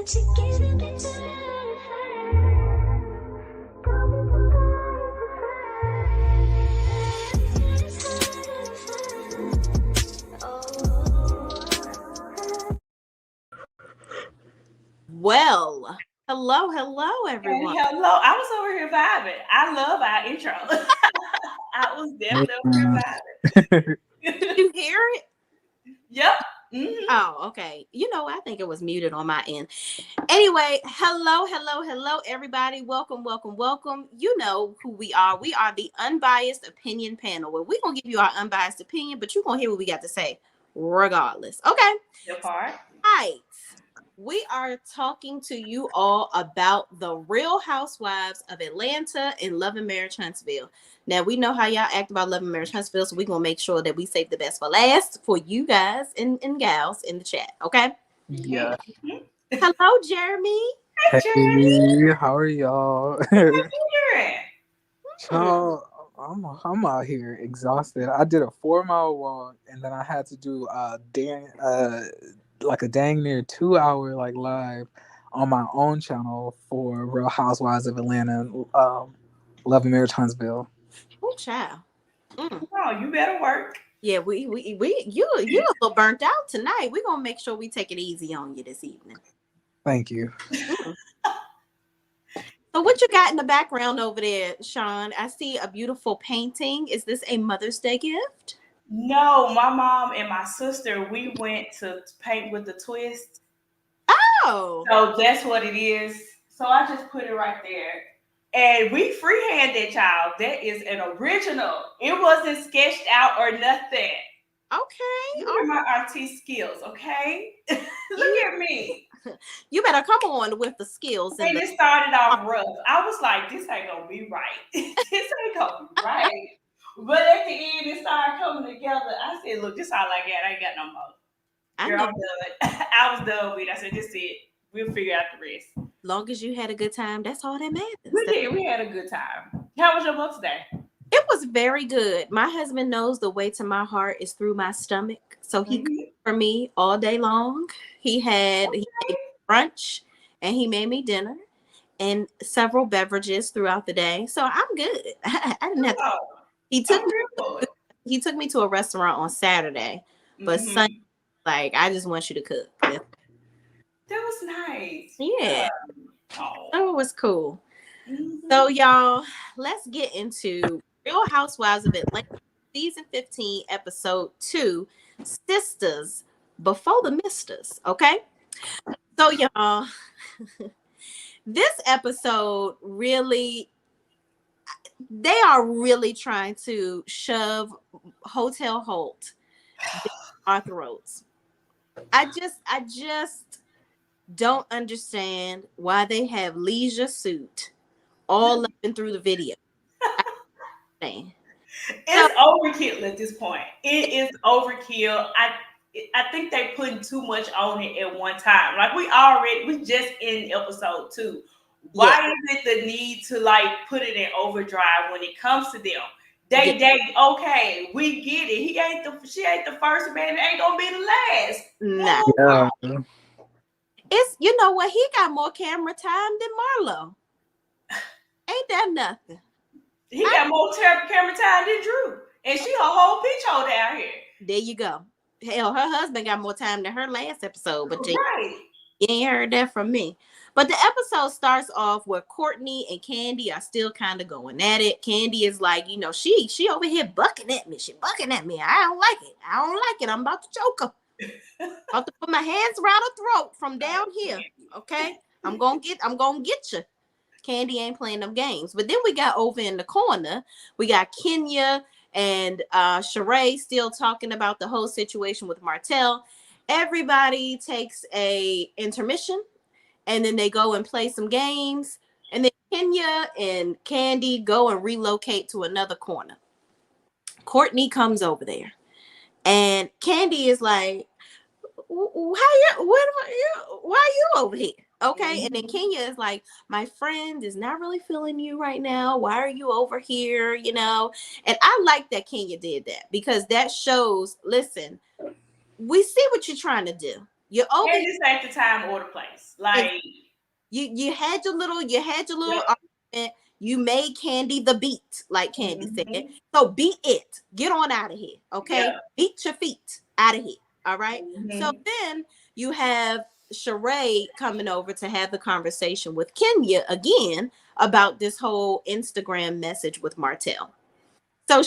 Well, hello, everyone. Hey, hello. I was over here vibing. I love our intro. I was definitely over here vibing. Did you hear it? Yep. Mm-hmm. Oh, okay. I think it was muted on my end. Anyway, hello, everybody. Welcome. You know who we are. We are the Unbiased Opinion Panel, where we're going to give you our unbiased opinion, but you're going to hear what we got to say regardless. Okay? Your part. Right. We are talking to you all about the Real Housewives of Atlanta and Love and Marriage Huntsville. Now, we know how y'all act about Love and Marriage Huntsville, so we're going to make sure that we save the best for last for you guys and gals in the chat, okay? Yeah. Mm-hmm. Hello, Jeremy. Hey, Jeremy. Hey, how are y'all? How you doing? Child, I'm out here exhausted. I did a 4-mile walk, and then I had to do a dang near 2-hour live on my own channel for Real Housewives of Atlanta, Love and Marriage Huntsville. Oh, child. Oh, you better work. Yeah, you a little burnt out tonight. We're gonna make sure we take it easy on you this evening. Thank you. So what you got in the background over there, Sean? I see a beautiful painting. Is this a Mother's Day gift? No, my mom and my sister, we went to paint with the twist. Oh. So that's what it is. So I just put it right there. And we freehand that, child. That is an original. It wasn't sketched out or nothing. Okay. Look at my artist skills, okay? Look at me. You better come on with the skills. And it started off rough. I was like, this ain't gonna be right. This ain't gonna be right. But at the end, it started coming together. I said, look, this all I got. I ain't got no more. Girl, I'm done. I was done with it. I said, this is it. We'll figure out the rest. Long as you had a good time, that's all that matters. We did. We had a good time. How was your Mother's Day? It was very good. My husband knows the way to my heart is through my stomach. So he cooked for me all day long. He made brunch and he made me dinner and several beverages throughout the day. So I'm good. I didn't have to. He took me to a restaurant on Saturday, but Sunday, I just want you to cook. That was nice. Yeah. Oh, it was cool. So, y'all, let's get into Real Housewives of Atlanta, season 15, episode 2, Sisters Before the Misters. Okay. So, y'all, this episode really, they are really trying to shove Hotel Holt down our throats. I just don't understand why they have Leisure Suit all up and through the video. It's overkill at this point. It is overkill. I think they putting too much on it at one time. Like we just in episode 2. Why is it the need to put it in overdrive when it comes to them? They okay, we get it. She ain't the first man, it ain't gonna be the last. No. Yeah. It's you know what, he got more camera time than Marlo. Ain't that nothing? He got more camera time than Drew. And she a whole peach hole down here. There you go. Hell, her husband got more time than her last episode, but you ain't heard that from me. But the episode starts off where Courtney and Candy are still kind of going at it. Candy is like, she over here bucking at me. She bucking at me. I don't like it. I'm about to choke her. About to put my hands around her throat from down here. Okay? I'm gonna get you. Candy ain't playing them games. But then we got over in the corner, we got Kenya and Sheree still talking about the whole situation with Martel. Everybody takes a intermission, and then they go and play some games. And then Kenya and Candy go and relocate to another corner. Courtney comes over there, and Candy is like, why are you over here? Okay. And then Kenya is like, my friend is not really feeling you right now. Why are you over here? And I like that Kenya did that, because that shows, listen, we see what you're trying to do. You're over. And this ain't the time or the place. Like you had your little Yep. argument. You made Candy the beat, like Candy said. Mhm. So beat it. Get on out of here. Okay. Yep. Beat your feet out of here. All right. Mhm. So then you have Sheree coming over to have the conversation with Kenya again about this whole Instagram message with Martel. So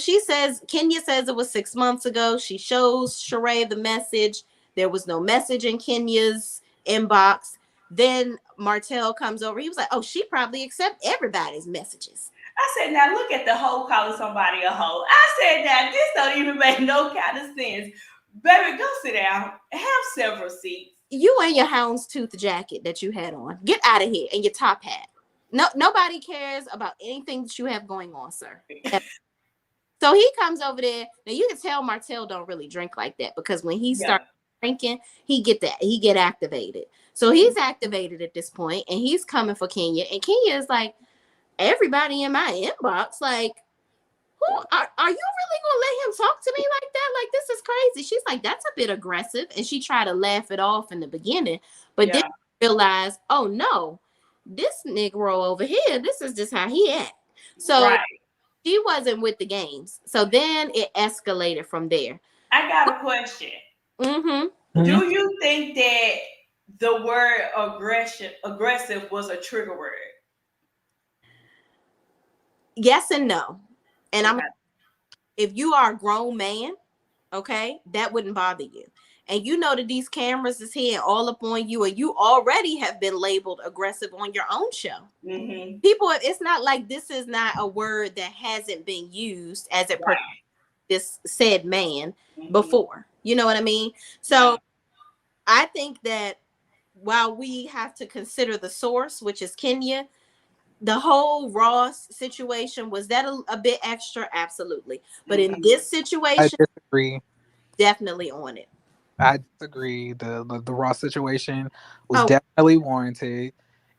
Kenya says it was 6 months ago. She shows Sheree the message. There was no message in Kenya's inbox. Then Martel comes over. He was like, oh, she probably accepts everybody's messages. I said, now look at the hoe calling somebody a hoe. I said, now this don't even make no kind of sense. Baby, go sit down. Have several seats. You and your houndstooth jacket that you had on. Get out of here. And your top hat. No, nobody cares about anything that you have going on, sir. So he comes over there. Now you can tell Martel don't really drink like that, because when he starts drinking, he get activated. So he's activated at this point, and he's coming for Kenya. And Kenya is like, everybody in my inbox, like, who are you really gonna let him talk to me like that? Like, this is crazy. She's like, that's a bit aggressive, and she tried to laugh it off in the beginning, but then realized, oh no, this Negro over here, this is just how he act. So she wasn't with the games. So then it escalated from there. I got a question. Mm-hmm. Do you think that the word aggressive was a trigger word? Yes and no. And if you are a grown man, okay, that wouldn't bother you. And you know that these cameras is here all up on you, and you already have been labeled aggressive on your own show. Mm-hmm. People, it's not like this is not a word that hasn't been used as it pertains to this said man before. You know what I mean? So I think that while we have to consider the source, which is Kenya, the whole Ross situation, was that a bit extra? Absolutely. But in this situation, I disagree. Definitely on it. I disagree. The Ross situation was definitely warranted.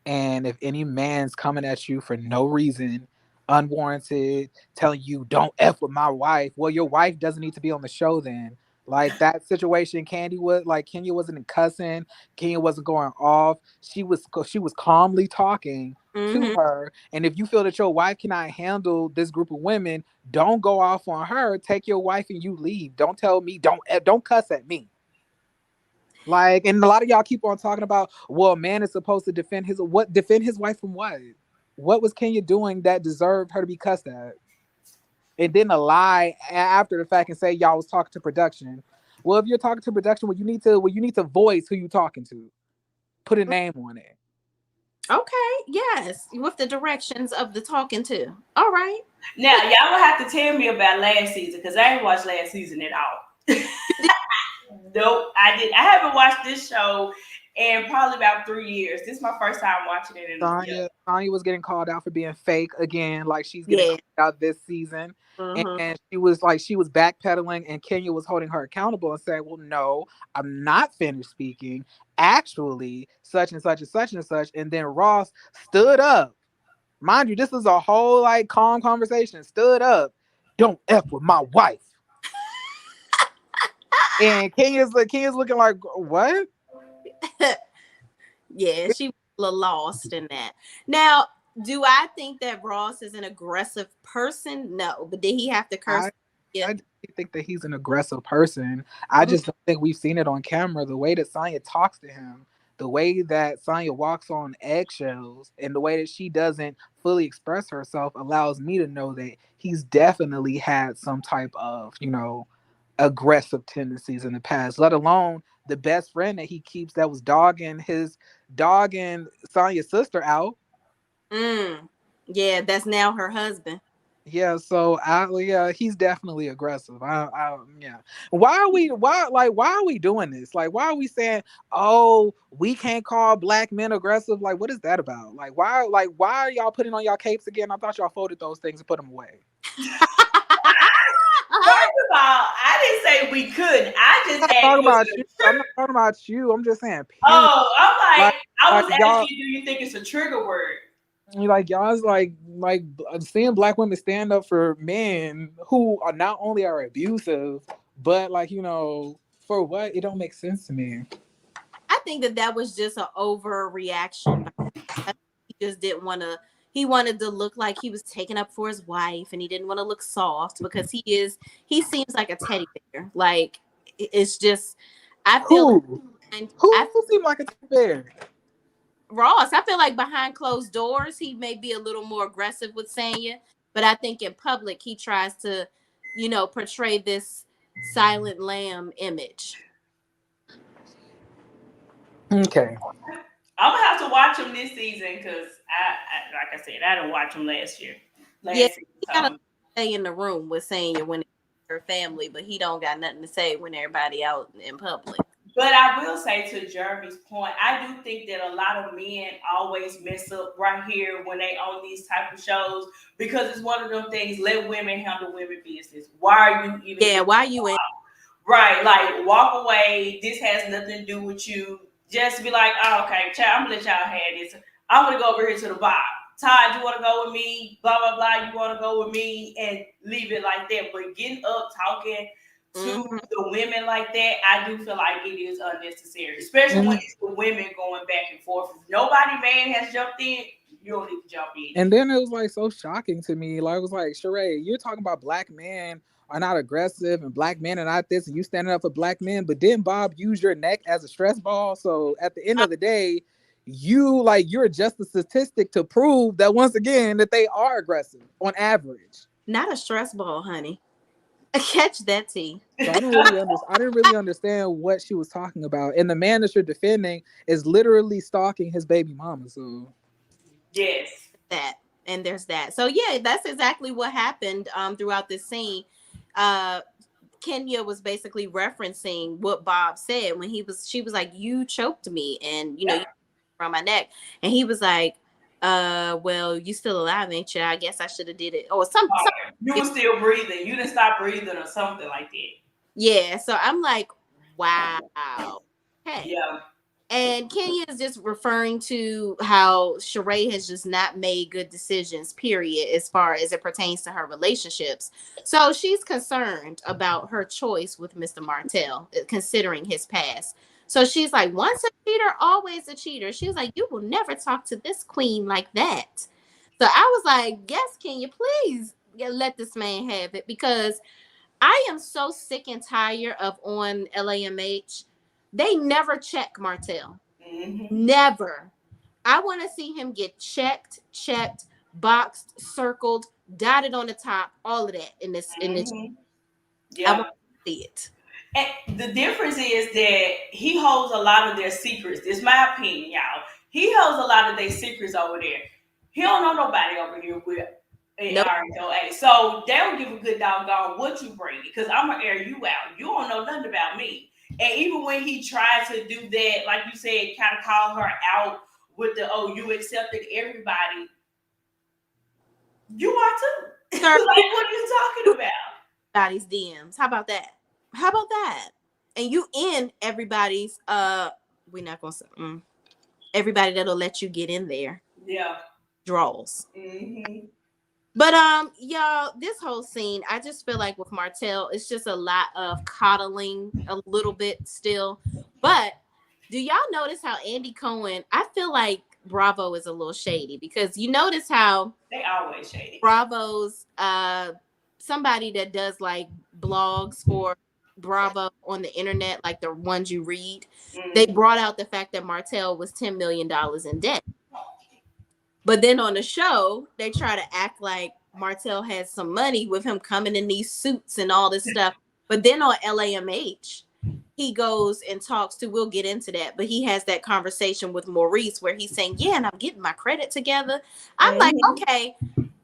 And if any man's coming at you for no reason, unwarranted, telling you don't F with my wife, well, your wife doesn't need to be on the show then. Like that situation, Kenya wasn't cussing, Kenya wasn't going off. She was calmly talking to her. And if you feel that your wife cannot handle this group of women, don't go off on her. Take your wife and you leave. Don't tell me don't cuss at me. Like, and a lot of y'all keep on talking about, well, a man is supposed to defend his wife from what? What was Kenya doing that deserved her to be cussed at? And then a lie after the fact and say y'all was talking to production. Well, if you're talking to production, you need to voice who you talking to. Put a name on it. Okay, yes, with the directions of the talking to. All right. Now y'all will have to tell me about last season, because I ain't watched last season at all. Nope, I did. I haven't watched this show in probably about 3 years. This is my first time watching it. Sanya was getting called out for being fake again, like she's getting called out this season. And she was backpedaling, and Kenya was holding her accountable and saying, well, no, I'm not finished speaking. Actually, such and such and such and such. And then Ross stood up. Mind you, this is a whole like calm conversation. Stood up. Don't F with my wife. And Kenya's looking like, what? Yeah, she was a little lost in that. Now, do I think that Ross is an aggressive person? No, but did he have to curse? I think that he's an aggressive person. I just don't think we've seen it on camera. The way that Sanya talks to him, the way that Sanya walks on eggshells, and the way that she doesn't fully express herself allows me to know that he's definitely had some type of, aggressive tendencies in the past, let alone the best friend that he keeps that was dogging Sanya's sister out. Yeah, that's now her husband. Yeah, so he's definitely aggressive. Why are we doing this? Like, why are we saying, oh, we can't call black men aggressive? Like, what is that about? Like, why are y'all putting on y'all capes again? I thought y'all folded those things and put them away. First of all, I didn't say we couldn't. I just asked I'm not talking about you. I'm just saying. Period. Oh, I'm like I was asking you, do you think it's a trigger word? Like y'all's like seeing black women stand up for men who are not only are abusive, but for what? It don't make sense to me. think that was just an overreaction. He just didn't want to. He wanted to look like he was taking up for his wife, and he didn't want to look soft because he seems like a teddy bear. Like it's just, I feel. Who seemed like a teddy bear? Ross, I feel like behind closed doors, he may be a little more aggressive with Sanya, but I think in public, he tries to, portray this silent lamb image. Okay. I'm gonna have to watch him this season because I like I said, I didn't watch him last year. He gotta stay in the room with Sanya when it's her family, but he don't got nothing to say when everybody out in public. But I will say, to Jeremy's point, I do think that a lot of men always mess up right here when they own these type of shows, because it's one of them things. Let women handle women business. Why are you even? Yeah, why are you in? Right, like walk away. This has nothing to do with you. Just be like, oh, okay, child, I'm gonna let y'all have this. I'm gonna go over here to the bar. Todd, you want to go with me? Blah blah blah. You want to go with me? And leave it like that. But getting up talking to the women like that, I do feel like it is unnecessary, especially when it's the women going back and forth. If nobody man has jumped in, you don't need to jump in. And then it was like so shocking to me. Like, it was like, Sheree, you're talking about black men are not aggressive and black men are not this, and you standing up for black men, but didn't Bob use your neck as a stress ball? So at the end of the day, you're just a statistic to prove that, once again, that they are aggressive on average. Not a stress ball, honey. Catch that tea. So I didn't really understand what she was talking about. And the man that you're defending is literally stalking his baby mama. So yes, there's that. So yeah, that's exactly what happened throughout this scene. Kenya was basically referencing what Bob said when she was like, you choked me and you from my neck, and he was like, well, you still alive, ain't you? I guess I should have did it, or something. You were still breathing. You didn't stop breathing, or something like that. Yeah. So I'm like, wow. Hey. Yeah. And Kenya is just referring to how Sheree has just not made good decisions, period, as far as it pertains to her relationships. So she's concerned about her choice with Mr. Martel, considering his past. So she's like, once a cheater, always a cheater. She was like, you will never talk to this queen like that. So I was like, yes, Kenya, please let this man have it, because I am so sick and tired of on LAMH. They never check Martel. Never. I want to see him get checked, boxed, circled, dotted on the top, all of that in this. Yeah. I want to see it. And the difference is that he holds a lot of their secrets. It's my opinion, y'all. He holds a lot of their secrets over there. He don't know nobody over here with ROA. So they don't give a good doggone what you bring, because I'm gonna air you out. You don't know nothing about me. And even when he tried to do that, like you said, kind of call her out with the, oh, you accepted everybody. You are too. Like, what are you talking about? Everybody's DMs. How about that? And you in everybody's we're not gonna say everybody that'll let you get in there. Yeah. Draws. But y'all, this whole scene, I just feel like with Martel, it's just a lot of coddling a little bit still. But do y'all notice how Andy Cohen, I feel like Bravo is a little shady, because you notice how they always shady. Bravo's somebody that does like blogs for Bravo on the internet, like the ones you read, they brought out the fact that Martel was $10 million in debt. But then on the show, they try to act like Martel has some money with him coming in these suits and all this stuff. But then on LAMH, he goes and talks to, we'll get into that, but he has that conversation with Maurice where he's saying, yeah, and I'm getting my credit together. I'm like, okay,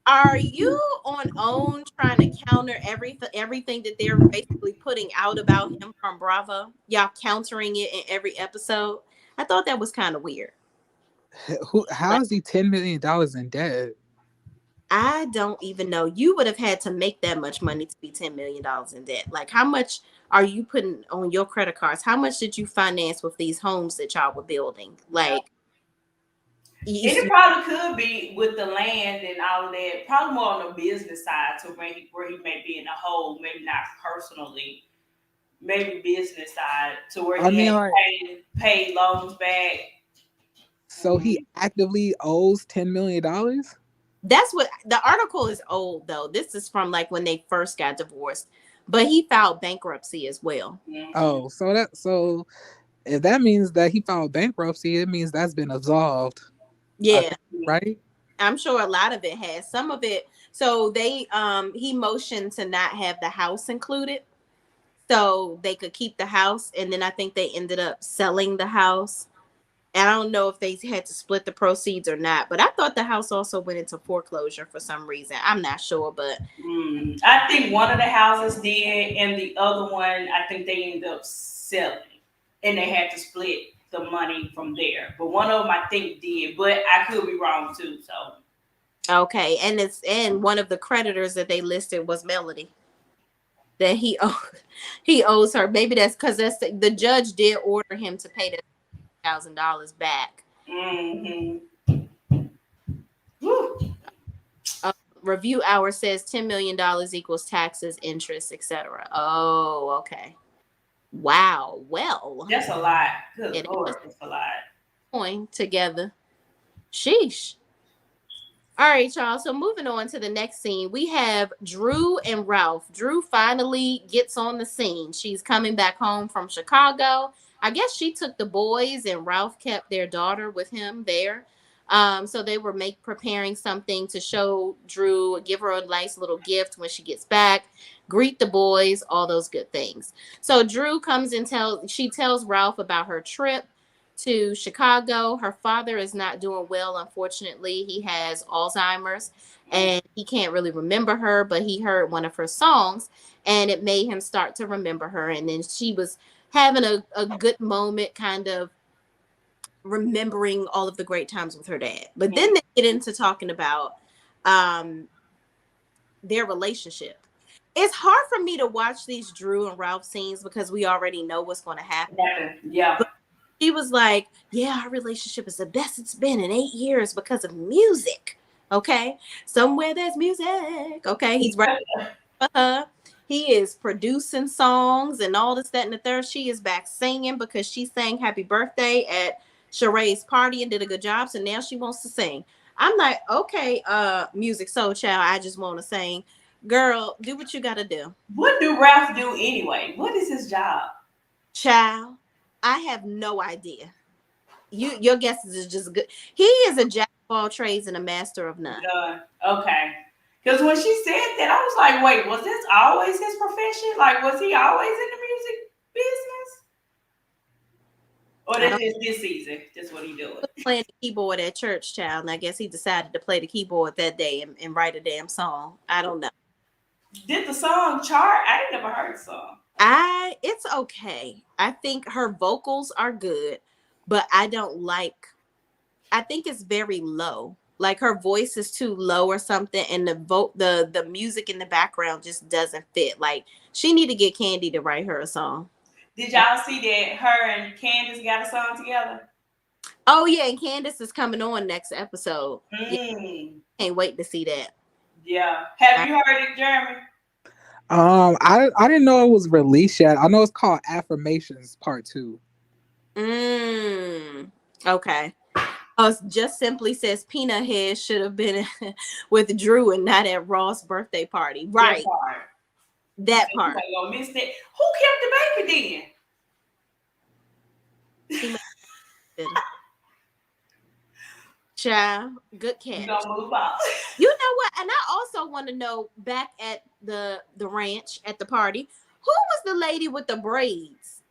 are you on OWN trying to counter everything that they're basically putting out about him from Bravo? Y'all countering it in every episode? I thought that was kind of weird. How is he $10 million in debt? I don't even know. You would have had to make that much money to be $10 million in debt. Like, how much are you putting on your credit cards? How much did you finance with these homes that y'all were building? Like, it probably could be with the land and all of that. Probably more on the business side, to where he may be in a hole, maybe not personally. maybe business side to where I he mean, had like, paid loans back. so he actively owes $10 million. That's what the article is old though. This is from like when they first got divorced, but he filed bankruptcy as well. Mm-hmm. Oh, so if that means that he filed bankruptcy, it means that's been absolved. Yeah, Right? I'm sure a lot of it has. Some of it. So they he motioned to not have the house included, so they could keep the house, and then I think they ended up selling the house. And I don't know if they had to split the proceeds or not, but I thought the house also went into foreclosure for some reason. I'm not sure, but I think one of the houses did, and the other one, I think they ended up selling, and they had to split the money from there. But one of them, I think, did, but I could be wrong too. So okay. And one of the creditors that they listed was Melody. That he owes her. Maybe that's because the judge did order him to pay the $1,000 back. Mm-hmm. Review Hour says $10 million equals taxes, interest, etc. Oh, okay. Wow. Well, That's a lot. Good it Lord, is that's a lot. going together. Sheesh. All right, y'all. So moving on to the next scene, we have Drew and Ralph. Drew finally gets on the scene. She's coming back home from Chicago. I guess she took the boys and Ralph kept their daughter with him there. So they were preparing something to show Drew, give her a nice little gift when she gets back, greet the boys, all those good things. So Drew comes and tells Ralph about her trip to Chicago. Her father is not doing well, unfortunately. He has Alzheimer's and he can't really remember her, but he heard one of her songs and it made him start to remember her. And then she was having a good moment, kind of remembering all of the great times with her dad. But then they get into talking about their relationship. It's hard for me to watch these Drew and Ralph scenes because we already know what's going to happen. Yeah. But she was like, yeah, our relationship is the best it's been in 8 years because of music. Okay. Somewhere there's music. Okay. He's right for her. He is producing songs and all this, that, and the third. She is back singing because she sang Happy Birthday at Sheree's party and did a good job. So now she wants to sing. I'm like, okay, music soul child, I just want to sing. Girl, do what you gotta do. What do Ralph do anyway? What is his job? Child, I have no idea. Your guesses is just good. He is a jack of all trades and a master of none. Okay. Because when she said that, I was like, wait, was this always his profession? Like, was he always in the music business? Or that's just this season? Just what he doing? Playing the keyboard at church, child, and I guess he decided to play the keyboard that day and write a damn song. I don't know. Did the song chart? I ain't never heard the song. It's okay. I think her vocals are good, but I think it's very low. Like her voice is too low or something, and the music in the background just doesn't fit. Like she need to get Candy to write her a song. Did y'all see that her and Candace got a song together? Oh yeah, and Candace is coming on next episode. Yeah, can't wait to see that. Yeah. Have you heard it, Jeremy? I didn't know it was released yet. I know it's called Affirmations Part 2. Okay. Just simply says Peanut Head should have been with Drew and not at Ross' birthday party. Right. That part. Gonna miss that. Who kept the baby then? Child, good catch. You gonna move on. You know what? And I also want to know, back at the ranch at the party, who was the lady with the braids?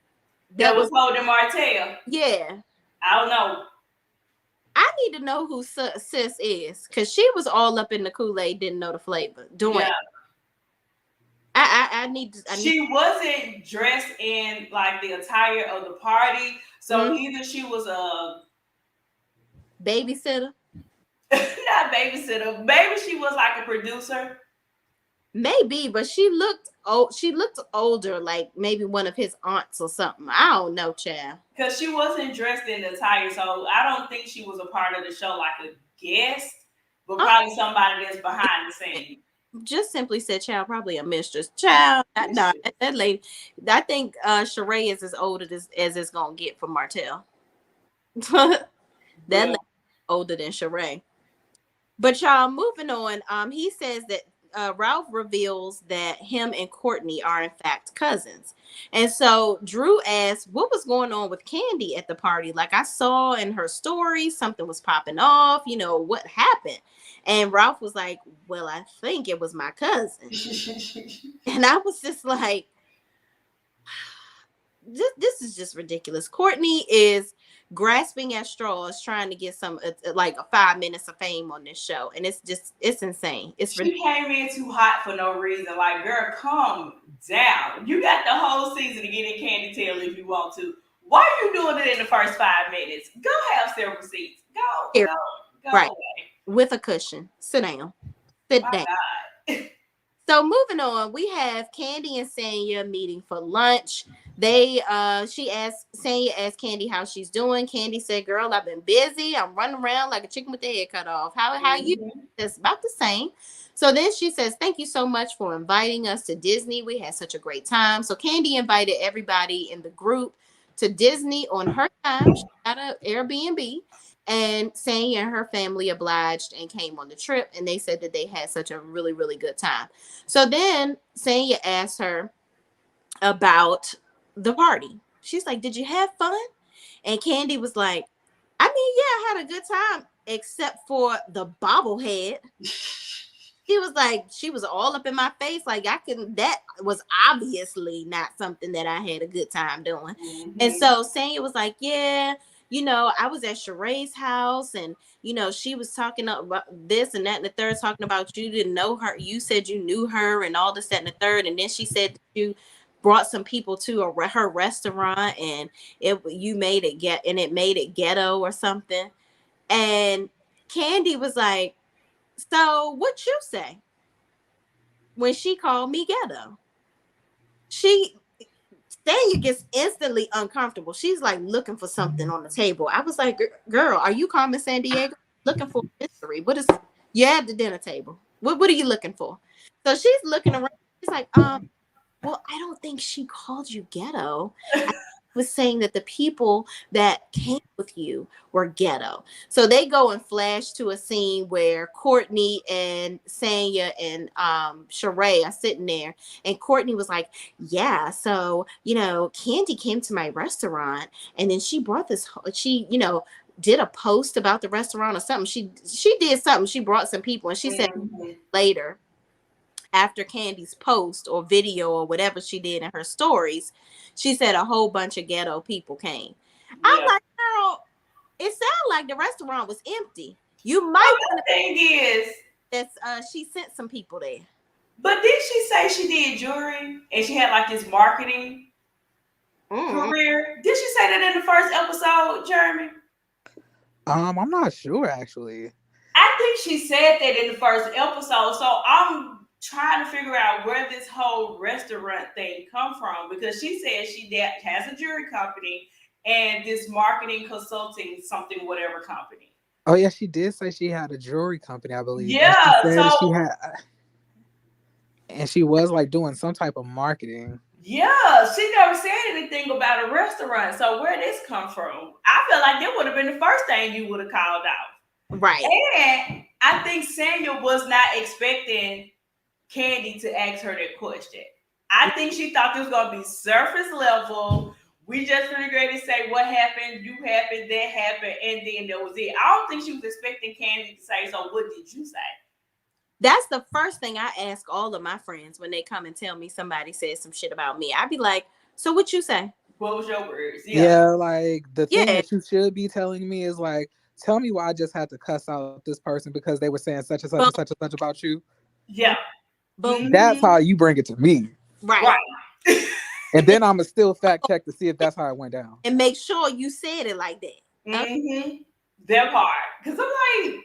That was holding Martel. Yeah. I don't know. I need to know who sis is, because she was all up in the Kool-Aid, didn't know the flavor. Yeah. I need to. She wasn't dressed in like the attire of the party, so either she was a babysitter. Not babysitter. Maybe she was like a producer. Maybe, but she looked older, like maybe one of his aunts or something. I don't know, child. Because she wasn't dressed in the attire, so I don't think she was a part of the show like a guest, but probably somebody that's behind the scenes. just simply said child, probably a mistress. Child, no, that lady. I think Sheree is as old as it's gonna get for Martel. That lady older than Sheree. But y'all, moving on. He says that Ralph reveals that him and Courtney are in fact cousins. And so Drew asked what was going on with Candy at the party. Like, I saw in her story something was popping off, what happened? And Ralph was like, well, I think it was my cousin. And I was just like, this is just ridiculous. Courtney is grasping at straws trying to get some like 5 minutes of fame on this show, and it's insane. She came in too hot for no reason. Like, girl, calm down. You got the whole season to get in Candy Tail if you want to. Why are you doing it in the first 5 minutes? Go have several seats. Go right away. With a cushion. Sit down. Sit down. God. So moving on, we have Candy and Sanya meeting for lunch. Sanya asked Candy how she's doing. Candy said, girl, I've been busy. I'm running around like a chicken with their head cut off. How you? That's about the same. So then she says, thank you so much for inviting us to Disney. We had such a great time. So Candy invited everybody in the group to Disney on her time. She got an Airbnb. And Sanya and her family obliged and came on the trip. And they said that they had such a really, really good time. So then Sanya asked her about the party. She's like, did you have fun? And Candy was like, I mean, yeah, I had a good time, except for the bobblehead. She was like, she was all up in my face. Like, that was obviously not something that I had a good time doing. Mm-hmm. And so Sanya was like, yeah, I was at Sheree's house and, she was talking about this and that and the third, talking about you didn't know her. You said you knew her and all this, that, and the third. And then she said that you brought some people to her restaurant and it made it ghetto or something. And Candy was like, so what you say when she called me ghetto? Sanya gets instantly uncomfortable. She's like looking for something on the table. I was like, girl, are you Carmen Sandiego? Looking for mystery. What is you at the dinner table? What are you looking for? So she's looking around. She's like, well, I don't think she called you ghetto. I was saying that the people that came with you were ghetto. So they go and flash to a scene where Courtney and Sanya and Sheree are sitting there, and Courtney was like, yeah, so Candy came to my restaurant and then she brought this, she did a post about the restaurant or something. She did something. She brought some people, and she said later, after Candy's post or video or whatever she did in her stories, she said a whole bunch of ghetto people came. Yeah. I'm like, girl, it sounded like the restaurant was empty. You might the thing is that she sent some people there. But did she say she did jewelry and she had like this marketing career? Did she say that in the first episode, Jeremy? I'm not sure actually. I think she said that in the first episode. So I'm trying to figure out where this whole restaurant thing come from, because she said she has a jewelry company and this marketing consulting something whatever company. Oh yeah, she did say she had a jewelry company, I believe. Yeah, and she was like doing some type of marketing. Yeah, she never said anything about a restaurant. So where this come from? I feel like that would have been the first thing you would have called out. Right. And I think Sanya was not expecting Candy to ask her that question. I think she thought this was going to be surface level. We just really great to say what happened, you happened, that happened, and then that was it. I don't think she was expecting Candy to say, so what did you say? That's the first thing I ask all of my friends when they come and tell me somebody said some shit about me. I'd be like, so what you say? What was your words? Yeah, like the thing that you should be telling me is like, tell me why I just had to cuss out this person because they were saying such and such and such and such about you. Yeah. Boom. That's how you bring it to me. Right. And then I'm going to still fact check to see if that's how it went down. And make sure you said it like that. Mm-hmm. That part. Because I'm like,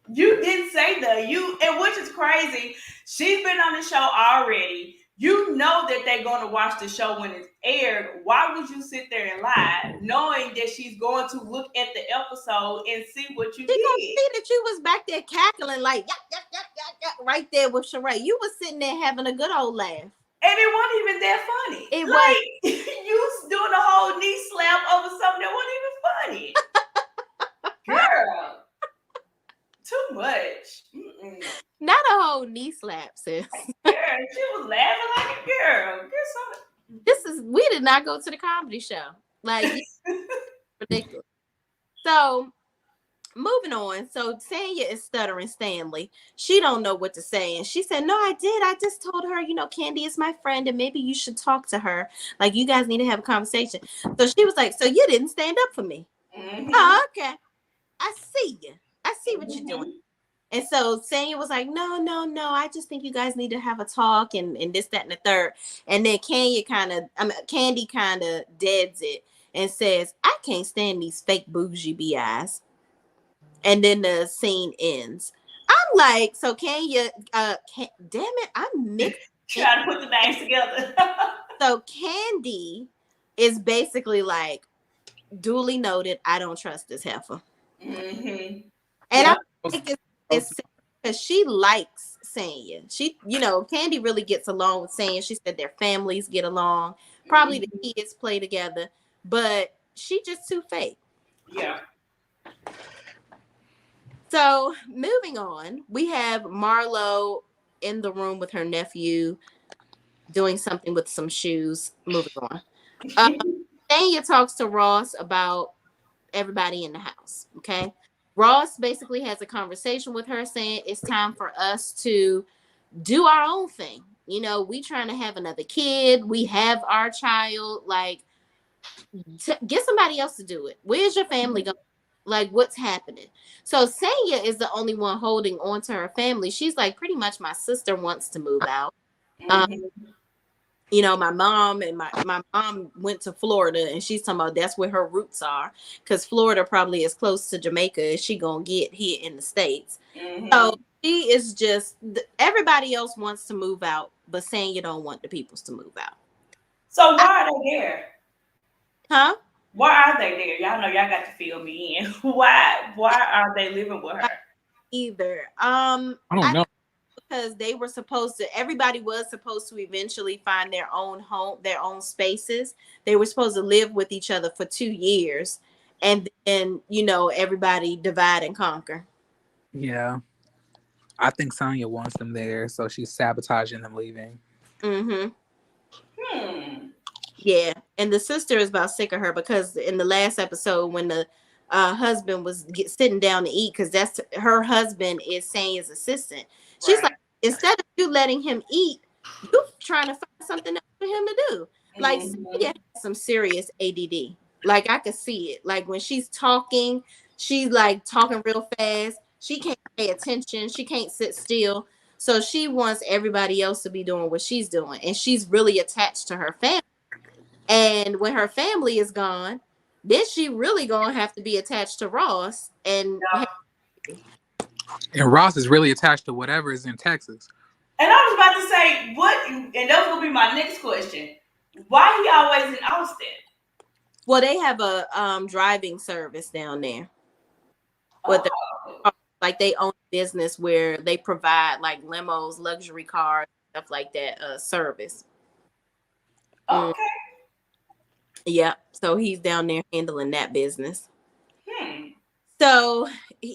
you didn't say that. And which is crazy. She's been on the show already. You know that they're going to watch the show when it's aired. Why would you sit there and lie, knowing that she's going to look at the episode and see what you did? She's going to see that you was back there cackling like, yuck, yuck, yuck, yuck. right there with Sheree. You was sitting there having a good old laugh. And it wasn't even that funny. It was. You was doing a whole knee slap over something that wasn't even funny. Girl. Too much. Mm-mm. Not a whole knee slap, sis. Girl, she was laughing like a girl. We did not go to the comedy show. Like, ridiculous. So, moving on. So, Sanya is stuttering Stanley. She don't know what to say. And she said, no, I did. I just told her, Candy is my friend and maybe you should talk to her. Like, you guys need to have a conversation. So, she was like, so you didn't stand up for me. Mm-hmm. Oh, okay. I see you. I see what you're doing. And so Sanya was like, no. I just think you guys need to have a talk and this, that, and the third. And then Candy kind of deads it and says, I can't stand these fake bougie BIs. And then the scene ends. I'm like, so Kenya, damn it, I'm mixed. Trying to put the names together. So Candy is basically like, duly noted, I don't trust this heifer. Mm-hmm. And I think it's because she likes Sanya. She, Candy really gets along with Sanya. She said their families get along. Probably the kids play together, but she just too fake. Yeah. So moving on, we have Marlo in the room with her nephew doing something with some shoes. Moving on. Sanya talks to Ross about everybody in the house. Okay. Ross basically has a conversation with her saying it's time for us to do our own thing. We trying to have another kid. We have our child. Like, get somebody else to do it. Where's your family going? Like, what's happening? So Sanya is the only one holding on to her family. She's like, pretty much my sister wants to move out. My mom and my mom went to Florida and she's talking about that's where her roots are because Florida probably is close to Jamaica as she gonna get here in the States. Mm-hmm. So she is just, everybody else wants to move out, but saying you don't want the peoples to move out. So why are they there? Huh? Why are they there? Y'all know y'all got to fill me in. Why are they living with her? Either. I don't know. Because everybody was supposed to eventually find their own home, their own spaces. They were supposed to live with each other for 2 years. And then, everybody divide and conquer. Yeah. I think Sanya wants them there, so she's sabotaging them leaving. Mm-hmm. Yeah. And the sister is about sick of her because in the last episode when the husband was sitting down to eat, because that's her husband is Sanya's assistant. She's right. Like, instead of you letting him eat, you trying to find something else for him to do. Like, Sanya has some serious ADD. Like, I could see it. Like, when she's talking, she's like talking real fast. She can't pay attention. She can't sit still. So she wants everybody else to be doing what she's doing. And she's really attached to her family. And when her family is gone, then she really gonna have to be attached to Ross. And Ross is really attached to whatever is in Texas. And I was about to say, what? And that was gonna be my next question. Why he always in Austin? Well, they have a driving service down there. Like they own a business where they provide like limos, luxury cars, stuff like that. Service. Okay. Yeah, so he's down there handling that business. So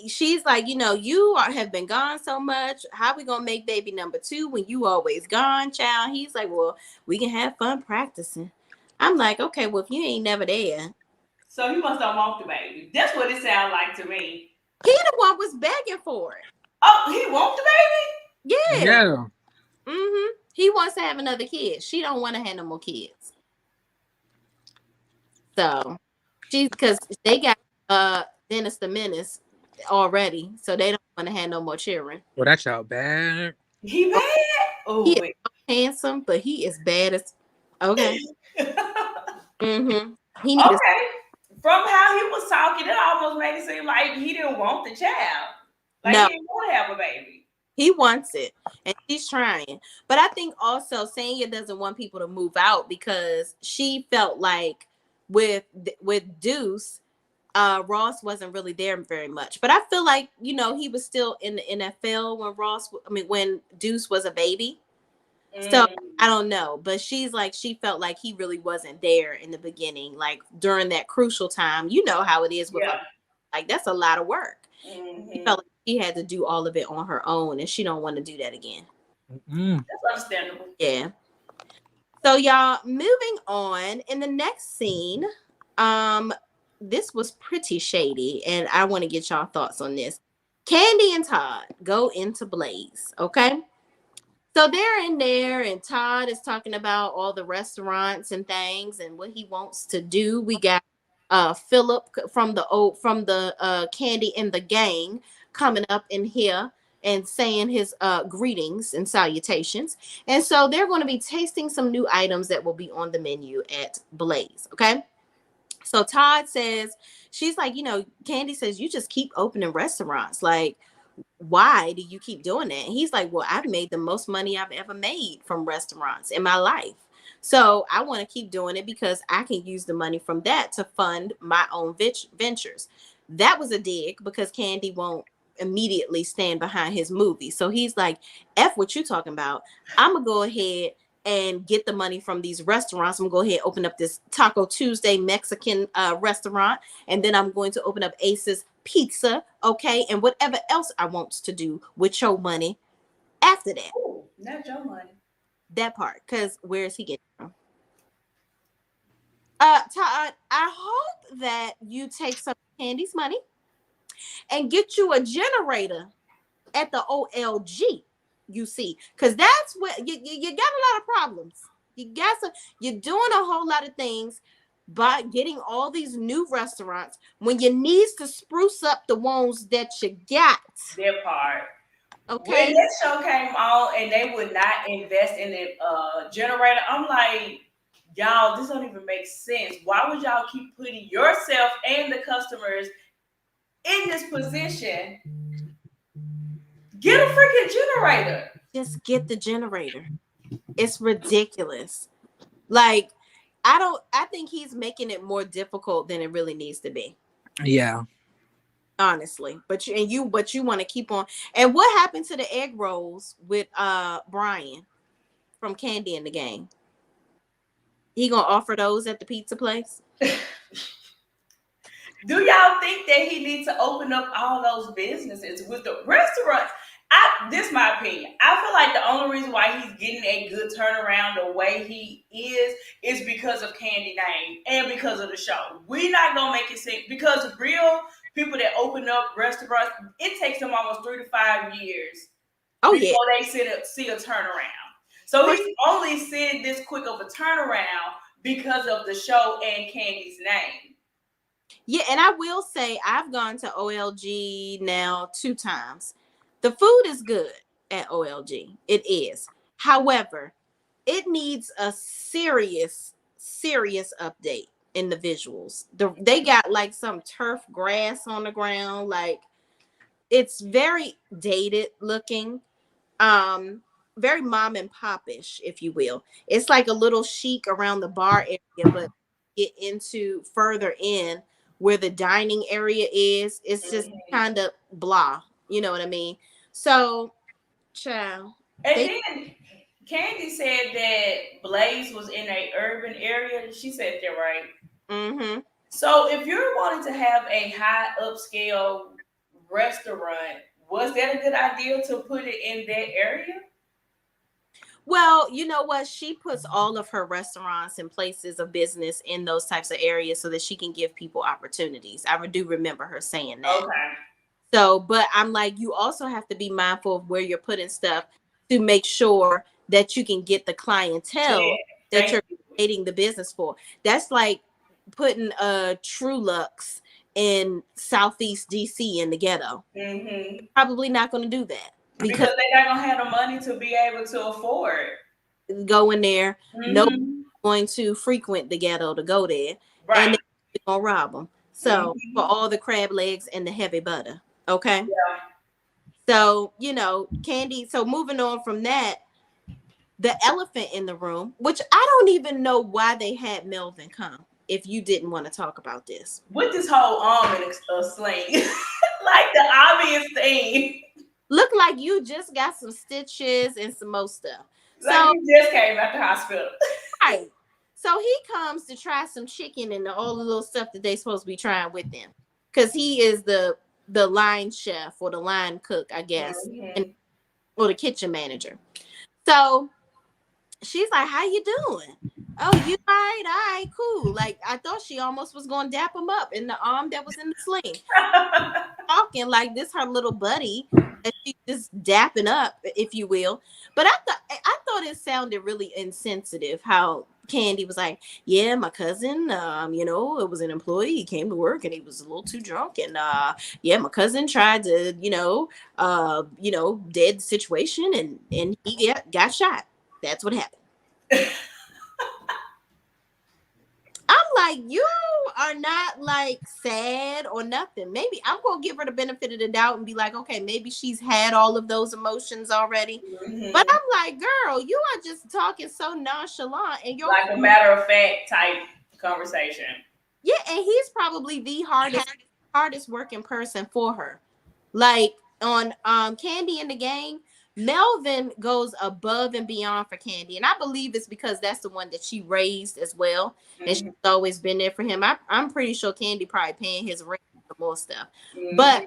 she's like, you have been gone so much. How we gonna make baby number 2 when you always gone, child? He's like, well, we can have fun practicing. I'm like, okay, well, if you ain't never there. So he must not want the baby. That's what it sounds like to me. He the one was begging for it. Oh, he want the baby? Yeah. Mm-hmm. He wants to have another kid. She don't want to have no more kids. So because they got Dennis the Menace already, so they don't want to have no more children. Well, that child bad. He bad? Oh, he is handsome, but he is bad as okay. Mm-hmm. He needs From how he was talking, it almost made it seem like he didn't want the child. Like he didn't want to have a baby. He wants it, and she's trying. But I think also Sanya doesn't want people to move out because she felt like with Deuce, Ross wasn't really there very much. But I feel like, you know, he was still in the NFL when Deuce was a baby. So I don't know, but she's like, she felt like he really wasn't there in the beginning, like during that crucial time. You know how it is with her. Like, that's a lot of work. She felt like she had to do all of it on her own, and she don't want to do that again. That's understandable. Yeah. So y'all, moving on, in the next scene, this was pretty shady, and I want to get y'all thoughts on this. Candy and Todd go into Blaze, okay? So they're in there, and Todd is talking about all the restaurants and things and what he wants to do. We got Philip from the Candy and the gang coming up in here and saying his greetings and salutations. And so they're going to be tasting some new items that will be on the menu at Blaze. Okay. So Todd says, she's like, you know, Candy says, you just keep opening restaurants. Like, why do you keep doing that? And he's like, well, I've made the most money I've ever made from restaurants in my life. So I want to keep doing it because I can use the money from that to fund my own ventures. That was a dig because Candy won't immediately stand behind his movie. So he's like, F what you talking about. I'm going to go ahead and get the money from these restaurants. I'm going to go ahead and open up this Taco Tuesday Mexican restaurant. And then I'm going to open up Ace's Pizza, okay? And whatever else I want to do with your money after that. Ooh, not your money. That part, because where is he getting from? Todd, I hope that you take some of Candy's money and get you a generator at the OLG. You see, because that's what you got a lot of problems. You're doing a whole lot of things by getting all these new restaurants when you need to spruce up the ones that you got. That part. Okay. When that show came on and they would not invest in a generator, I'm like, y'all, this don't even make sense. Why would y'all keep putting yourself and the customers in this position? Get a freaking generator. Just get the generator. It's ridiculous. Like, I think he's making it more difficult than it really needs to be. Yeah. Honestly. But you want to keep on. And what happened to the egg rolls with Brian from Candy and the Gang? He gonna offer those at the pizza place? Do y'all think that he needs to open up all those businesses with the restaurants? This is my opinion. I feel like the only reason why he's getting a good turnaround the way he is because of Candy name and because of the show. We're not gonna make it seem, because real people that open up restaurants, it takes them almost 3 to 5 years before they see a turnaround. So he's only seeing this quick of a turnaround because of the show and Candy's name. Yeah, and I will say I've gone to OLG now 2 times. The food is good at OLG. It is. However, it needs a serious update in the visuals. They got like some turf grass on the ground. Like, it's very dated looking. Very mom and pop-ish, if you will. It's like a little chic around the bar area, but get into further in where the dining area is, it's just kind of blah. You know what I mean? So, child. And then Candy said that Blaze was in an urban area. She said that, right? Mm-hmm. So if you're wanting to have a high upscale restaurant, was that a good idea to put it in that area? Well, you know what? She puts all of her restaurants and places of business in those types of areas so that she can give people opportunities. I do remember her saying that. Okay. So, but I'm like, you also have to be mindful of where you're putting stuff to make sure that you can get the clientele that you're creating the business for. That's like putting a True Lux in Southeast DC in the ghetto. Mm-hmm. Probably not going to do that. Because they're not going to have the money to be able to afford. Go in there. Mm-hmm. Nobody's going to frequent the ghetto to go there. Right. And they're going to rob them. So, for all the crab legs and the heavy butter. Okay? Yeah. So, you know, Candy. So, moving on from that, the elephant in the room, which I don't even know why they had Melvin come. if you didn't want to talk about this. With this whole arm in a sling, like the obvious thing. Look like you just got some stitches and some more stuff. Like you just came out the hospital. Right. So he comes to try some chicken and all the little stuff that they supposed to be trying with them. Because he is the line chef or the line cook, I guess. Or the kitchen manager. So she's like, how you doing? Oh, you all right, cool. Like, I thought she almost was going to dap him up in the arm that was in the sling. Talking like this her little buddy that she just dapping up, if you will. But I thought it sounded really insensitive how Kandi was like, yeah, my cousin, it was an employee. He came to work and he was a little too drunk. And yeah, my cousin tried to, dead situation and he got shot. That's what happened. I'm like, you are not like sad or nothing. Maybe I'm gonna give her the benefit of the doubt and be like, okay, maybe she's had all of those emotions already. But I'm like, girl, you are just talking so nonchalant and you're like a matter of fact type conversation. Yeah, and he's probably the hardest working person for her. Like on Kandi and the Gang, Melvin goes above and beyond for Kandi, and I believe it's because that's the one that she raised as well, and she's always been there for him. I'm pretty sure Kandi probably paying his rent and more stuff, but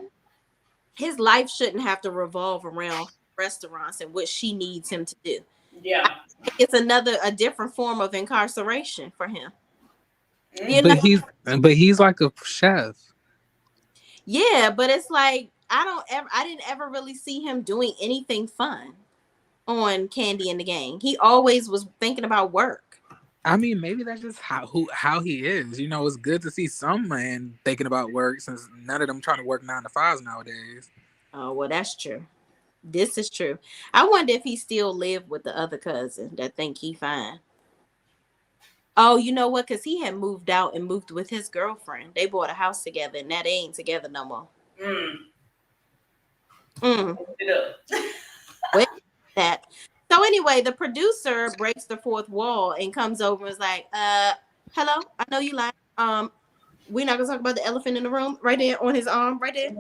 his life shouldn't have to revolve around restaurants and what she needs him to do. Yeah, it's a different form of incarceration for him. But he's like a chef. Yeah, but it's like I didn't ever really see him doing anything fun on Kandi and the Gang. He always was thinking about work. I mean, maybe that's just how he is. It's good to see some man thinking about work since none of them trying to work 9 to 5s nowadays. Oh, well, that's true. This is true. I wonder if he still lived with the other cousin that think he fine. Oh, you know what? Because he had moved out and moved with his girlfriend. They bought a house together, and now they ain't together no more. With that. So anyway, the producer breaks the fourth wall and comes over and is like, hello, I know you lying. We're not gonna talk about the elephant in the room right there on his arm, right there.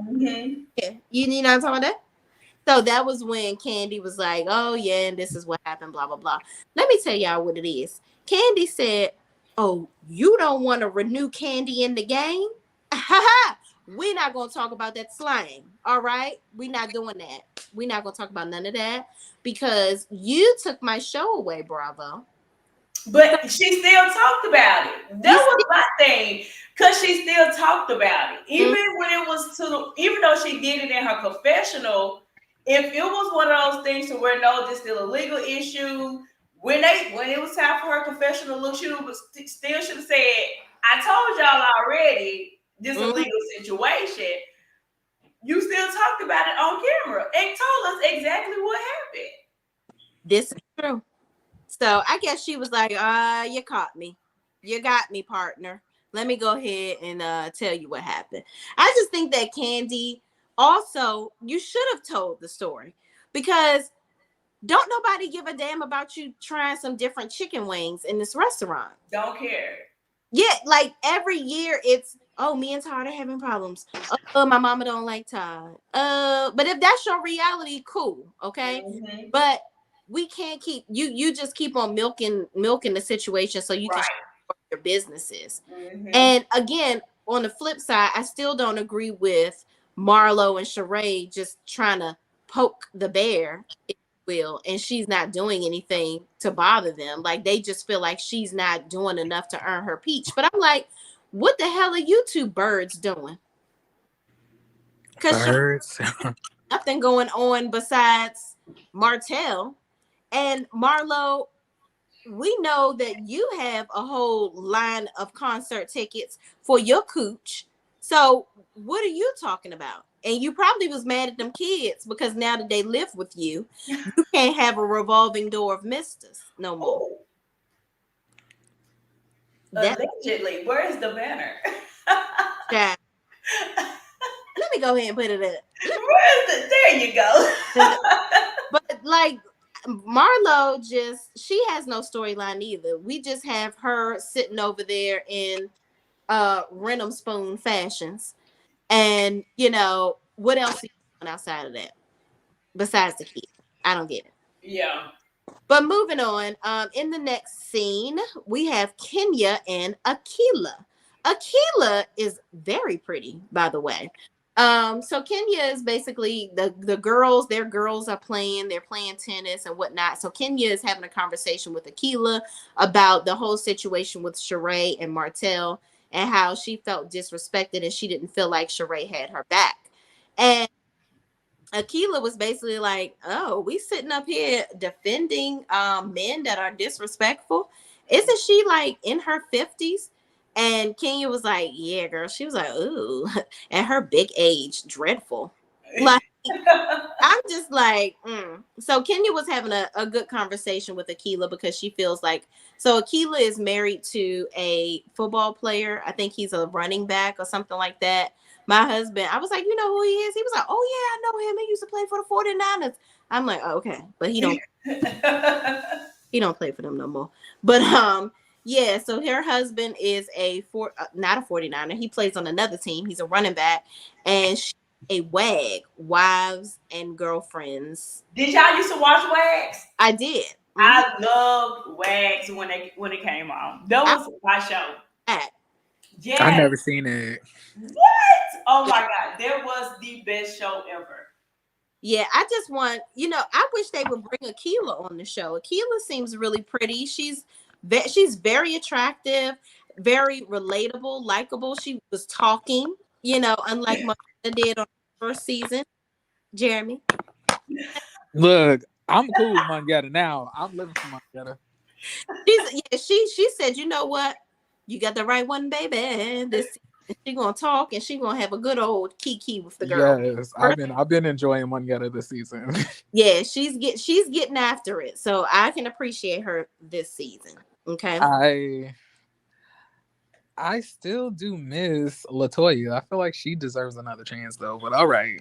Yeah, you know what I'm talking about that? So that was when Kandi was like, oh yeah, and this is what happened, blah blah blah. Let me tell y'all what it is. Kandi said, oh, you don't want to renew Kandi in the Gang? We're not going to talk about that slang. All right. We're not doing that. We're not going to talk about none of that because you took my show away, Bravo. But she still talked about it. That was my thing. Because she still talked about it. Even when it was even though she did it in her confessional, if it was one of those things to where no, this is still a legal issue, when it was time for her confessional, look, she still should have said, I told y'all already. This is a legal situation. You still talked about it on camera and told us exactly what happened. This is true. So I guess she was like, you caught me. You got me, partner. Let me go ahead and tell you what happened. I just think that Kandi, also, you should have told the story because don't nobody give a damn about you trying some different chicken wings in this restaurant. Don't care. Yeah, like every year it's, oh, me and Todd are having problems. Oh, my mama don't like Todd. But if that's your reality, cool, okay? But we can't keep you just keep on milking the situation so you can show your businesses. And again, on the flip side, I still don't agree with Marlo and Sheree just trying to poke the bear, if you will, and she's not doing anything to bother them. Like they just feel like she's not doing enough to earn her peach. But I'm like, what the hell are you two birds doing? Because nothing going on besides Martel. And Marlo, we know that you have a whole line of concert tickets for your cooch. So what are you talking about? And you probably was mad at them kids because now that they live with you, you can't have a revolving door of misters no more. Allegedly, where's the banner? Let me go ahead and put it up. There you go. But like, Marlo she has no storyline either. We just have her sitting over there in Renum Spoon fashions. And what else is going outside of that besides the kid? I don't get it. Yeah. But moving on, in the next scene, we have Kenya and Akila. Akila is very pretty, by the way. So Kenya is basically the girls, they're playing tennis and whatnot. So Kenya is having a conversation with Akila about the whole situation with Sheree and Martel and how she felt disrespected and she didn't feel like Sheree had her back. And Akila was basically like, "Oh, we sitting up here defending men that are disrespectful. Isn't she like in her 50s?" And Kenya was like, "Yeah, girl." She was like, "Ooh," at her big age, dreadful. Like, I'm just like, So Kenya was having a good conversation with Akila because she feels like, so Akila is married to a football player. I think he's a running back or something like that. My husband, I was like, you know who he is? He was like, oh yeah, I know him. He used to play for the 49ers. I'm like, oh, okay, but he don't play for them no more. But yeah, so her husband is not a 49er. He plays on another team. He's a running back, and she's a WAG, Wives and Girlfriends. Did y'all used to watch WAGs? I did. I loved WAGs when it came on. That was my show. Yeah, I never seen it. What? Oh my god, that was the best show ever. Yeah, I just want, I wish they would bring Akila on the show. Akila seems really pretty. She's very attractive, very relatable, likable. She was talking, unlike Martel did on the first season. Jeremy? Look, I'm cool with Mangetta now. I'm living for Mangetta. She said, you know what? You got the right one, baby. She gonna talk and she gonna have a good old Kiki with the girl. Yes, I've been enjoying Mangetta this season. Yeah, she's getting after it, so I can appreciate her this season. Okay. I still do miss Latoya. I feel like she deserves another chance though. But all right.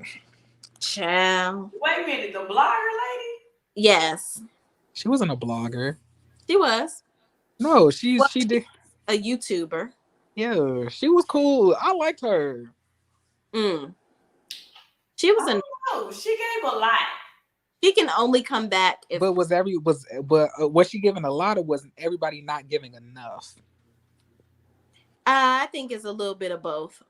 Ciao. Wait a minute, the blogger lady? Yes. She wasn't a blogger. She was. No, she did a YouTuber. Yeah, she was cool. I liked her. She was she gave a lot. She can only come back if. But was she giving a lot, or wasn't everybody not giving enough? I think it's a little bit of both.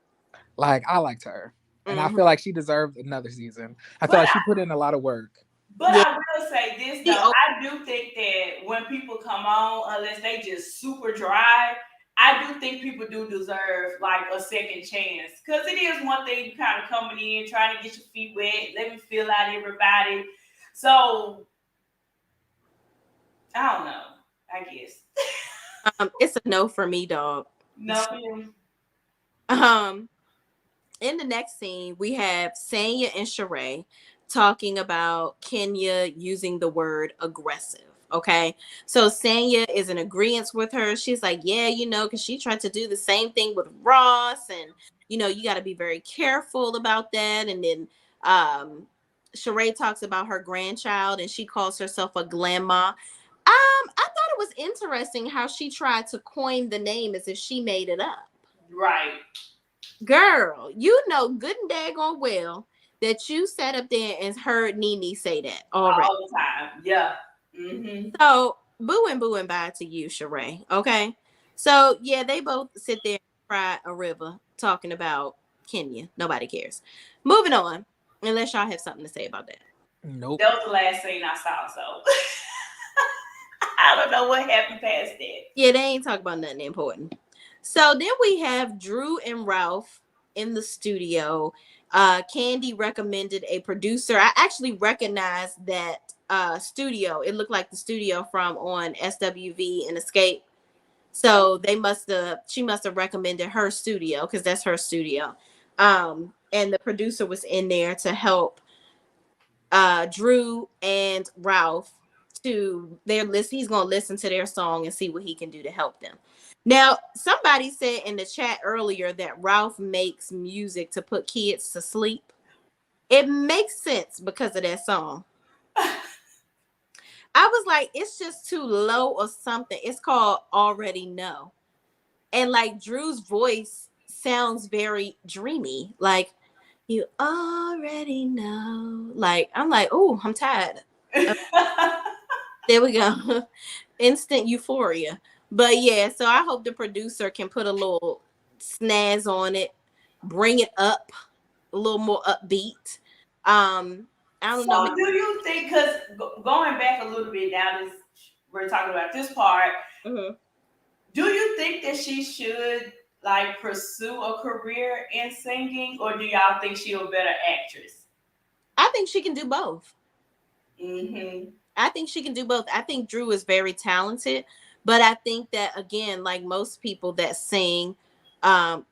Like, I liked her, and I feel like she deserved another season. I feel like she put in a lot of work. But I will say this though, I do think that when people come on, unless they just super dry, I do think people do deserve like a second chance. Because it is one thing kind of coming in, trying to get your feet wet, let me feel out everybody. So I don't know, I guess. It's a no for me, dog. No. In the next scene, we have Sanya and Sheree talking about Kenya using the word aggressive. Okay, so Sanya is in agreement with her. She's like, yeah, because she tried to do the same thing with Ross, and you got to be very careful about that. And then Sheree talks about her grandchild, and she calls herself a grandma. I thought it was interesting how she tried to coin the name as if she made it up. Right. Girl, good and daggone well that you sat up there and heard Nene say that already. All the time. Yeah. Mm-hmm. So boo and bye to you, Sheree. Okay. So yeah, they both sit there and cry a river talking about Kenya. Nobody cares. Moving on, unless y'all have something to say about that. Nope. That was the last scene I saw, so I don't know what happened past that. Yeah, they ain't talking about nothing important. So then we have Drew and Ralph in the studio. Candy recommended a producer. I actually recognized that studio. It looked like the studio from on SWV and Escape. So she must have recommended her studio because that's her studio. And the producer was in there to help Drew and Ralph to their list. He's going to listen to their song and see what he can do to help them. Now, somebody said in the chat earlier that Ralph makes music to put kids to sleep. It makes sense because of that song. I was like, it's just too low or something. It's called Already Know. And like Drew's voice sounds very dreamy. Like, you already know. Like, I'm like, oh, I'm tired. There we go. Instant euphoria. But yeah, so I hope the producer can put a little snazz on it, bring it up a little more upbeat. I don't know. So do you think, because going back a little bit now, this we're talking about this part, Mm-hmm. do you think that she should like pursue a career in singing, or do y'all think she's a better actress? I think she can do both. Mm-hmm. I think she can do both. I think Drew is very talented, but I think that again, like most people that sing, a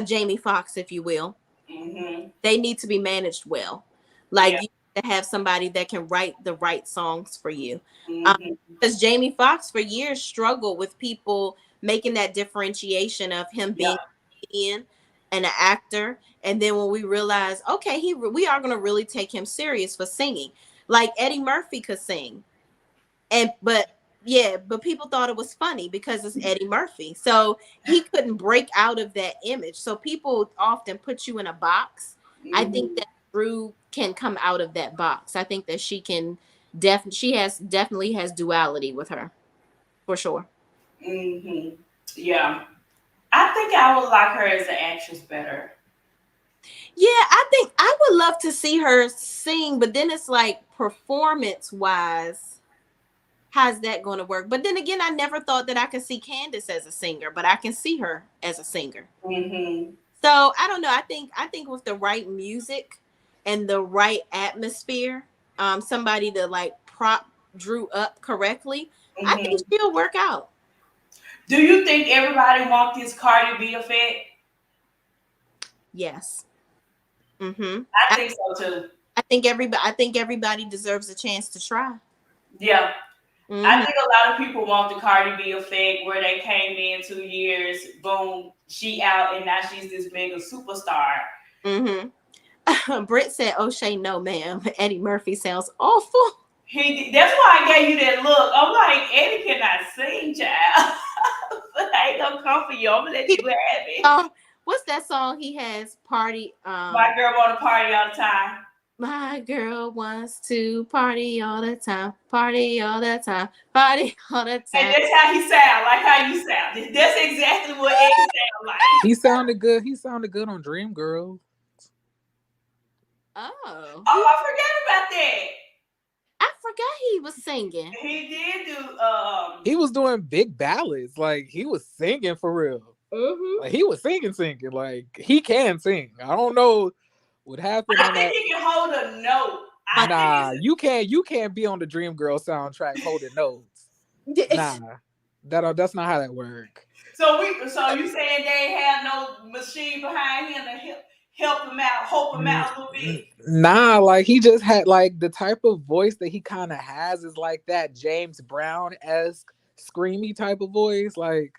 Jamie Foxx, if you will, Mm-hmm. they need to be managed well. Like Yeah. you need to have somebody that can write the right songs for you. Mm-hmm. Because Jamie Foxx for years struggled with people making that differentiation of him Yeah. being a comedian and an actor, and then when we realized, okay, we are going to really take him serious for singing. Like Eddie Murphy could sing, but people thought it was funny because it's Eddie Murphy. So he couldn't break out of that image. So people often put you in a box. I think Mm-hmm. that Drew can come out of that box. I think that she can definitely has duality with her for sure. Mm-hmm. Yeah. I think I would like her as an actress better. Yeah, I think I would love to see her sing, but then it's like performance wise, how's that going to work? But then again, I never thought that I could see Candace as a singer, but I can see her as a singer. Mm-hmm. So I don't know. I think with the right music and the right atmosphere, somebody to like prop Drew up correctly, I think Mm-hmm. she'll work out. Do you think everybody wants this Cardi B effect? Yes. Mm-hmm. I I, think so too. I think everybody deserves a chance to try. Yeah. I Mm-hmm. think a lot of people want the Cardi B effect where they came in 2 years, boom, she out, and now she's this mega superstar. Mm-hmm. Britt said, "O'Shea, no, ma'am. Eddie Murphy sounds awful." That's why I gave you that look. I'm like, Eddie cannot sing, child. But I ain't gonna come for you. I'm gonna let you have it. What's that song he has? Party. My girl wanna party all the time. My girl wants to party all the time, party all the time, party all the And time. that's how he sound, like how you sound. That's exactly what Eddie sound like. He sounded good. He sounded good on Dreamgirls. Oh, Oh, I forgot about that. I forgot he was singing. He did do He was doing big ballads. Like he was singing for real. Mm-hmm. Like he was singing. Like he can sing. I don't know what happened I on think that. he can hold a note. I Nah, think you can't be on the Dreamgirl soundtrack holding notes. Nah, that's not how that work. so you saying they ain't have no machine behind him to help him out, hope him out a little bit? Nah, like he just had like the type of voice that he kind of has is like that James Brown-esque screamy type of voice. Like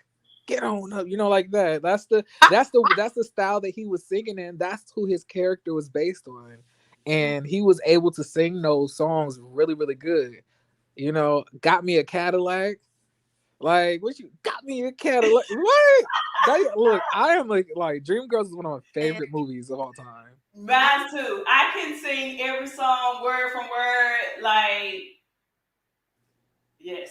get on up, like that. That's the style that he was singing in. That's who his character was based on. And he was able to sing those songs really, really good. Got me a Cadillac. Like, what you got me a Cadillac? What? Look, I am like Dreamgirls is one of my favorite movies of all time. Mine too. I can sing every song word from word. Like, yes,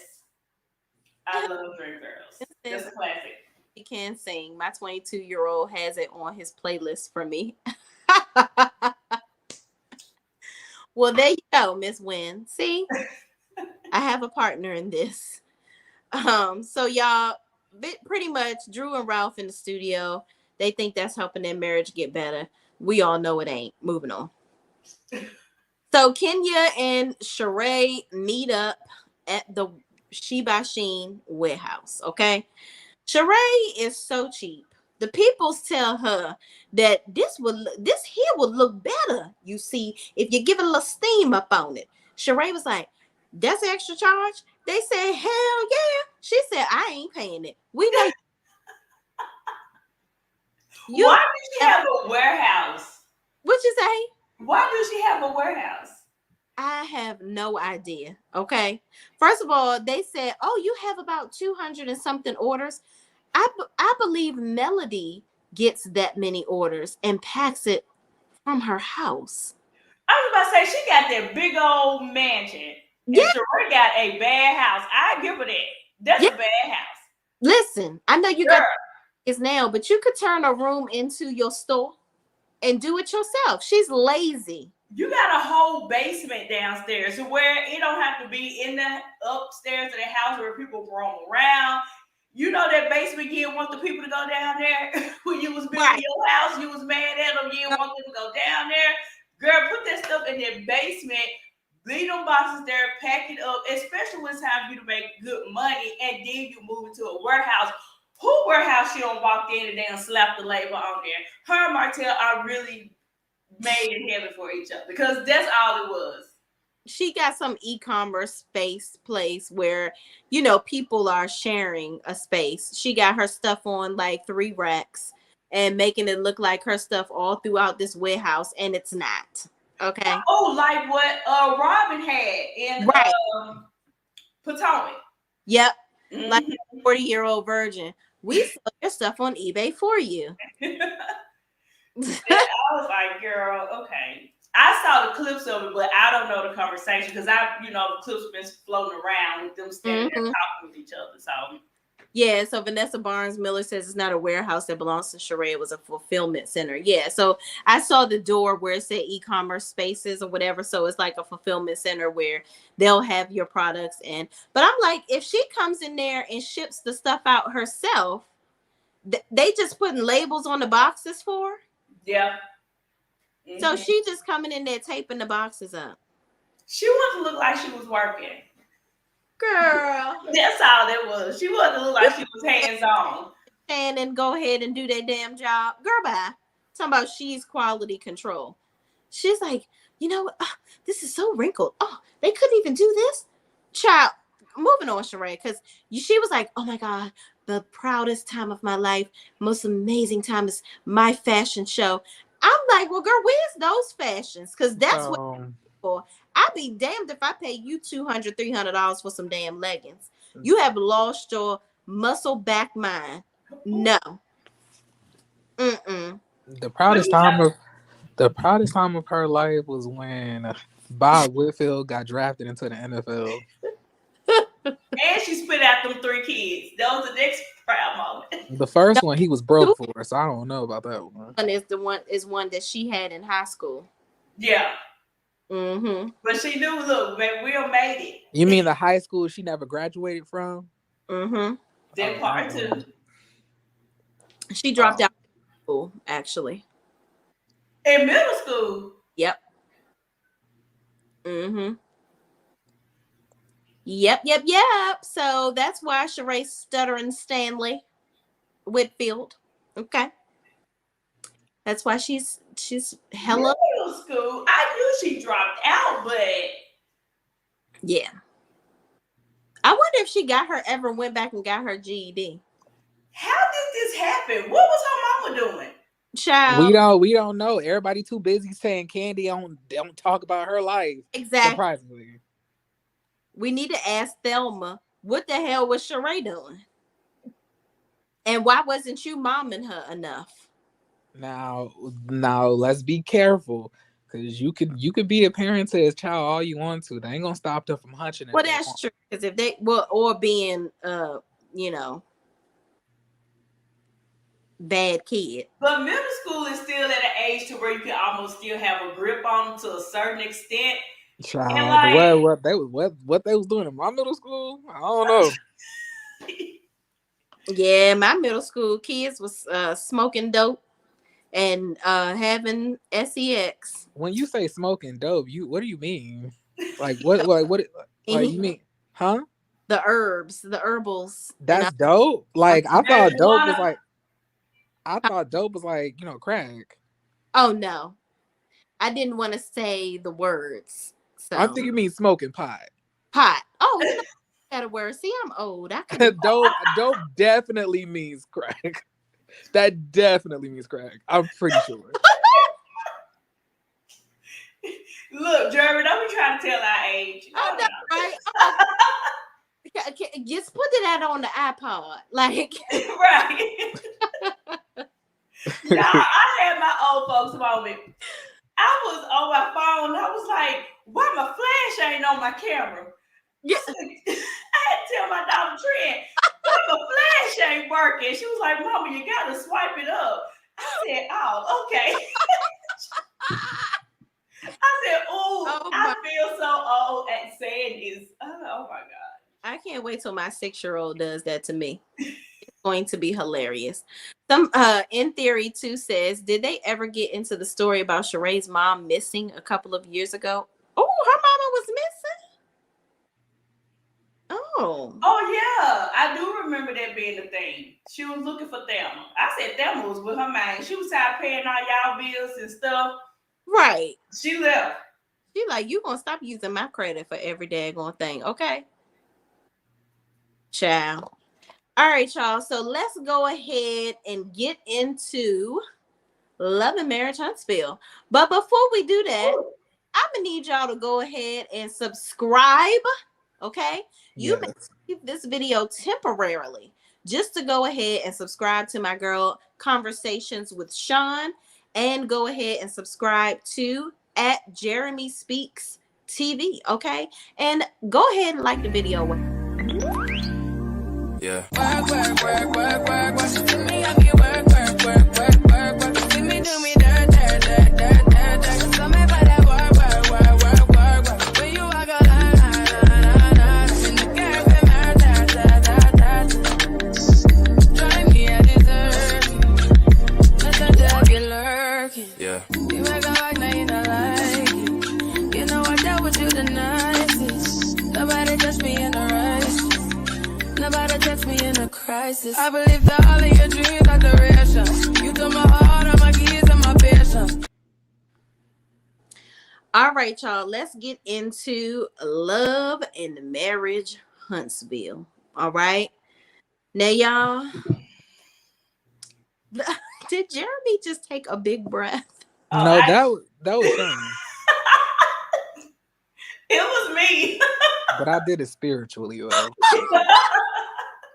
I love Dreamgirls. That's a classic. He can sing. My 22-year-old has it on his playlist for me. Well, there you go, Miss Wynn. See, I have a partner in this. So y'all, pretty much Drew and Ralph in the studio. They think that's helping their marriage get better. We all know it ain't. Moving on. So Kenya and Sheree meet up at the Sheba Sheen warehouse. Okay, Sheree is so cheap. The peoples tell her that this here would look better. You see, if you give it a little steam up on it. Sheree was like, "That's an extra charge." They said, "Hell yeah." She said, "I ain't paying it. We know." Why does she have a warehouse? What you say? Why does she have a warehouse? I have no idea. Okay. First of all, they said, "Oh, you have about 200 and something orders." I believe Melody gets that many orders and packs it from her house. I was about to say she got that big old mansion, and Yeah. Sheree got a bad house. I give her that. That's Yeah. a bad house. Listen, I know you Girl, got is now, but you could turn a room into your store and do it yourself. She's lazy. you got a whole basement downstairs to where it don't have to be in the upstairs of the house where people roam around. You know that basement, you didn't want the people to go down there when you was building your house. You was mad at them. You didn't want them to go down there. Girl, put that stuff in that basement. Leave them boxes there, pack it up, especially when it's time for you to make good money, and then you move into a warehouse. Who warehouse she don't walk in and damn slap the label on there? Her and Martel are really made in heaven for each other because that's all it was. She got some e-commerce space place where, people are sharing a space. She got her stuff on like 3 racks and making it look like her stuff all throughout this warehouse, and it's not. Okay. Oh, like what Robin had in Potomac. Yep. Mm-hmm. Like a 40-year-old virgin. We sell your stuff on eBay for you. I was like, girl, okay. I saw the clips of it, but I don't know the conversation because the clips been floating around with them standing there talking with each other. So yeah, so Vanessa Barnes Miller says it's not a warehouse that belongs to Sheree. It was a fulfillment center. Yeah, so I saw the door where it said e-commerce spaces or whatever. So it's like a fulfillment center where they'll have your products in. But I'm like, if she comes in there and ships the stuff out herself, they just putting labels on the boxes for her? Yeah. Mm-hmm. So she just coming in there taping the boxes up. She wanted to look like she was working. Girl. That's all that was. She wanted to look like she was hands-on. And go ahead and do that damn job. Girl, bye. Talking about she's quality control. She's like, this is so wrinkled. Oh, they couldn't even do this? Child, moving on, Sheree, because she was like, oh my God, the proudest time of my life, most amazing time is my fashion show. I'm like, well, girl, where's those fashions? Because that's what for. I'd be damned if I pay you $200, $300 for some damn leggings. You have lost your muscle back mind. No. Mm-mm. The proudest time of her life was when Bob Whitfield got drafted into the NFL. And she spit out them 3 kids. That was the next proud moment. The first one he was broke for, so I don't know about that one. And is one that she had in high school. Yeah. Mm-hmm. But she knew, look, man, Will made it. You mean the high school she never graduated from? Mm-hmm. That part too. She dropped out of school, actually. In middle school? Yep. Mm-hmm. Yep. So that's why Sheree stuttering Stanley Whitfield. Okay. That's why she's hella middle school. I knew she dropped out, but yeah. I wonder if she went back and got her GED. How did this happen? What was her mama doing? Child, we don't know. Everybody too busy saying Candy don't talk about her life. Exactly. Surprisingly. We need to ask Thelma, what the hell was Sheree doing? And why wasn't you momming her enough? Now let's be careful. Because you could be a parent to his child all you want to. They ain't gonna stop them from hunching. Well, that's true. Because if they or being bad kid. But middle school is still at an age to where you can almost still have a grip on them to a certain extent. Child, what they was doing in my middle school, I don't know. Yeah, my middle school kids was smoking dope and having sex. When you say smoking dope, what do you mean? Like what you mean? Huh? The herbs, the herbals. That's dope. Like I thought dope was like, crack. Oh no. I didn't want to say the words. So I think you mean smoking pot. Pot. Oh, that a word. See, I'm old. Dope definitely means crack. That definitely means crack. I'm pretty sure. Look, Jeremy, don't be trying to tell our age. I know, right? Just put that on the iPod, like right. Y'all, I had my old folks moment. I was on my phone. I was like, "Why my flash ain't on my camera?" Yeah. I had to tell my daughter Trent, "Why my flash ain't working?" She was like, "Mama, you gotta swipe it up." I said, "Oh, okay." I said, "Oh, I feel so old at saying this." Oh my god! I can't wait till my 6-year-old does that to me. It's going to be hilarious. Some in theory too says, did they ever get into the story about Sheree's mom missing a couple of years ago? Oh, her mama was missing. Oh yeah, I do remember that being the thing. She was looking for Thelma. I said Thelma was with her mind. She was tired of paying all y'all bills and stuff. Right. She left. She like, you gonna stop using my credit for every daggone thing, okay? Child. All right, y'all. So let's go ahead and get into Love and Marriage Huntsville. But before we do that, I'm gonna need y'all to go ahead and subscribe. Okay, you may keep this video temporarily just to go ahead and subscribe to my girl Conversations with Sean, and go ahead and subscribe to at Jeremy Speaks TV. Okay, and go ahead and like the video. Yeah. Work. To me, I get work. See me do me dirt. So me for that work. When you walk a line. In the cafe, drive me at dessert. Let the devil lurking. Yeah. You make a like, now you don't like it. You know I dealt with you the nicest. Nobody touched me in the right. Nobody touch me in a crisis. I believe that all of your dreams are duration. You took my heart, all my keys, and my patience. All right, y'all. Let's get into Love and Marriage Huntsville. All right. Now, y'all, did Jeremy just take a big breath? No, that was Sean. It was me. But I did it spiritually, though.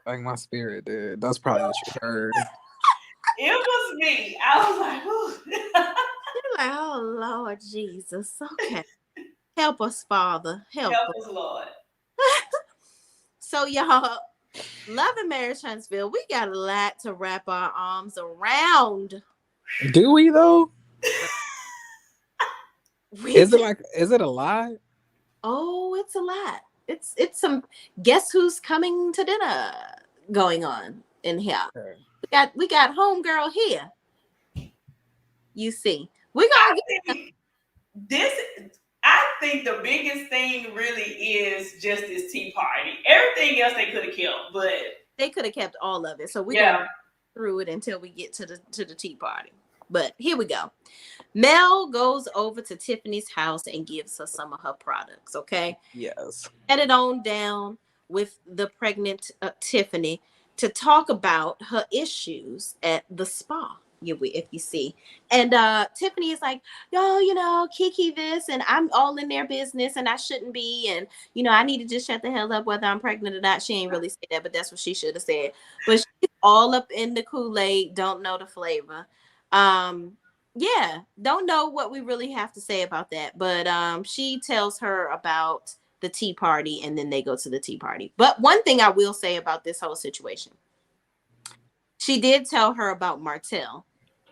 Like my spirit did. That's probably what you heard. It was me. I was like, ooh. You're like, oh Lord Jesus. Okay. Help us, Father. Help us, Lord. So, y'all, Love and Marriage Huntsville, we got a lot to wrap our arms around. Do we though? Is it a lie? Oh, it's a lot. It's some guess who's coming to dinner going on in here. Okay. We got homegirl here. You see, I think the biggest thing really is just this tea party. Everything else they could have kept, but they could have kept all of it. So we go through it until we get to the tea party. But here we go. Mel goes over to Tiffany's house and gives her some of her products, okay? Yes. Headed on down with the pregnant Tiffany to talk about her issues at the spa, if you see. And Tiffany is like, yo, you know, Kiki this, and I'm all in their business, and I shouldn't be, and, you know, I need to just shut the hell up whether I'm pregnant or not. She ain't really said that, but that's what she should have said. But she's all up in the Kool-Aid, don't know the flavor. Yeah, don't know what we really have to say about that, but she tells her about the tea party, and then they go to the tea party. But one thing I will say about this whole situation, she did tell her about Martel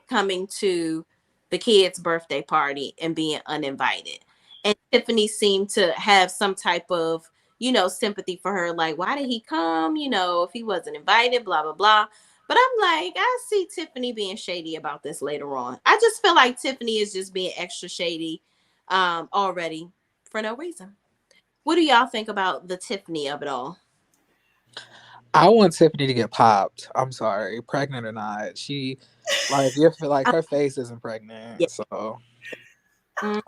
coming to the kid's birthday party and being uninvited, and Tiffany seemed to have some type of, you know, sympathy for her, like, why did he come, you know, if he wasn't invited, blah blah blah. But I'm like, I see Tiffany being shady about this later on. I just feel like Tiffany is just being extra shady already for no reason. What do y'all think about the Tiffany of it all? I want Tiffany to get popped. I'm sorry, pregnant or not. She, like, you feel like her face isn't pregnant. Yeah. So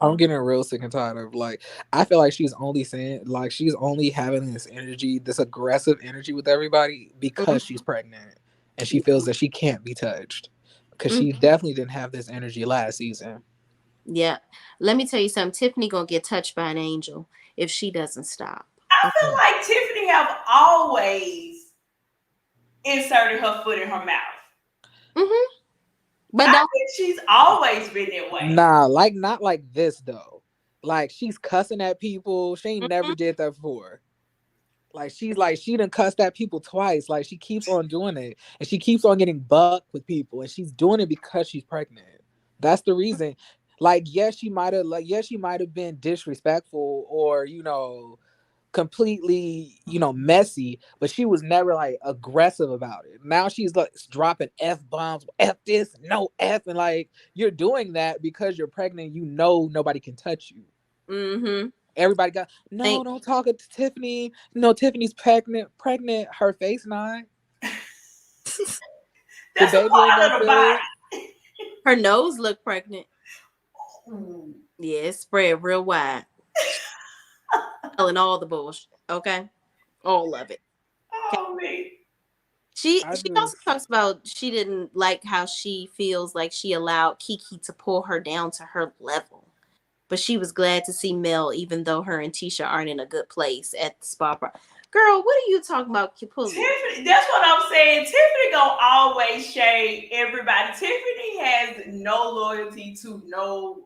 I'm getting real sick and tired of, like, I feel like she's only saying, like, she's only having this energy, this aggressive energy with everybody because she's pregnant. And she feels that she can't be touched because she definitely didn't have this energy last season. Yeah. Let me tell you something. Tiffany gonna get touched by an angel if she doesn't stop. I feel like Tiffany have always inserted her foot in her mouth. Mm-hmm. But I think she's always been that way. Nah, like not like this though. Like she's cussing at people. She ain't never did that before. Like she done cussed at people twice. Like she keeps on doing it, and she keeps on getting bucked with people, and she's doing it because she's pregnant. That's the reason. Like yes, she might have been disrespectful or completely messy, but she was never like aggressive about it. Now she's like dropping f-bombs, f this, no f, and like you're doing that because you're pregnant. Nobody can touch you. Mm-hmm. Everybody got don't talk to Tiffany. No, Tiffany's pregnant. Her face not. That's the part of the body. Her nose look pregnant. Yeah, it's spread real wide. Telling all the bullshit. Okay, all of it. Oh man. She also talks about she didn't like how she feels like she allowed Kiki to pull her down to her level. But she was glad to see Mel, even though her and Tisha aren't in a good place at the spa. Girl, what are you talking about? Tiffany, that's what I'm saying. Tiffany gonna always shade everybody. Tiffany has no loyalty to nobody.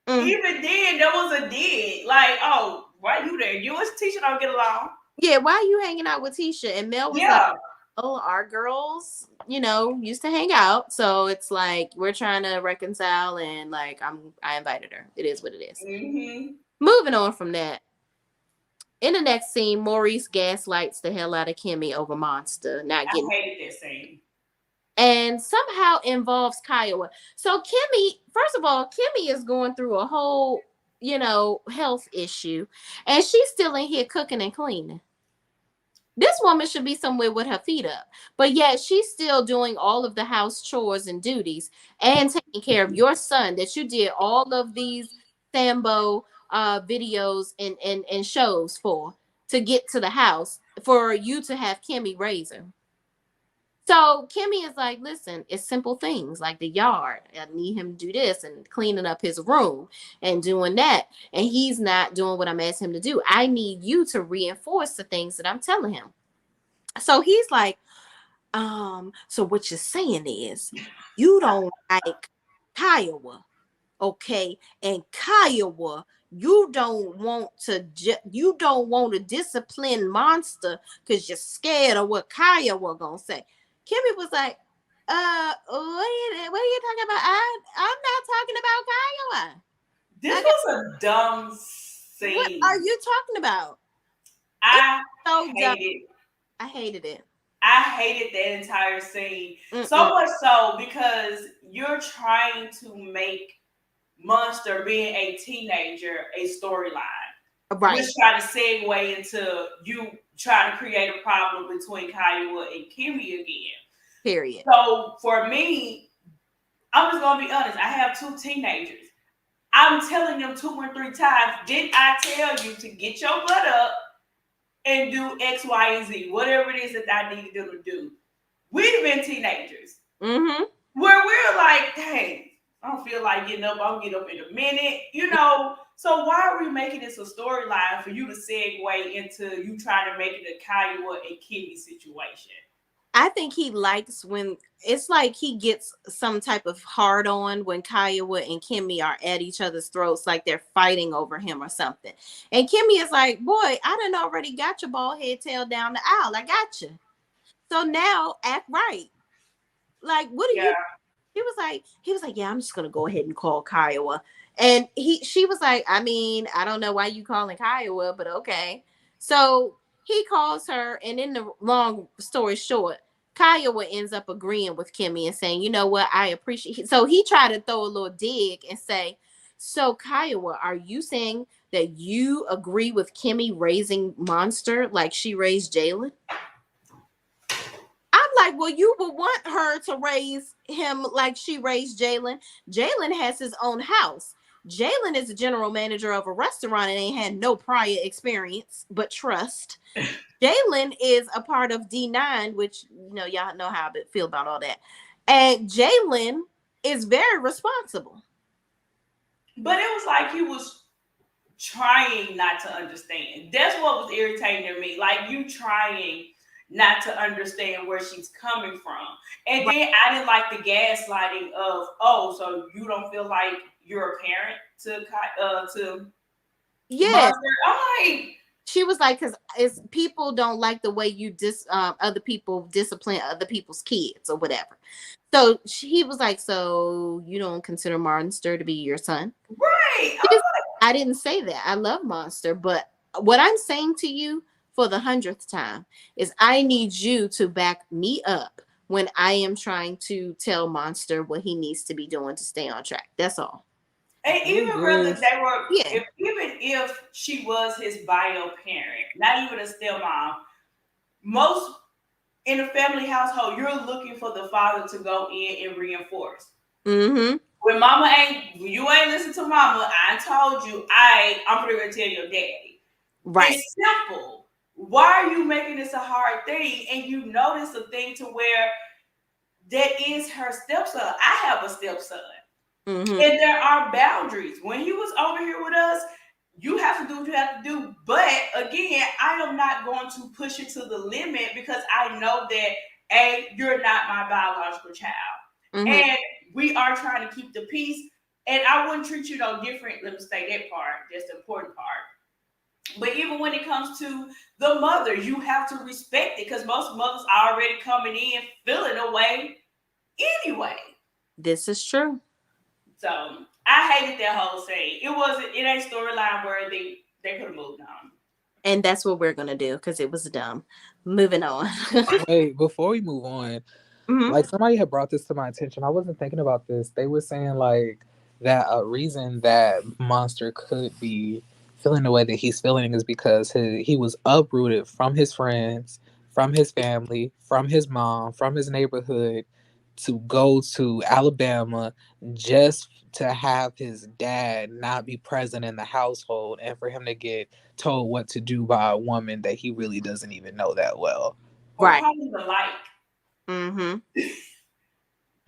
Even then, there was a dig. Like, oh, why you there? You and Tisha don't get along. Yeah, why are you hanging out with Tisha? And Mel was like, oh, our girls, used to hang out. So it's like we're trying to reconcile, and like I invited her. It is what it is. Mm-hmm. Moving on from that. In the next scene, Maurice gaslights the hell out of Kimmy over Monster. I hated that scene. And somehow involves Kiowa. So Kimmy, first of all, Kimmy is going through a whole, health issue. And she's still in here cooking and cleaning. This woman should be somewhere with her feet up. But yet she's still doing all of the house chores and duties and taking care of your son that you did all of these Sambo videos and shows for to get to the house for you to have Kimmy raise him. So Kimmy is like, listen, it's simple things like the yard. I need him to do this and cleaning up his room and doing that. And he's not doing what I'm asking him to do. I need you to reinforce the things that I'm telling him. So he's like, so what you're saying is you don't like Kiowa, okay? And Kiowa, you don't want to discipline Monster because you're scared of what Kiowa gonna say. Kimmy was like, what are you talking about? I'm not talking about Kiowa. This was a dumb scene. What are you talking about? I hated it. I hated that entire scene. So much so because you're trying to make Monster being a teenager a storyline. Right. Just trying to segue into you trying to create a problem between Kiowa and Kimmy again. Period. So for me, I'm just gonna be honest. I have 2 teenagers. I'm telling them 2 or 3 times, didn't I tell you to get your butt up and do X, Y, and Z, whatever it is that I needed them to do. We've been teenagers. Mm-hmm. Where we're like, hey, I don't feel like getting up. I'll get up in a minute, So why are we making this a storyline for you to segue into you trying to make it a Kiowa and Kimmy situation? I think he likes when it's like he gets some type of hard on when Kiowa and Kimmy are at each other's throats, like they're fighting over him or something. And Kimmy is like, boy, I done already got your bald head tail down the aisle. I got you. So now act right. Like, what are you? He was like, yeah, I'm just gonna go ahead and call Kiowa. And she was like, I mean, I don't know why you calling Kiowa, but okay. So he calls her, and in the long story short, Kiowa ends up agreeing with Kimmy and saying, you know what, I appreciate it. So he tried to throw a little dig and say, so Kiowa, are you saying that you agree with Kimmy raising Monster like she raised Jalen? I'm like, well, you would want her to raise him like she raised Jalen. Jalen has his own house. Jalen is a general manager of a restaurant and ain't had no prior experience but trust. Jalen is a part of D9, which y'all know how I feel about all that. And Jalen is very responsible. But it was like he was trying not to understand. That's what was irritating to me. Like, you trying not to understand where she's coming from. And then I didn't like the gaslighting of, oh, so you don't feel like you're a parent to Monster? I'm like, she was like, because it's people don't like the way you other people discipline other people's kids or whatever. So he was like, so you don't consider Monster to be your son? Right. I didn't say that. I love Monster, but what I'm saying to you for the 100th time is I need you to back me up when I am trying to tell Monster what he needs to be doing to stay on track. That's all. And even really, they were, even if she was his bio parent, not even a stepmom, most in a family household, you're looking for the father to go in and reinforce. Mm-hmm. When you ain't listen to mama, I told you, I'm gonna tell your daddy. Right. It's simple. Why are you making this a hard thing? And you notice a thing to where that is her stepson. I have a stepson. Mm-hmm. And there are boundaries. When he was over here with us, you have to do what you have to do. But again, I am not going to push it to the limit because I know that, you're not my biological child. Mm-hmm. And we are trying to keep the peace. And I wouldn't treat you no different. Let me say that part. That's the important part. But even when it comes to the mother, you have to respect it because most mothers are already coming in feeling a way anyway. This is true. So I hated that whole scene. It ain't storyline worthy. They could have moved on. And that's what we're gonna do because it was dumb. Moving on. Wait, before we move on, like somebody had brought this to my attention. I wasn't thinking about this. They were saying like that a reason that Monster could be feeling the way that he's feeling is because he was uprooted from his friends, from his family, from his mom, from his neighborhood, to go to Alabama just to have his dad not be present in the household and for him to get told what to do by a woman that he really doesn't even know that well. Right. Or even like. Mm-hmm.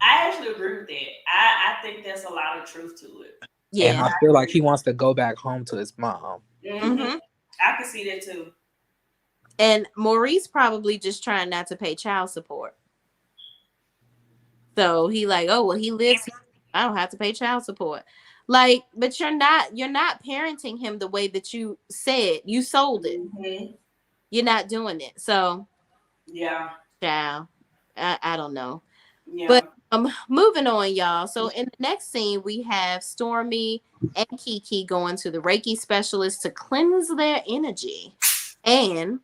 I actually agree with that. I think there's a lot of truth to it. Yeah. And I feel like he wants to go back home to his mom. Mm-hmm. I can see that too. And Maurice probably just trying not to pay child support. So he like, oh, well, he lives here. I don't have to pay child support. Like, but you're not parenting him the way that you said. You sold it. Mm-hmm. You're not doing it. So yeah. Child. I don't know. Yeah. But moving on, y'all. So in the next scene, we have Stormy and Kiki going to the Reiki specialist to cleanse their energy and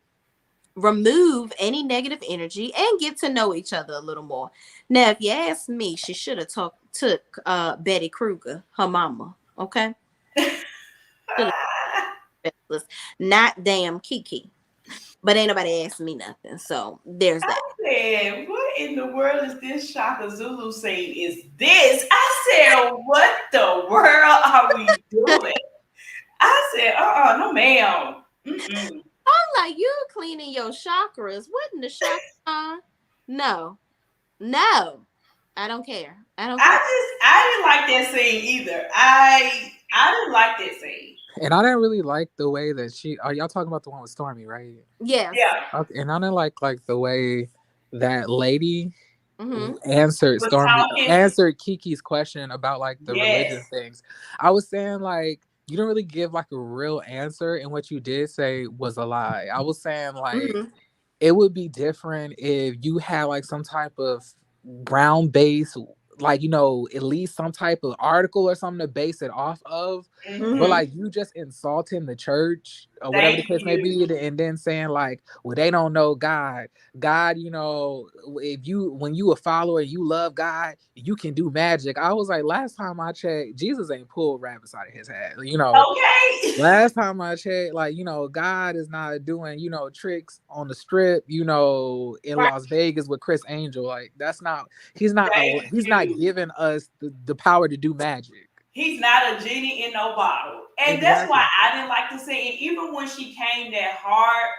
remove any negative energy and get to know each other a little more. Now, if you ask me, she should have took Betty Kruger, her mama, okay? Not damn Kiki. But ain't nobody asked me nothing, so there's that. I said, what in the world is this Shaka Zulu saying? Is this? I said, what the world are we doing? I said, no, ma'am. Mm-mm. I'm like, you cleaning your chakras. What in the chakra? No. I don't care. I didn't like that scene either. I didn't like that scene. And I didn't really like the way that are y'all talking about the one with Stormy, right? Yes. Yeah. Okay, and I didn't like the way that lady answered Kiki's question about like the religion things. I was saying like you didn't really give like a real answer, and what you did say was a lie. I was saying like it would be different if you had like some type of ground base, like, you know, at least some type of article or something to base it off of. But like you just insulting the church or whatever the case may be, and then saying like, well, they don't know God, you know, when you a follower and you love God, you can do magic. I was like, last time I checked, Jesus ain't pulled rabbits out of his hat, you know. Okay. Last time I checked, like, you know, God is not doing, you know, tricks on the strip, you know, in Las Vegas with Chris Angel. Like, he's not giving us the power to do magic. He's not a genie in no bottle. And that's why I didn't like to say it. Even when she came that hard,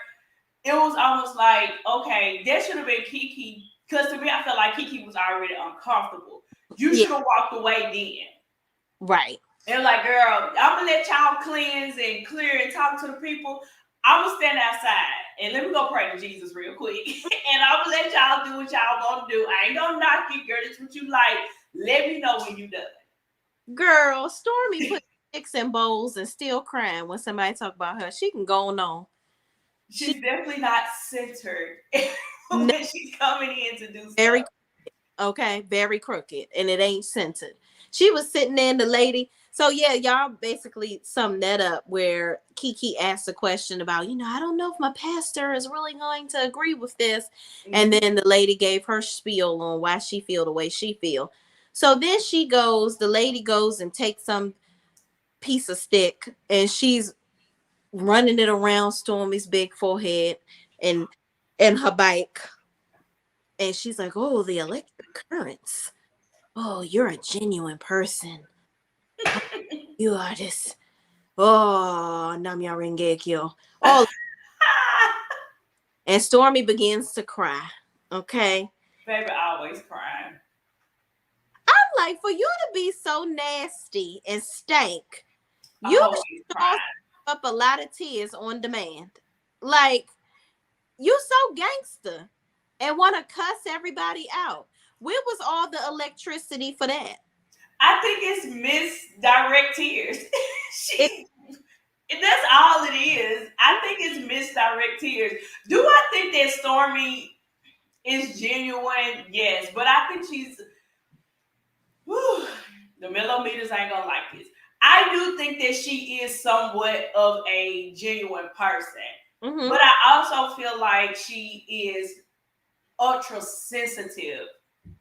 it was almost like, okay, that should have been Kiki. Because to me, I felt like Kiki was already uncomfortable. You should have walked away then. Right. And like, girl, I'm gonna let y'all cleanse and clear and talk to the people. I'm gonna stand outside and let me go pray to Jesus real quick. And I'm gonna let y'all do what y'all gonna do. I ain't gonna knock you, girl. It's what you like. Let me know when you done. Girl, Stormy put sticks in bowls and still crying when somebody talk about her. She can go on. She's definitely not centered when she's coming in to do very stuff. Okay, very crooked, and it ain't centered. She was sitting there, and the lady. So yeah, y'all basically summed that up where Kiki asked a question about, I don't know if my pastor is really going to agree with this, and then the lady gave her spiel on why she feel the way she feel. So then the lady goes and takes some piece of stick, and she's running it around Stormy's big forehead and her bike. And she's like, oh, the electric currents. Oh, you're a genuine person. Oh, you are this. Oh, Namya Rengekyo. Oh, and Stormy begins to cry. Okay. Baby always crying. I'm like, for you to be so nasty and stank, you should up a lot of tears on demand. Like, you so gangster and want to cuss everybody out. Where was all the electricity for that? I think it's misdirect tears. That's all it is. I think it's misdirect tears. Do I think that Stormy is genuine? Yes, but I think she's. Whew, the millimeters ain't gonna like this. I do think that she is somewhat of a genuine person, but I also feel like she is ultra sensitive.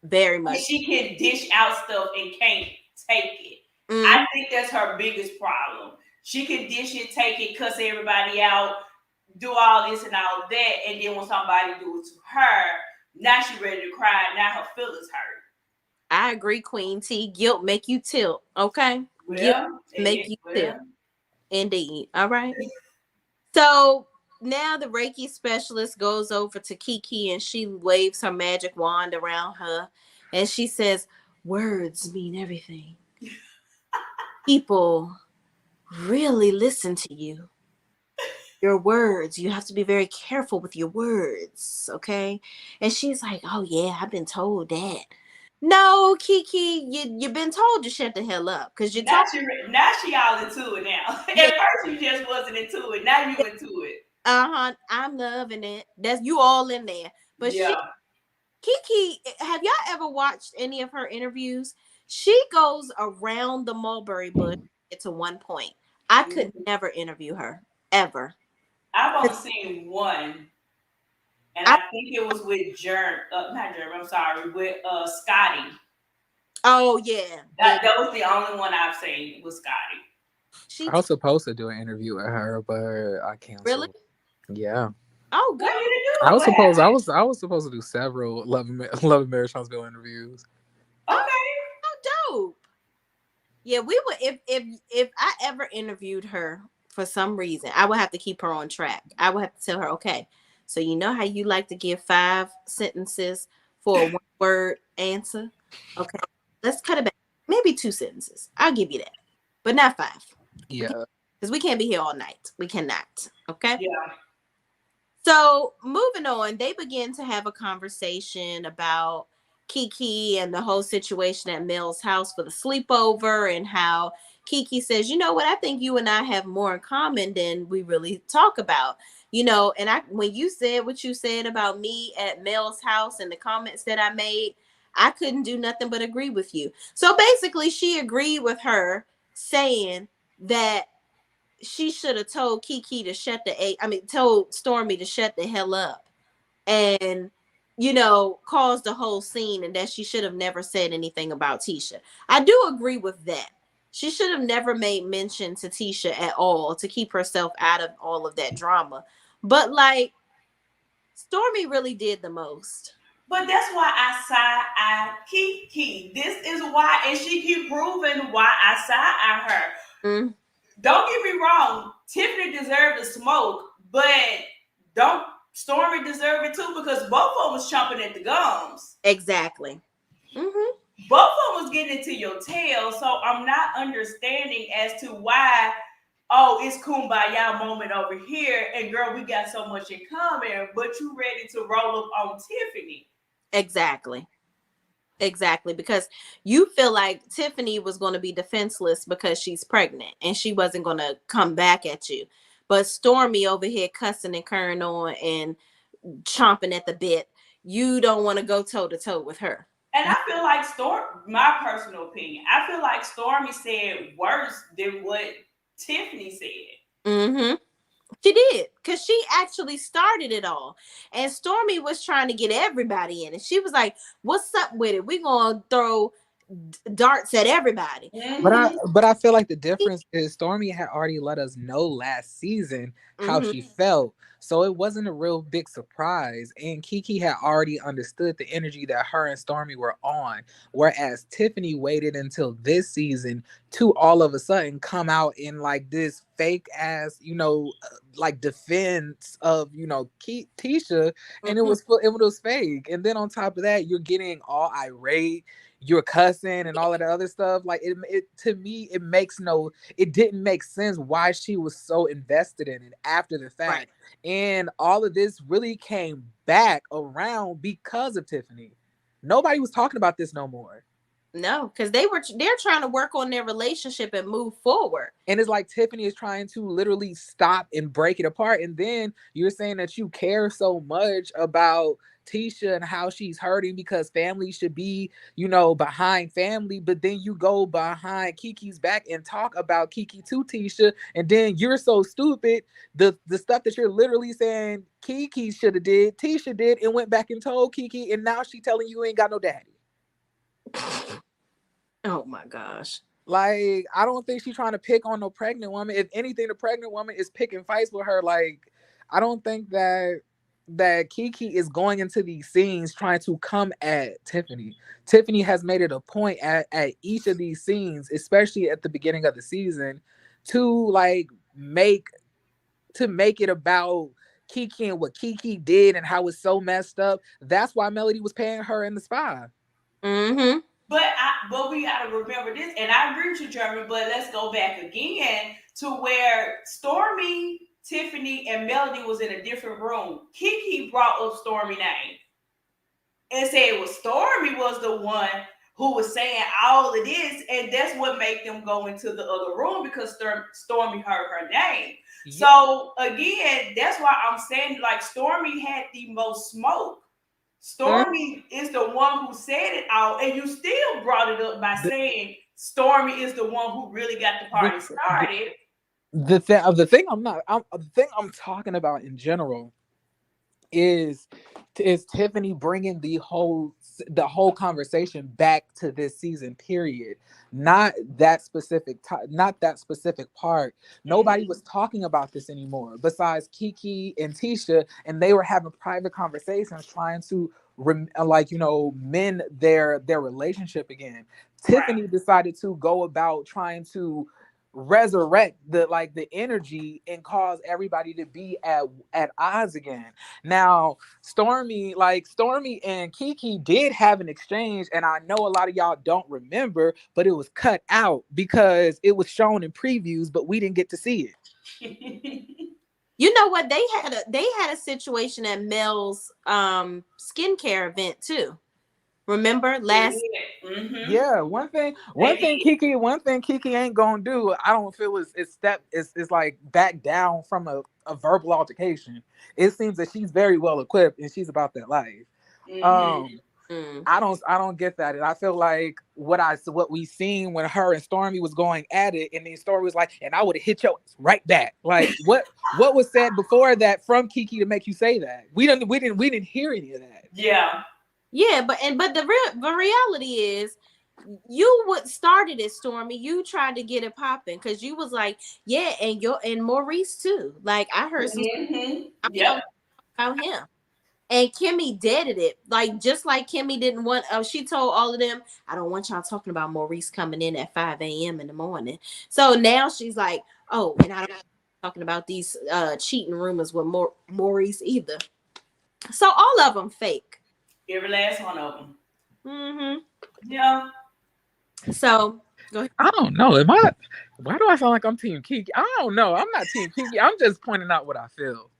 Very much. She can dish out stuff and can't take it. I think that's her biggest problem. She can dish it, take it, cuss everybody out, do all this and all that, and then when somebody do it to her, now she ready to cry. Now her feelings hurt. I agree, Queen T. Guilt make you tilt, okay? Guilt make you tilt. Indeed. All right. So now the Reiki specialist goes over to Kiki and she waves her magic wand around her and she says, words mean everything. People really listen to you. Your words, you have to be very careful with your words, okay? And she's like, oh yeah, I've been told that. No, Kiki, you've been told to shut the hell up because you're talking. Now she all into it now. At first you just wasn't into it. Now you into it. I'm loving it. That's you all in there. But Kiki, have y'all ever watched any of her interviews? She goes around the mulberry bush to one point. I could never interview her ever. I've only seen one. And I think it was with Scotty. Oh, yeah. That was the only one I've seen was Scotty. I was supposed to do an interview with her, but I canceled. Really? Yeah. Oh, good. I was supposed to do several Love and Marriage Huntsville interviews. Okay. How dope. Yeah, we would if I ever interviewed her for some reason, I would have to keep her on track. I would have to tell her, okay, so you know how you like to give 5 sentences for a 1-word answer? Okay, let's cut it back. Maybe 2 sentences. I'll give you that. But not 5. Yeah. Because we can't be here all night. We cannot. Okay? Yeah. So moving on, they begin to have a conversation about Kiki and the whole situation at Mel's house for the sleepover and how Kiki says, you know what, I think you and I have more in common than we really talk about. And when you said what you said about me at Mel's house and the comments that I made, I couldn't do nothing but agree with you. So basically she agreed with her saying that she should have told Kiki to told Stormy to shut the hell up and, caused the whole scene and that she should have never said anything about Tisha. I do agree with that. She should have never made mention to Tisha at all to keep herself out of all of that drama. But Stormy really did the most. But that's why I side-eye Kiki. This is why, and she keep proving why I side-eye her. Mm. Don't get me wrong, Tiffany deserved the smoke, but don't Stormy deserve it too? Because both of them was chomping at the gums. Exactly. Mm-hmm. both of them was getting into your tail, so I'm not understanding as to why. Oh, it's kumbaya moment over here, and girl, we got so much in common, but you ready to roll up on Tiffany? Exactly, because you feel like Tiffany was going to be defenseless because she's pregnant and she wasn't going to come back at you, but Stormy over here cussing and curring on and chomping at the bit. You don't want to go toe to toe with her. And I feel like my personal opinion, I feel like Stormy said worse than what Tiffany said. Mm-hmm. She did, because she actually started it all. And Stormy was trying to get everybody in. And she was like, what's up with it? We're going to throw darts at everybody. Mm-hmm. But I feel like the difference is Stormy had already let us know last season how she felt. So it wasn't a real big surprise. And Kiki had already understood the energy that her and Stormy were on. Whereas Tiffany waited until this season to all of a sudden come out in like this fake ass, like defense of, Tisha. And it was fake. And then on top of that, you're getting all irate. You're cussing and all of the other stuff. Like it to me, it didn't make sense why she was so invested in it after the fact. Right. And all of this really came back around because of Tiffany. Nobody was talking about this no more. No, because they're trying to work on their relationship and move forward. And it's like Tiffany is trying to literally stop and break it apart. And then you're saying that you care so much about Tisha and how she's hurting because family should be, behind family. But then you go behind Kiki's back and talk about Kiki to Tisha. And then you're so stupid. The stuff that you're literally saying Kiki should have did, Tisha did, and went back and told Kiki. And now she telling you ain't got no daddy. Oh my gosh. Like, I don't think she's trying to pick on no pregnant woman. If anything, the pregnant woman is picking fights with her. Like, I don't think that Kiki is going into these scenes trying to come at Tiffany. Tiffany has made it a point at each of these scenes, especially at the beginning of the season, to make it about Kiki and what Kiki did and how it's so messed up. That's why Melody was paying her in the spa. Mm-hmm. But we gotta remember this, and I agree with you, Jeremy. But let's go back again to where Stormy, Tiffany, and Melody was in a different room. Kiki brought up Stormy name and said it was Stormy was the one who was saying all of this, and that's what made them go into the other room because Stormy heard her name. Yeah. So again, that's why I'm saying like Stormy had the most smoke. Stormy is the one who said it out, and you still brought it up by saying Stormy is the one who really got the party started. The thing I'm talking about in general is Tiffany bringing the whole conversation back to this season period, not that specific part. Nobody was talking about this anymore besides Kiki and Tisha, and they were having private conversations trying to mend their relationship again. Tiffany decided to go about trying to resurrect the energy and cause everybody to be at odds again. Now, Stormy and Kiki did have an exchange, and I know a lot of y'all don't remember, but it was cut out because it was shown in previews, but we didn't get to see it. You know what? They had a situation at Mel's skincare event too. Remember last? Mm-hmm. Yeah, one thing Kiki ain't gonna do. I don't feel is like back down from a verbal altercation. It seems that she's very well equipped and she's about that life. Mm-hmm. I don't get that, and I feel like what we seen when her and Stormy was going at it, and the story was like, and I would have hit your right back. Like what was said before that from Kiki to make you say that? We didn't hear any of that. Yeah. Yeah, but the reality is, you started it, Stormy. You tried to get it popping because you was like, yeah, and Maurice too. Like I heard some about him, and Kimmy deaded it. Like just like Kimmy didn't want. She told all of them, I don't want y'all talking about Maurice coming in at 5 a.m. in the morning. So now she's like, oh, and I don't talking about these cheating rumors with Maurice either. So all of them fake. Every last one of them. Mm-hmm. Yeah. So go ahead. I don't know. Why do I sound like I'm Team Kiki? I don't know. I'm not Team Kiki. I'm just pointing out what I feel.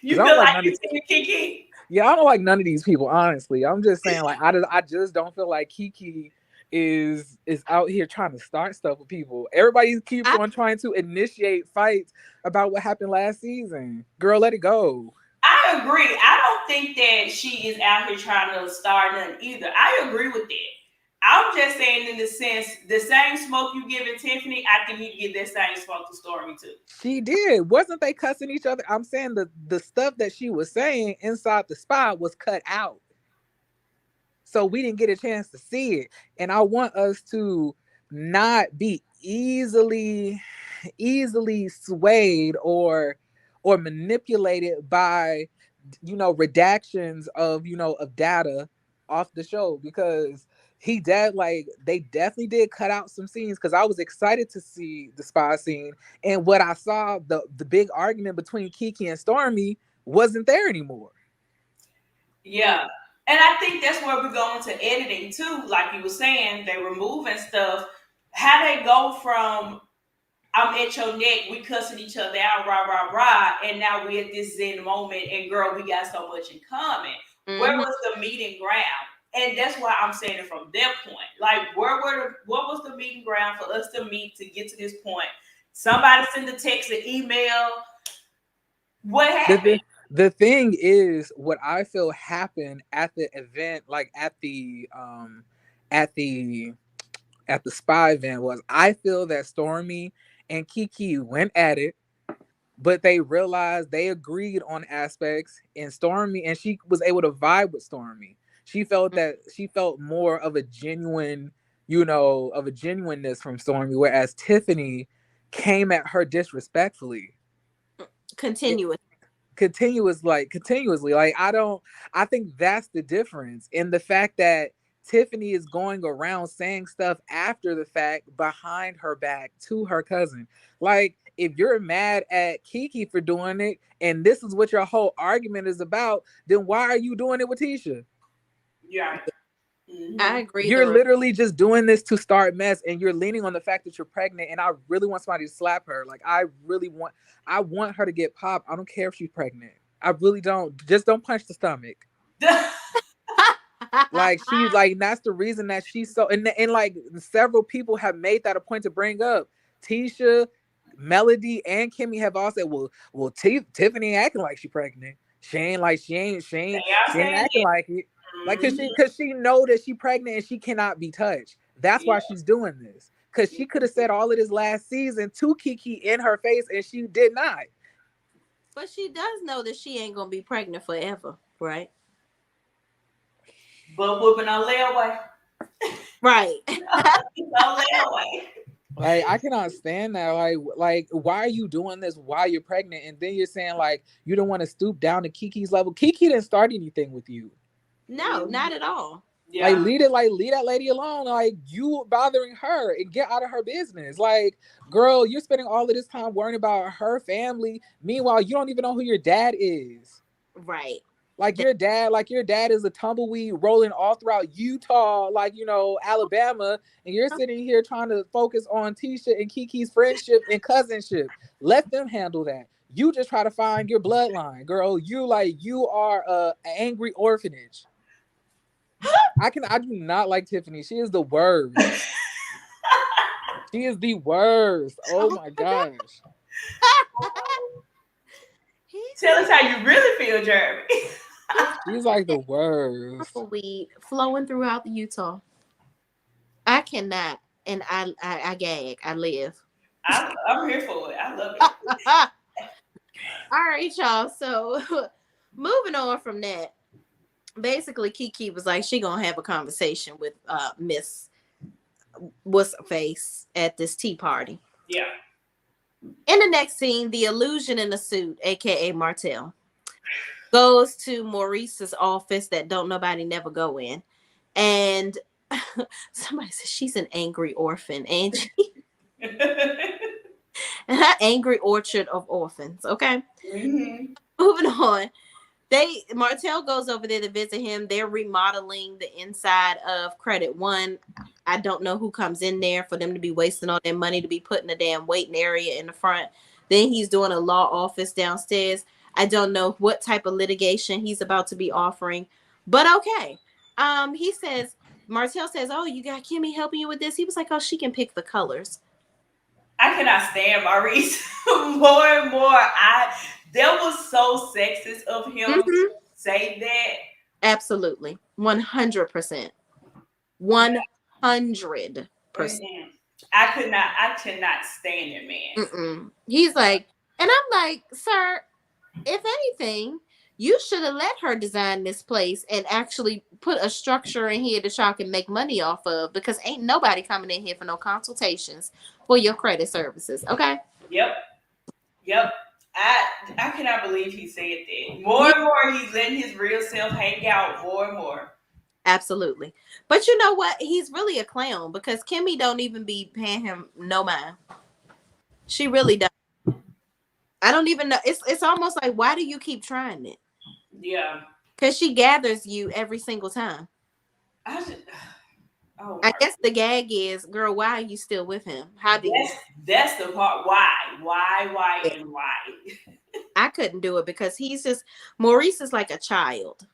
You feel like you're Team Kiki? Yeah, I don't like none of these people, honestly. I'm just saying, like, I just don't feel like Kiki is out here trying to start stuff with people. Everybody keeps on trying to initiate fights about what happened last season. Girl, let it go. I agree. I don't think that she is out here trying to start nothing either. I agree with that. I'm just saying, in the sense, the same smoke you giving Tiffany, I think you give that same smoke to Stormy too. She did. Wasn't they cussing each other? I'm saying the stuff that she was saying inside the spot was cut out. So we didn't get a chance to see it. And I want us to not be easily swayed or manipulated by, you know, redactions of, you know, of data off the show, because they definitely did cut out some scenes, because I was excited to see the spy scene, and what I saw, the big argument between Kiki and Stormy, wasn't there anymore. Yeah. And I think that's where we go into editing too. Like you were saying, they removing stuff. How they go from I'm at your neck, we cussing each other out, rah, rah, rah, and now we're at this Zen moment, and girl, we got so much in common. Mm-hmm. Where was the meeting ground? And that's why I'm saying it from their point. Like, what was the meeting ground for us to meet to get to this point? Somebody send a text, an email. What happened? The thing is, what I feel happened at the event, like at the spy event, was I feel that Stormy and Kiki went at it, but they realized they agreed on aspects, and she was able to vibe with Stormy. She felt more of a genuineness from Stormy, whereas Tiffany came at her disrespectfully. Continuously. Like, I think that's the difference in the fact that Tiffany is going around saying stuff after the fact behind her back to her cousin. Like, if you're mad at Kiki for doing it and this is what your whole argument is about, then why are you doing it with Tisha? Yeah. I agree. You're literally just doing this to start mess, and you're leaning on the fact that you're pregnant, and I really want somebody to slap her. Like, I want her to get popped. I don't care if she's pregnant. I really don't. Just don't punch the stomach. Like, she's like, that's the reason that she's so, and like several people have made that a point to bring up. Tisha, Melody, and Kimmy have all said, well, Tiffany acting like she's pregnant. She ain't acting like it. Like, cause she know that she pregnant and she cannot be touched. That's why she's doing this. Cause she could have said all of this last season to Kiki in her face, and she did not. But she does know that she ain't gonna be pregnant forever, right? But whooping on layaway. Right. No layaway. Like, I cannot stand that. Like, why are you doing this while you're pregnant? And then you're saying, like, you don't want to stoop down to Kiki's level. Kiki didn't start anything with you. No, not at all. Yeah. Leave that lady alone. Like, you bothering her, and get out of her business. Like, girl, you're spending all of this time worrying about her family. Meanwhile, you don't even know who your dad is. Right. Like, your dad is a tumbleweed rolling all throughout Utah, like, you know, Alabama, and you're sitting here trying to focus on Tisha and Kiki's friendship and cousinship. Let them handle that. You just try to find your bloodline, girl. You are an angry orphanage. I do not like Tiffany. She is the worst. She is the worst. Oh my gosh. Tell us how you really feel, Jeremy. She's like the worst. Weed flowing throughout Utah. I cannot, and I gag. I live. I'm here for it. I love it. All right, y'all. So moving on from that, basically Kiki was like, she gonna have a conversation with Miss what's her face at this tea party. Yeah. In the next scene, the illusion in the suit, aka Martel, goes to Maurice's office that don't nobody never go in, and somebody says she's an angry orphan, and she an angry orchard of orphans. Okay. Mm-hmm. Moving on. Martel goes over there to visit him. They're remodeling the inside of Credit One. I don't know who comes in there for them to be wasting all their money to be putting a damn waiting area in the front. Then he's doing a law office downstairs. I don't know what type of litigation he's about to be offering, but okay. He says, Martel says, "Oh, you got Kimmy helping you with this." He was like, "Oh, she can pick the colors." I cannot stand Maurice more and more. That was so sexist of him to say that. Absolutely, 100%, 100%. I cannot stand it, man. He's like, and I'm like, sir, if anything, you should have let her design this place and actually put a structure in here that y'all can make money off of, because ain't nobody coming in here for no consultations for your credit services. Okay. Yep. I cannot believe he said that. More and more, he's letting his real self hang out more and more. Absolutely. But you know what? He's really a clown, because Kimmy don't even be paying him no mind. She really does. I don't even know. It's almost like, why do you keep trying it? Yeah. Because she gathers you every single time. I guess the gag is, girl, why are you still with him? How do you? That's the part. Why, and why? I couldn't do it, because Maurice is like a child.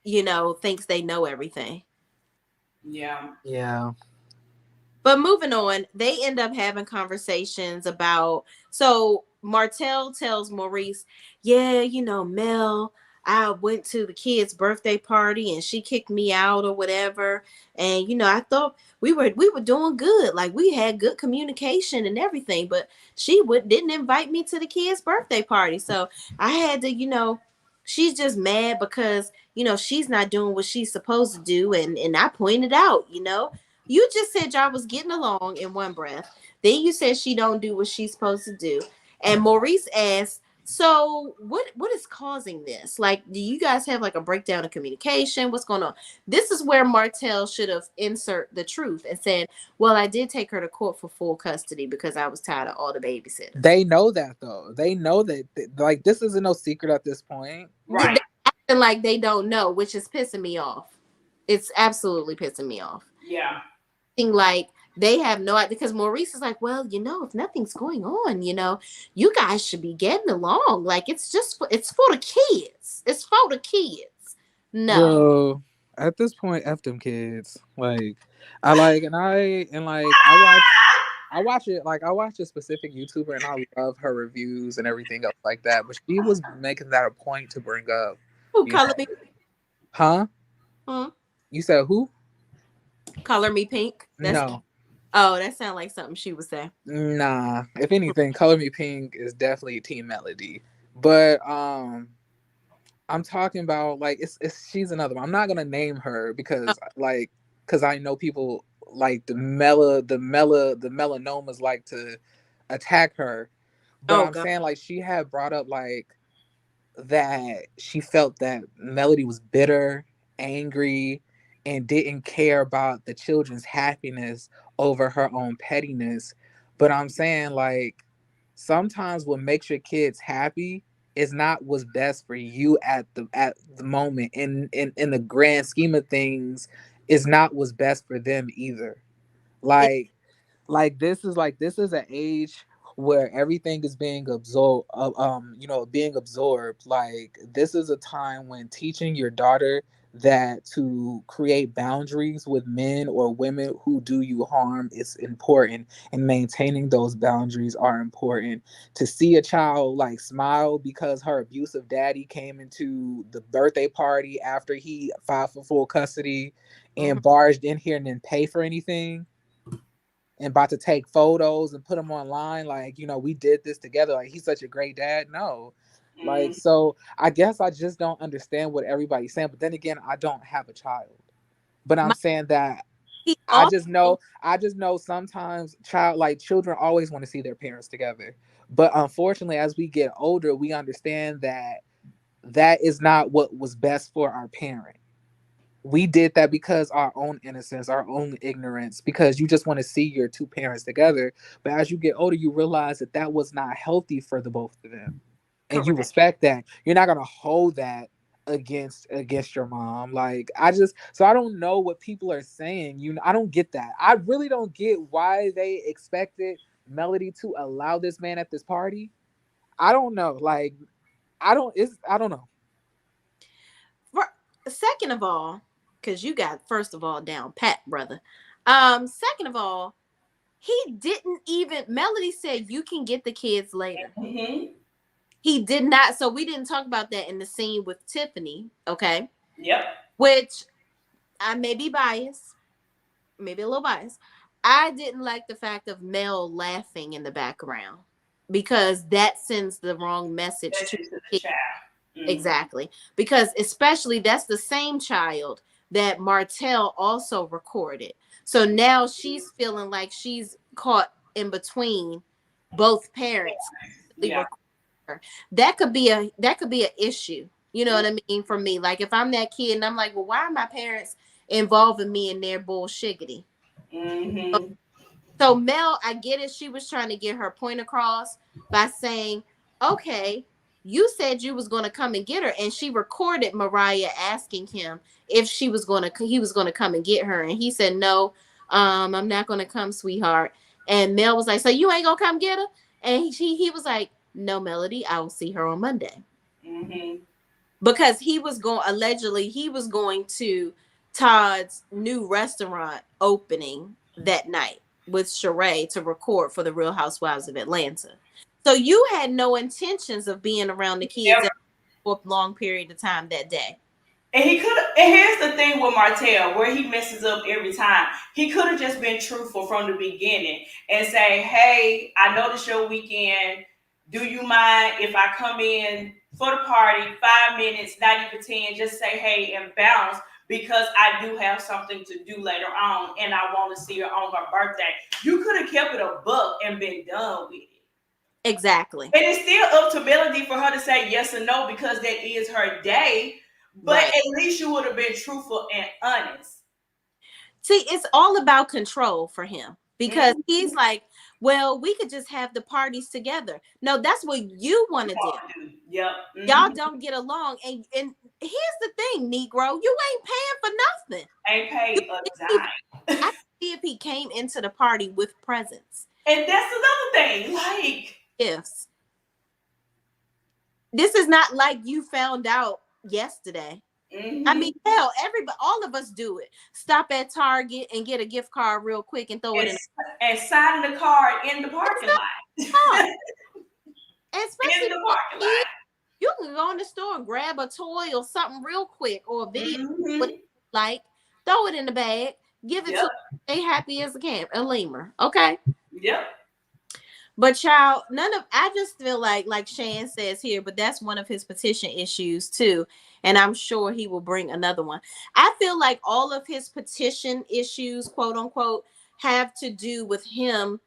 You know, thinks they know everything. Yeah. But moving on, they end up having conversations about, so Martel tells Maurice, yeah, you know, Mel, I went to the kid's birthday party and she kicked me out or whatever. And, you know, I thought we were doing good. Like, we had good communication and everything, but she didn't invite me to the kid's birthday party. So I had to, you know, she's just mad because, you know, she's not doing what she's supposed to do. And I pointed out, you know, you just said y'all was getting along in one breath. Then you said she don't do what she's supposed to do. And Maurice asked, so what is causing this? Like, do you guys have like a breakdown of communication? What's going on? This is where Martel should have insert the truth and said, well, I did take her to court for full custody because I was tired of all the babysitters. They know that, though. They know that, like, this isn't no secret at this point. Right. They're acting like they don't know, which is pissing me off. It's absolutely pissing me off. Yeah. Like, they have no idea, because Maurice is like, well, you know, if nothing's going on, you know, you guys should be getting along. Like, it's for the kids. It's for the kids. No. Bro, at this point, F them kids. Like, I watch it. Like, I watch a specific YouTuber and I love her reviews and everything else like that. But she was making that a point to bring up. Who, Color Me? Huh? You said who? Color Me Pink? No. Oh, that sounds like something she would say. Nah. If anything, Color Me Pink is definitely Team Melody. But I'm talking about, like, she's another one. I'm not gonna name her because I know people like the melanomas like to attack her. But saying, like, she had brought up like that she felt that Melody was bitter, angry, and didn't care about the children's happiness over her own pettiness. But I'm saying, like, sometimes what makes your kids happy is not what's best for you at the moment. In the grand scheme of things, is not what's best for them either. Like this is an age where everything is being absorbed. Being absorbed. Like, this is a time when teaching your daughter that to create boundaries with men or women who do you harm is important, and maintaining those boundaries are important. To see a child like smile because her abusive daddy came into the birthday party after he filed for full custody and barged in here and didn't pay for anything and about to take photos and put them online, like, you know, we did this together, like, he's such a great dad. No. Like, so I guess I just don't understand what everybody's saying. But then again, I don't have a child. But I'm saying that I just know sometimes children always want to see their parents together. But unfortunately, as we get older, we understand that is not what was best for our parent. We did that because our own innocence, our own ignorance, because you just want to see your two parents together. But as you get older, you realize that was not healthy for the both of them. and you respect that, you're not gonna hold that against your mom. Like I don't know what people are saying. I don't get that. I really don't get why they expected Melody to allow this man at this party. I don't know. Like I don't know. Second of all, because you got first of all down pat, brother. Second of all, he didn't even. Melody said you can get the kids later. Mm-hmm. He did not. So we didn't talk about that in the scene with Tiffany. Okay. Yep. Which I may be biased, maybe a little biased. I didn't like the fact of Mel laughing in the background because that sends the wrong message to the child. Mm-hmm. Exactly. Because especially that's the same child that Martel also recorded. So now she's feeling like she's caught in between both parents. Yeah. That could be an issue. You know what I mean? For me, like if I'm that kid and I'm like, well, why are my parents involving me in their bullshiggity? Mm-hmm. So Mel, I get it. She was trying to get her point across by saying, okay, you said you was going to come and get her. And she recorded Mariah asking him if he was going to come and get her. And he said, no, I'm not going to come, sweetheart. And Mel was like, so you ain't going to come get her? And he was like, no, Melody, I will see her on Monday. Mm-hmm. Because he was going to Todd's new restaurant opening that night with Sheree to record for the Real Housewives of Atlanta. So you had no intentions of being around the kids for a long period of time that day. And here's the thing with Martel, where he messes up every time. He could have just been truthful from the beginning and say, hey, I know it's your weekend. Do you mind if I come in for the party, 5 minutes, not even 10, just say, hey, and bounce, because I do have something to do later on and I want to see her on her birthday. You could have kept it a buck and been done with it. Exactly. And it's still up to Melody for her to say yes or no because that is her day. But at least you would have been truthful and honest. See, it's all about control for him because he's like, well, we could just have the parties together. No, that's what you want to do. Yep. Mm-hmm. Y'all don't get along. And here's the thing, Negro, you ain't paying for nothing. Ain't paid a dime. I see if he came into the party with presents. And that's another thing. Like gifts. This is not like you found out yesterday. Mm-hmm. I mean, hell, all of us do it. Stop at Target and get a gift card real quick and throw it in. And sign the card in the parking lot. Especially in the parking lot. You can go in the store and grab a toy or something real quick or a video, like throw it in the bag, give it to them, stay happy as a lemur. Okay. Yep. But child, I just feel like Shan says here, but that's one of his petition issues too. And I'm sure he will bring another one. I feel like all of his petition issues, quote unquote, have to do with him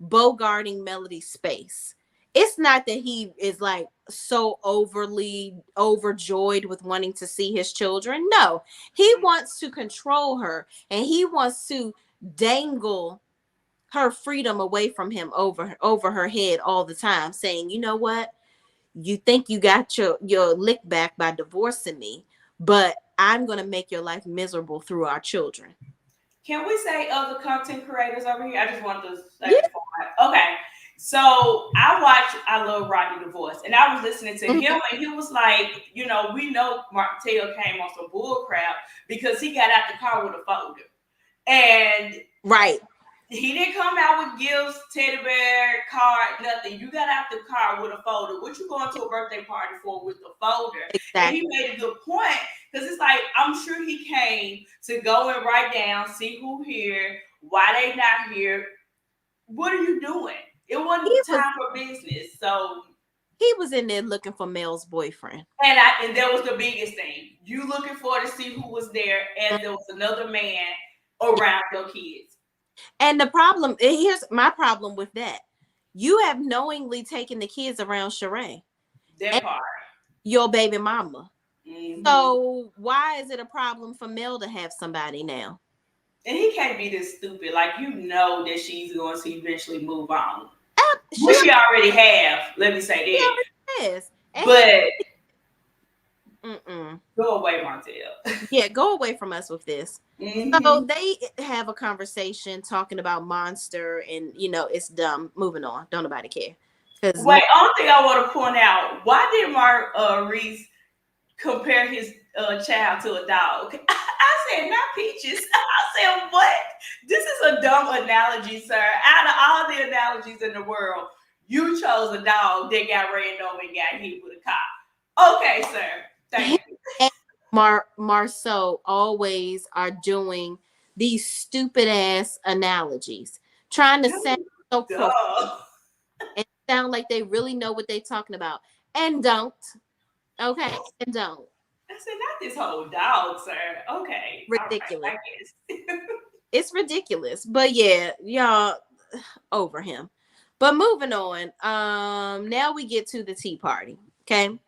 bogarting Melody's space. It's not that he is like so overly overjoyed with wanting to see his children. No, he wants to control her and he wants to dangle her freedom away from him over her head all the time, saying, you know what? You think you got your lick back by divorcing me, but I'm going to make your life miserable through our children. Can we say other content creators over here? I just want to say okay. So I Love Rodney Divorce, and I was listening to him, and he was like, we know Martel came on some bull crap because he got out the car with a folder. And he didn't come out with gifts, teddy bear, card, nothing. You got out the car with a folder. What you going to a birthday party for with the folder? Exactly. And he made a good point because it's like, I'm sure he came to go and write down, see who here, why they not here. What are you doing? It wasn't time for business. So he was in there looking for Mel's boyfriend. And that was the biggest thing. You looking for to see who was there, and there was another man around your kids. And here's my problem with that. You have knowingly taken the kids around Sheree. That part. Your baby mama. Mm-hmm. So why is it a problem for Mel to have somebody now? And he can't be this stupid. Like, that she's going to eventually move on. Which she already have. Let me say that. Yes. But go away, Martel. Yeah, go away from us with this. Mm-hmm. So they have a conversation talking about Monster, and it's dumb. Moving on. Don't nobody care. Wait, only thing I want to point out: why did Maurice compare his child to a dog? I said not Peaches. I said what? This is a dumb analogy, sir. Out of all the analogies in the world, you chose a dog that got ran over and got hit with a car. Okay, sir. Thank you. And Marceau always are doing these stupid ass analogies, trying to sound so pro and sound like they really know what they're talking about, and don't. Okay, and don't. I said not this whole dog, sir. Okay, ridiculous. Right, I guess. It's ridiculous, but yeah, y'all over him. But moving on. Now we get to the tea party. Okay.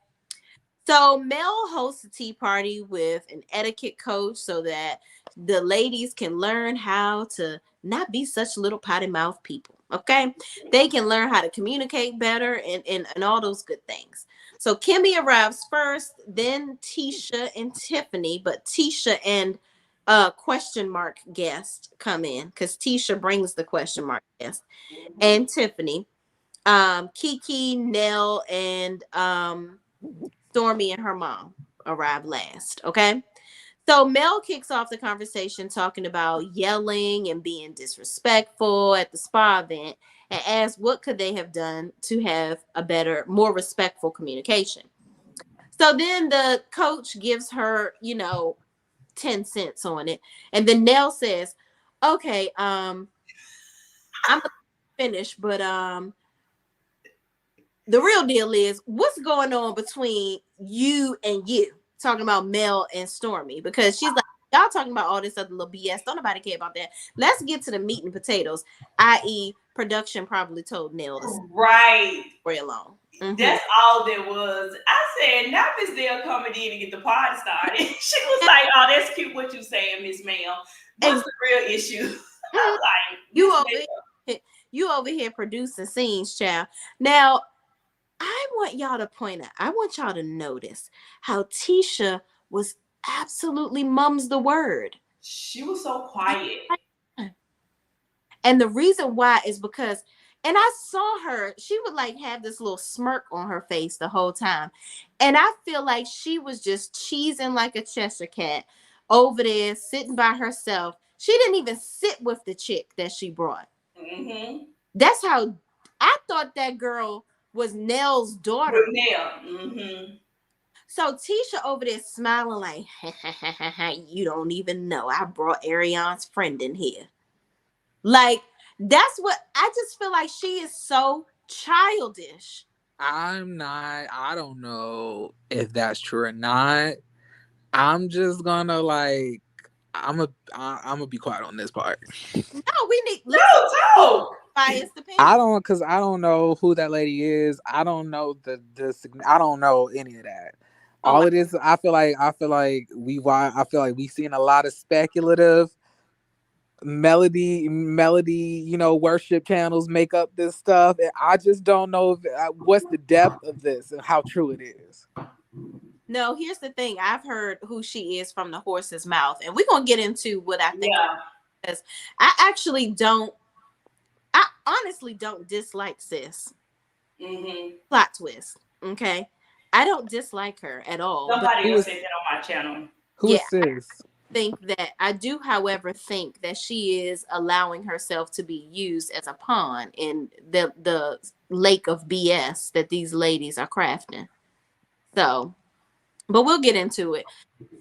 So Mel hosts a tea party with an etiquette coach so that the ladies can learn how to not be such little potty mouth people. Okay. They can learn how to communicate better and all those good things. So Kimmy arrives first, then Tisha and Tiffany, but Tisha and question mark guest come in because Tisha brings the question mark guest, and Tiffany, Kiki, Nell, and Stormy and her mom arrived last. Okay. So Mel kicks off the conversation talking about yelling and being disrespectful at the spa event and asks what could they have done to have a better, more respectful communication. So then the coach gives her, 10 cents on it. And then Nell says, okay, I'm gonna finish, but the real deal is what's going on between you and you, talking about Mel and Stormy, because she's like, y'all talking about all this other little BS. Don't nobody care about that. Let's get to the meat and potatoes, i.e. production probably told Nell to right stay alone. Mm-hmm. That's all there was. I said, now Miss Dale coming in and get the party started. She was like, oh, that's cute what you saying, Miss Ma'am. What's the real issue? I was like, you over here producing scenes, child. Now, I want y'all to point out, I want y'all to notice how Tisha was absolutely mum's the word. She was so quiet. And the reason why is because, and I saw her, she would like have this little smirk on her face the whole time. And I feel like she was just cheesing like a Cheshire cat over there, sitting by herself. She didn't even sit with the chick that she brought. Mm-hmm. That's how I thought that girl was Nell's daughter. With Nell. Mm-hmm. So Tisha over there smiling like, you don't even know. I brought Arion's friend in here. Like, that's what I just feel like she is so childish. I don't know if that's true or not. I'm just gonna I'm gonna be quiet on this part. No, we need no. Biased opinion. I don't know who that lady is. I don't know I don't know any of that. All it is, I feel like we've seen a lot of speculative melody, worship channels make up this stuff, and I just don't know what's the depth of this and how true it is. No, here's the thing. I've heard who she is from the horse's mouth, and we're gonna get into what I think. Because I honestly don't dislike sis. Mm-hmm. Plot twist. Okay, I don't dislike her at all. Somebody else said that on my channel. Who is sis? I do, however, think that she is allowing herself to be used as a pawn in the lake of BS that these ladies are crafting. So, but we'll get into it.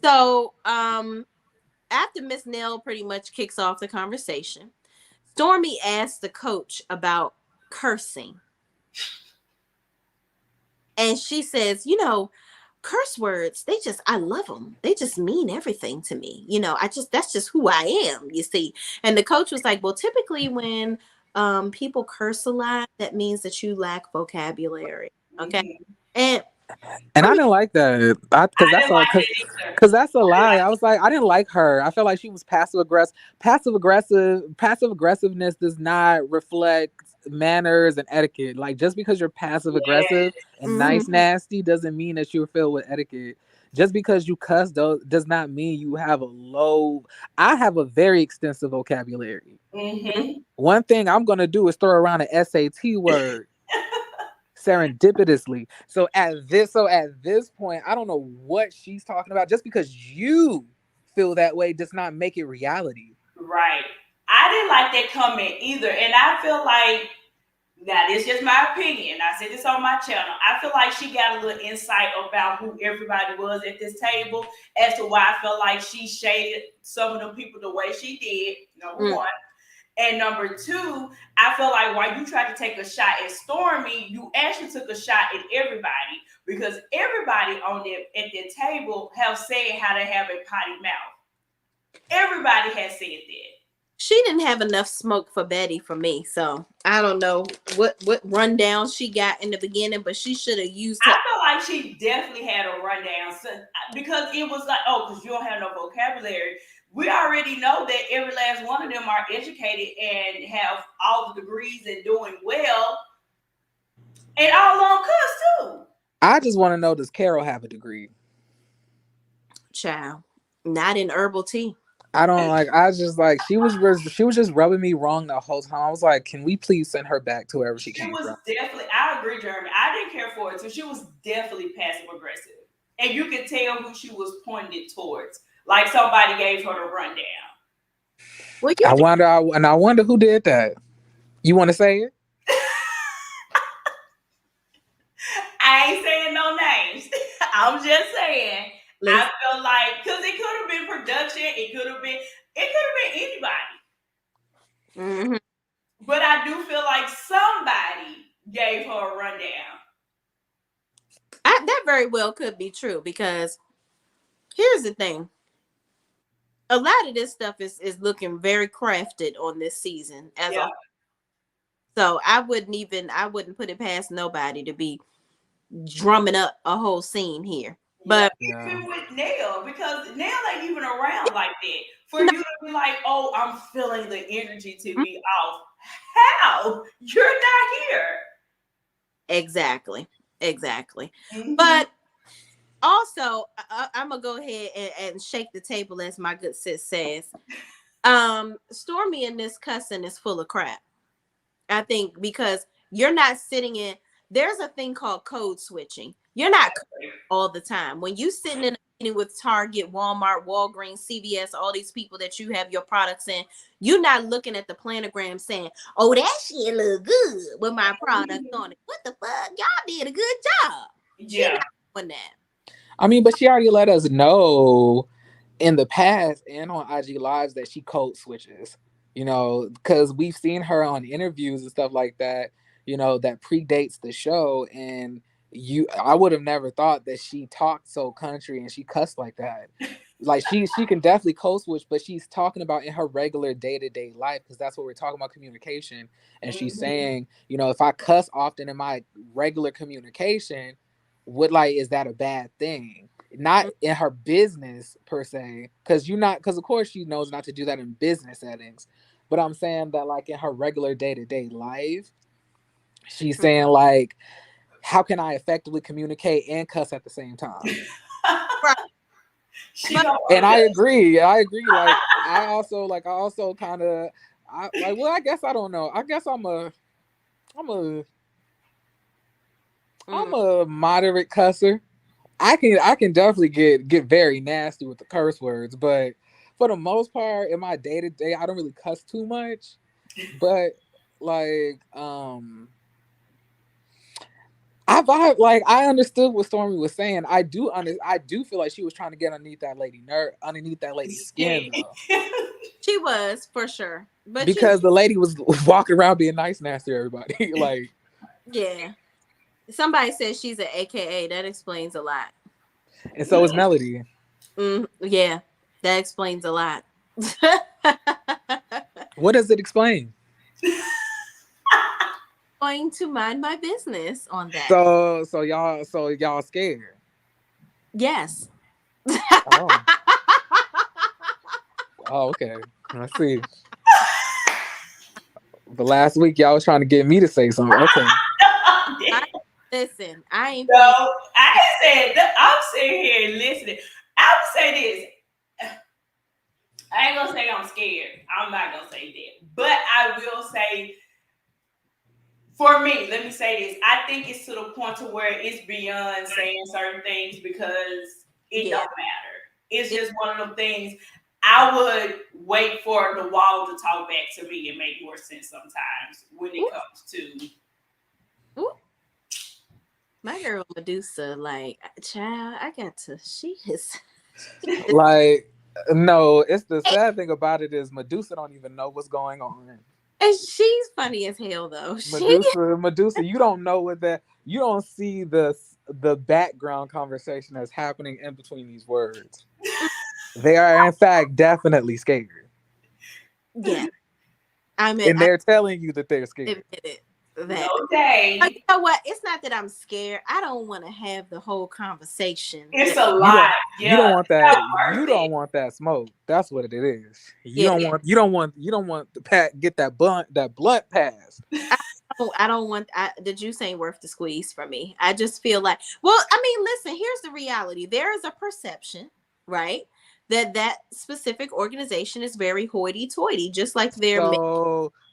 So, after Miss Nell pretty much kicks off the conversation, Stormy asks the coach about cursing. And she says, curse words, I love them. They just mean everything to me. That's just who I am, you see. And the coach was like, well, typically when people curse a lot, that means that you lack vocabulary. Okay. Mm-hmm. And I didn't like that because that's a lie. I was like, I didn't like her. I felt like she was passive aggressive. Passive aggressiveness does not reflect manners and etiquette. Like, just because you're passive aggressive and nice nasty doesn't mean that you're filled with etiquette. Just because you cuss does not mean you have a low. I have a very extensive vocabulary. One thing I'm gonna do is throw around an SAT word serendipitously. So at this point, I don't know what she's talking about. Just because you feel that way does not make it reality. Right. I didn't like that comment either. And I feel like, now this is just my opinion. I said this on my channel. I feel like she got a little insight about who everybody was at this table as to why I felt like she shaded some of them people the way she did, number one. And number two, I feel like while you tried to take a shot at Stormy, you actually took a shot at everybody, because everybody on there at their table have said how they have a potty mouth. Everybody has said that. She didn't have enough smoke for Betty for me, so I don't know what rundown she got in the beginning, but she should have used her. I feel like she definitely had a rundown, because it was like, oh, because you don't have no vocabulary. We already know that every last one of them are educated and have all the degrees and doing well, and all on cuss too. I just want to know, does Carol have a degree? Child, not in herbal tea. I don't like. I just like she was just rubbing me wrong the whole time. I was like, can we please send her back to wherever she came from? Definitely. I agree, Jeremy. I didn't care for it too. She was definitely passive aggressive, and you could tell who she was pointed towards. Like somebody gave her the rundown. Well, I wonder who did that. You want to say it? I ain't saying no names. I'm just saying. I feel like, because it could have been production, it could have been anybody. But I do feel like somebody gave her a rundown. That very well could be true, because here's the thing. A lot of this stuff is looking very crafted on this season as a whole. So I wouldn't put it past nobody to be drumming up a whole scene here. But even with Nell, because Nell ain't even around like that. For you to be like, oh, I'm feeling the energy to be off. How? You're not here. Exactly. But also, I'm gonna go ahead and shake the table, as my good sis says. Stormy in this cussing is full of crap. I think because you're not sitting in. There's a thing called code switching. You're not all the time. When you sitting in a meeting with Target, Walmart, Walgreens, CVS, all these people that you have your products in, you're not looking at the planogram saying, oh, that shit look good with my product on it. What the fuck? Y'all did a good job. Yeah. Not doing that. I mean, but she already let us know in the past and on IG Lives that she code switches, because we've seen her on interviews and stuff like that, that predates the show. And I would have never thought that she talked so country and she cussed like that. Like she can definitely code switch, but she's talking about in her regular day-to-day life, because that's what we're talking about, communication. And she's saying, if I cuss often in my regular communication, is that a bad thing? Not in her business per se, because of course she knows not to do that in business settings. But I'm saying that like in her regular day-to-day life, she's saying like, how can I effectively communicate and cuss at the same time? And I agree. Like I also kind of I guess I don't know. I guess I'm a moderate cusser. I can definitely get very nasty with the curse words, but for the most part in my day-to-day, I don't really cuss too much. But like I understood what Stormy was saying. I do feel like she was trying to get underneath that lady's skin though. She was, for sure. But because the lady was walking around being nice nasty to everybody. Like, yeah. Somebody says she's an AKA. That explains a lot. And so is Melody. Yeah, that explains a lot. What does it explain? Going to mind my business on that. So y'all scared? Yes. Oh, okay. I see. But last week y'all was trying to get me to say something. Okay. Listen, I ain't. No, I ain't said that. I'm sitting here listening. I would say this. I ain't gonna say I'm scared. I'm not gonna say that. But I will say, for me, let me say this. I think it's to the point to where it's beyond saying certain things because it don't matter. It's just one of them things. I would wait for the wall to talk back to me and make more sense sometimes when it comes to. Ooh. My girl Medusa, like, child, I got to. She is like, no. It's the sad thing about it is Medusa don't even know what's going on. And she's funny as hell, though. Medusa, you don't know what that. You don't see the background conversation that's happening in between these words. They are, in fact, definitely scared. Yeah, I mean, and they're telling you that they're scared. Admit it. Okay. You know what? It's not that I'm scared. I don't want to have the whole conversation. It's a lot. You don't want that. You don't want that smoke. That's what it is. You don't want the get that blunt passed. I don't want the juice ain't worth the squeeze for me. I just feel like, well, I mean, listen, here's the reality. There is a perception, right, that specific organization is very hoity-toity, just like they're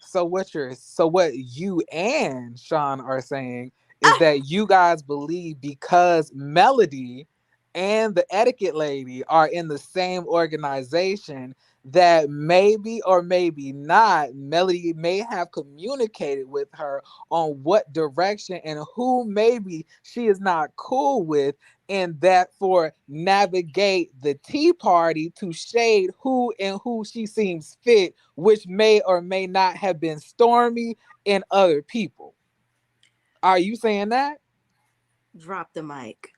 So what you and Sean are saying is that you guys believe because Melody and the etiquette lady are in the same organization that maybe or maybe not Melody may have communicated with her on what direction and who maybe she is not cool with, and that for navigate the tea party to shade who and who she seems fit, which may or may not have been Stormy and other people. Are you saying that? Drop the mic.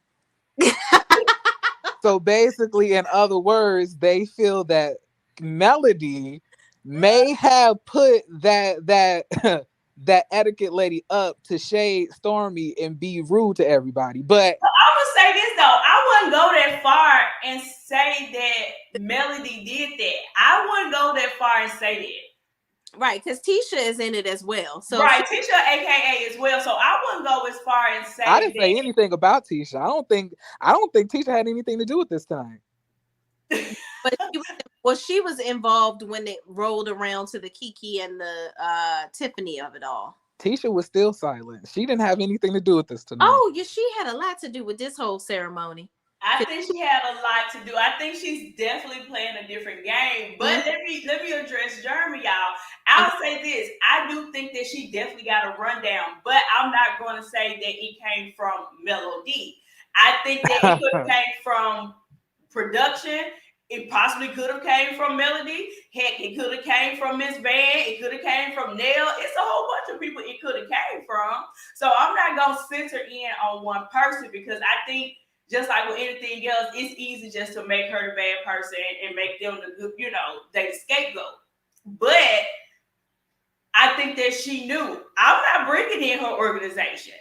So basically, in other words, they feel that Melody may have put that etiquette lady up to shade Stormy and be rude to everybody. But I would say this though, I wouldn't go that far and say that Melody did that. I wouldn't go that far and say that. Right, because Tisha is in it as well. So right, Tisha, aka as well. So I wouldn't go as far and say. I didn't say anything about Tisha. I don't think Tisha had anything to do with this tonight. But she was involved when it rolled around to the Kiki and the Tiffany of it all. Tisha was still silent. She didn't have anything to do with this tonight. Oh, yeah, she had a lot to do with this whole ceremony. I think she had a lot to do. I think she's definitely playing a different game. But let me address Jeremy, y'all. I'll say this. I do think that she definitely got a rundown, but I'm not going to say that it came from Melody. I think that it could have came from production. It possibly could have came from Melody. Heck, it could have came from Miss Van. It could have came from Nell. It's a whole bunch of people it could have came from. So I'm not going to center in on one person because I think just like with anything else, it's easy just to make her the bad person and make them the good, they the scapegoat. But I think that she knew. I'm not bringing in her organization.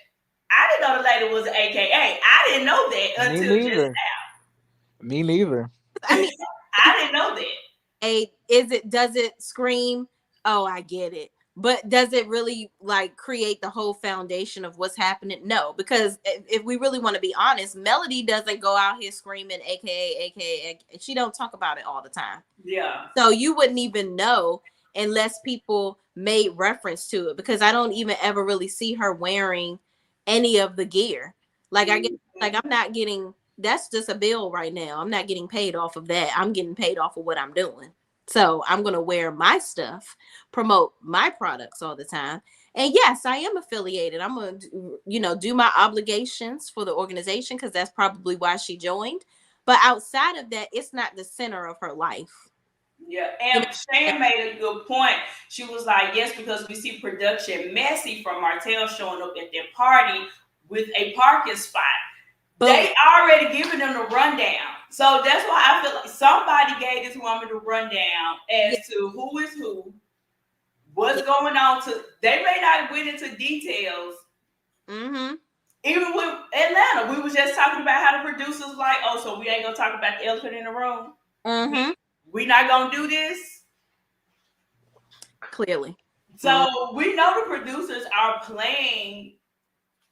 I didn't know the lady was an AKA. I didn't know that until just now. Me neither. I mean, I didn't know that. Does it scream, oh, I get it. But does it really like create the whole foundation of what's happening? No, because if we really want to be honest, Melody doesn't go out here screaming AKA. She don't talk about it all the time. Yeah. So you wouldn't even know unless people made reference to it, because I don't even ever really see her wearing any of the gear. Like I get, like I'm not getting. That's just a bill right now. I'm not getting paid off of that. I'm getting paid off of what I'm doing. So I'm going to wear my stuff, promote my products all the time. And yes, I am affiliated. I'm going to, do my obligations for the organization because that's probably why she joined. But outside of that, it's not the center of her life. Yeah, and Shan made a good point. She was like, yes, because we see production messy from Martel showing up at their party with a parking spot. Boom. They already given them the rundown. So that's why I feel like somebody gave this woman the rundown as to who is who, what's going on. They may not went into details. Mm-hmm. Even with Atlanta, we were just talking about how the producers like, oh, so we ain't going to talk about the elephant in the room? Mm-hmm. We not going to do this? Clearly. So we know the producers are playing,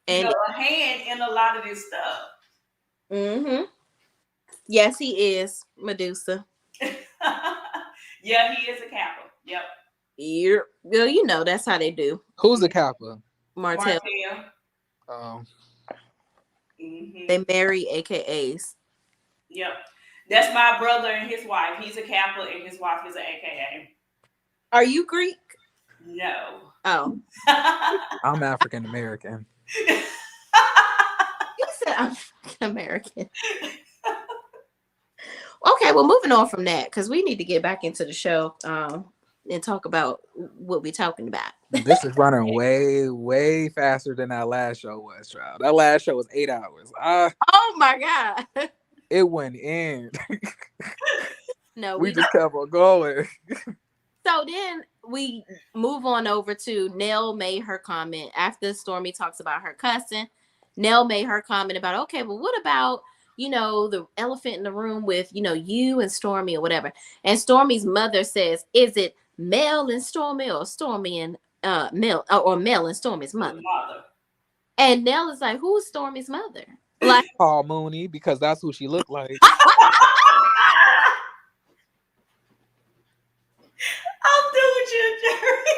a hand in a lot of this stuff. Mm-hmm. Yes, he is, Medusa. Yeah, he is a Kappa. Yep. Well, that's how they do. Who's the Kappa? Martel. They marry AKAs. Yep. That's my brother and his wife. He's a Kappa and his wife is an AKA. Are you Greek? No. Oh. I'm African American. You said I'm African American. Okay, well, moving on from that, because we need to get back into the show and talk about what we're talking about. This is running way, way faster than that last show was, child. That last show was 8 hours. Oh my God. It went in. No, we just kept on going. So then we move on over to Nell made her comment after Stormy talks about her cussing. Nell made her comment about, okay, well, what about, the elephant in the room with, you and Stormy or whatever. And Stormy's mother says, is it Mel and Stormy or Stormy and Mel, or Mel and Stormy's mother? And Nell is like, who's Stormy's mother? Like Paul Mooney, because that's who she looked like. I'm doing you, Jerry.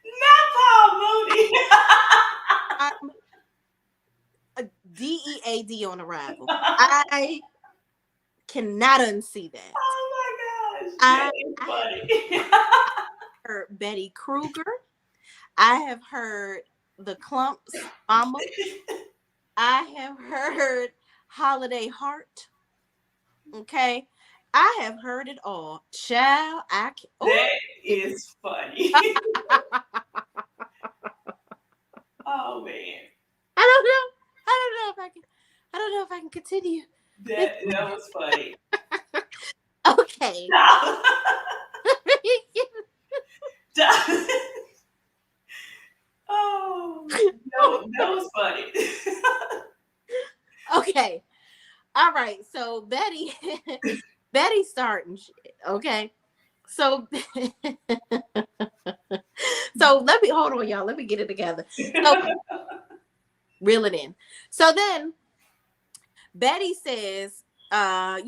Not Paul Mooney. DEAD on arrival. I cannot unsee that. Oh my gosh. That is funny. I heard Betty Kruger. I have heard the Clumps Mama. I have heard Holiday Heart. Okay. I have heard it all. Child, that is funny. Oh man. I don't know if I can continue. That was funny. Okay. Oh, that was funny. Okay. All right. So Betty's starting shit. Okay. So let me hold on, y'all. Let me get it together. So, reel it in. So then Betty says, I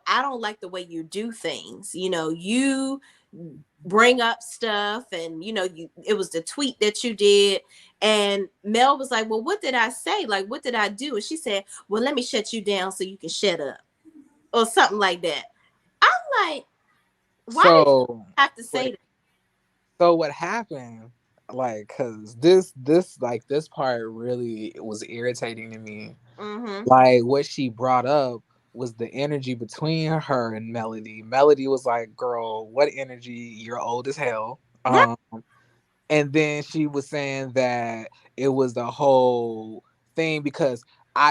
don't like the way you do things. You bring up stuff and it was the tweet that you did. And Mel was like, well, what did I say? Like, what did I do? And she said, well, let me shut you down so you can shut up. Or something like that. I'm like, why do you have to say that? So what happened, because this part really was irritating to me. Mm-hmm. Like, what she brought up was the energy between her and Melody. Melody was like, girl, what energy? You're old as hell. Right. And then she was saying that it was the whole thing because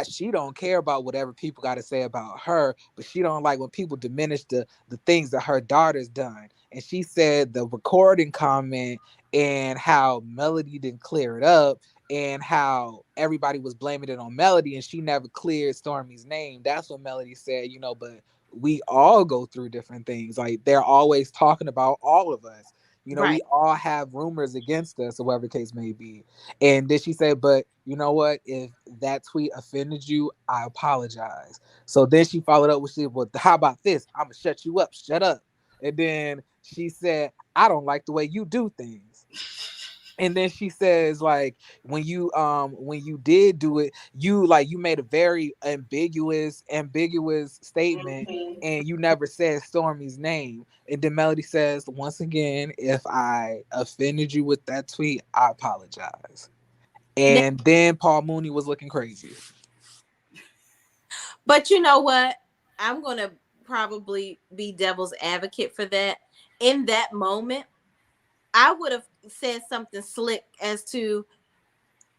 she don't care about whatever people got to say about her, but she don't like when people diminish the things that her daughter's done. And she said the recording comment and how Melody didn't clear it up and how everybody was blaming it on Melody and she never cleared Stormy's name. That's what Melody said, but we all go through different things. Like, they're always talking about all of us. Right. We all have rumors against us, or whatever the case may be. And then she said, but you know what? If that tweet offended you, I apologize. So then she followed up with, well, how about this? I'm going to shut you up. Shut up. And then she said, I don't like the way you do things. And then she says, like, when you did do it, you made a very ambiguous statement, mm-hmm. and you never said Stormy's name. And then Melody says, once again, if I offended you with that tweet, I apologize. And then Paul Mooney was looking crazy. But you know what? I'm gonna probably be devil's advocate for that. In that moment, I would have said something slick as to,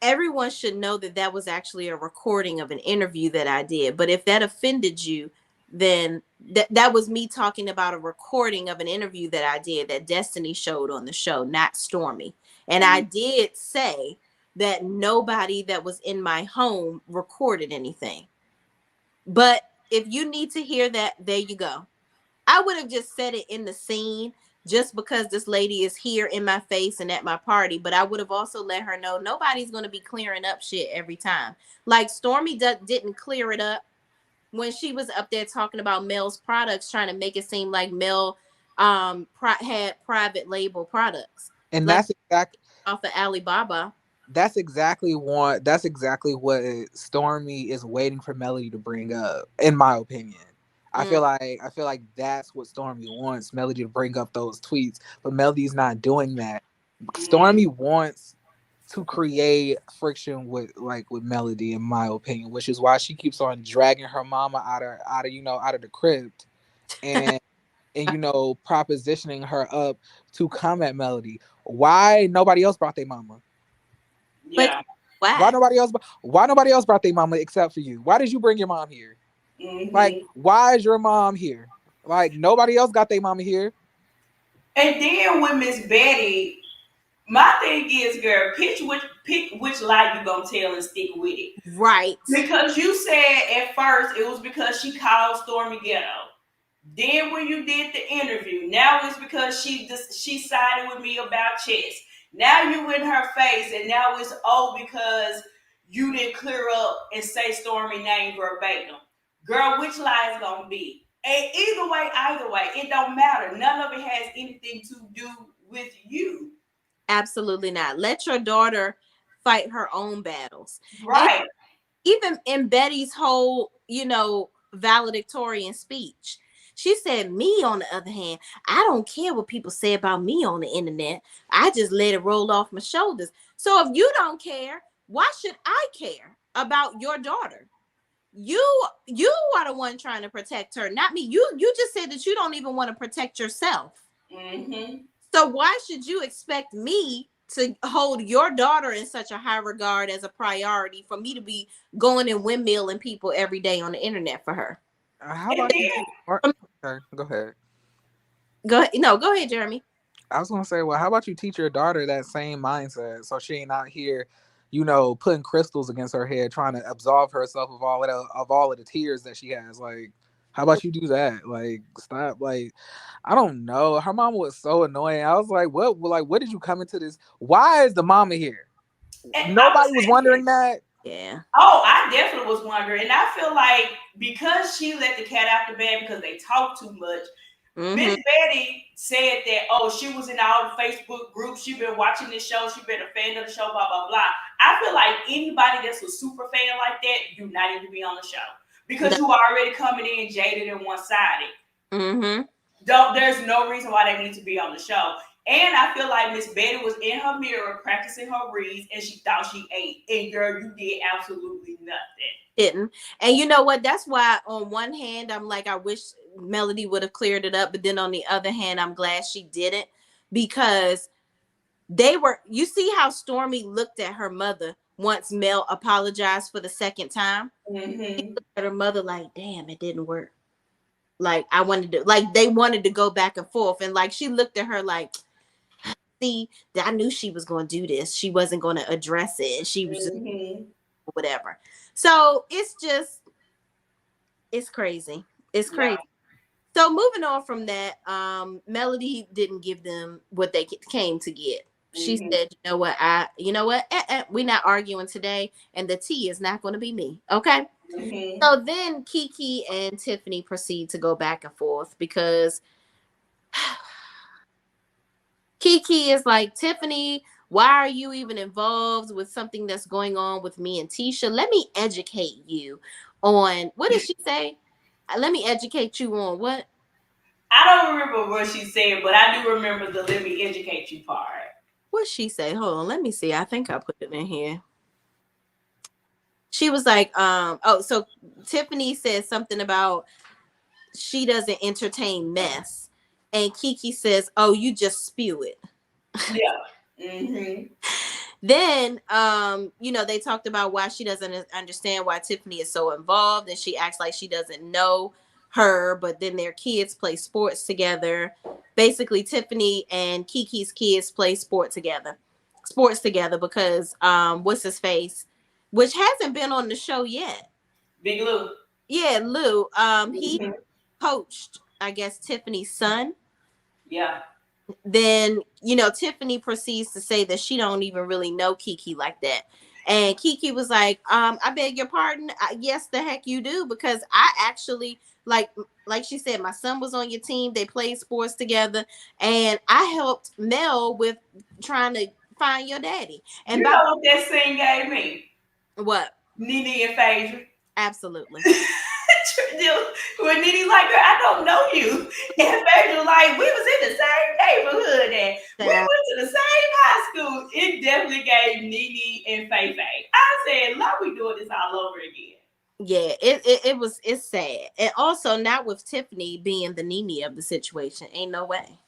everyone should know that was actually a recording of an interview that I did. But if that offended you, then that was me talking about a recording of an interview that I did that Destiny showed on the show, not Stormy. And I did say that nobody that was in my home recorded anything. But if you need to hear that, there you go. I would have just said it in the scene just because this lady is here in my face and at my party. But I would have also let her know nobody's going to be clearing up shit every time. Like Stormy didn't clear it up when she was up there talking about Mel's products, trying to make it seem like Mel had private label products. And like, that's exactly off of Alibaba. That's exactly what Stormy is waiting for Melody to bring up, in my opinion. I feel like that's what Stormy wants, Melody to bring up those tweets, but Melody's not doing that. Stormy wants to create friction with Melody, in my opinion, which is why she keeps on dragging her mama out of the crypt and propositioning her up to come at Melody. Why nobody else brought their mama? Yeah. But why nobody else brought their mama except for you? Why did you bring your mom here? Mm-hmm. Like, why is your mom here? Like, nobody else got their mama here. And then with Miss Betty, my thing is, girl, pick which lie you gonna tell and stick with it. Right. Because you said at first it was because she called Stormy ghetto. Then when you did the interview, now it's because she sided with me about chess. Now you in her face, and now it's because you didn't clear up and say Stormy name verbatim. Girl, which lie is gonna be? And either way, it don't matter. None of it has anything to do with you. Absolutely not. Let your daughter fight her own battles. Right. And even in Betty's whole, valedictorian speech, she said, me, on the other hand, I don't care what people say about me on the internet. I just let it roll off my shoulders. So if you don't care, why should I care about your daughter? You are the one trying to protect her, not me. You just said that you don't even want to protect yourself. Mm-hmm. So why should you expect me to hold your daughter in such a high regard as a priority for me to be going and windmilling people every day on the internet for her? How about okay, go ahead. Go ahead, Jeremy. I was gonna say, well, how about you teach your daughter that same mindset so she ain't out here, putting crystals against her head, trying to absolve herself of all of the tears that she has. Like, how about you do that? Like, stop. Like, I don't know. Her mama was so annoying. I was like, what did you come into this? Why is the mama here? And nobody was wondering that. Yeah. Oh, I definitely was wondering. And I feel like because she let the cat out the bag because they talk too much, Miss Betty said that, she was in all the Facebook groups. She been watching this show. She been a fan of the show, blah, blah, blah. I feel like anybody that's a super fan like that do not need to be on the show because you already coming in jaded and one-sided. Mm-hmm. There's no reason why they need to be on the show. And I feel like Miss Betty was in her mirror practicing her reads and she thought she ate. And girl, you did absolutely nothing. Didn't. And you know what? That's why on one hand, I'm like, I wish Melody would have cleared it up. But then on the other hand, I'm glad she didn't because you see how Stormy looked at her mother once Mel apologized for the second time. Mm-hmm. She looked at her mother like, damn, it didn't work. Like they wanted to go back and forth. And like, she looked at her like, see, I knew she was going to do this. She wasn't going to address it. She was just whatever. So it's crazy. It's crazy. Yeah. So moving on from that, Melody didn't give them what they came to get. She said, you know what? We're not arguing today. And the tea is not going to be me. Okay. Mm-hmm. So then Kiki and Tiffany proceed to go back and forth because Kiki is like, Tiffany, why are you even involved with something that's going on with me and Tisha? Let me educate you on, what did she say? Let me educate you on what? I don't remember what she said, but I do remember the let me educate you part. What'd she say? Hold on, let me see. I think I put it in here. She was like, so Tiffany said something about she doesn't entertain mess. And Kiki says, oh, you just spew it. Yeah. Mm-hmm. Then, they talked about why she doesn't understand why Tiffany is so involved. And she acts like she doesn't know her, but then their kids play sports together. Basically, Tiffany and Kiki's kids play sports together because, what's his face? Which hasn't been on the show yet. Big Lou. Yeah, Lou. He coached, I guess, Tiffany's son. Yeah. then, Tiffany proceeds to say that she don't even really know Kiki like that. And Kiki was like, I beg your pardon. Yes, the heck you do, because I actually, like she said, my son was on your team. They played sports together, and I helped Mel with trying to find your daddy. And you know what that scene gave me? What? Nene and Phaedra. Absolutely. When Nene's like, girl, I don't know you. And Phaedra like, we was in the same neighborhood and we went to the same high school. It definitely gave Nene and Faye. I said, "Love, we doing this all over again." Yeah, it's sad. And also not with Tiffany being the Nene of the situation. Ain't no way.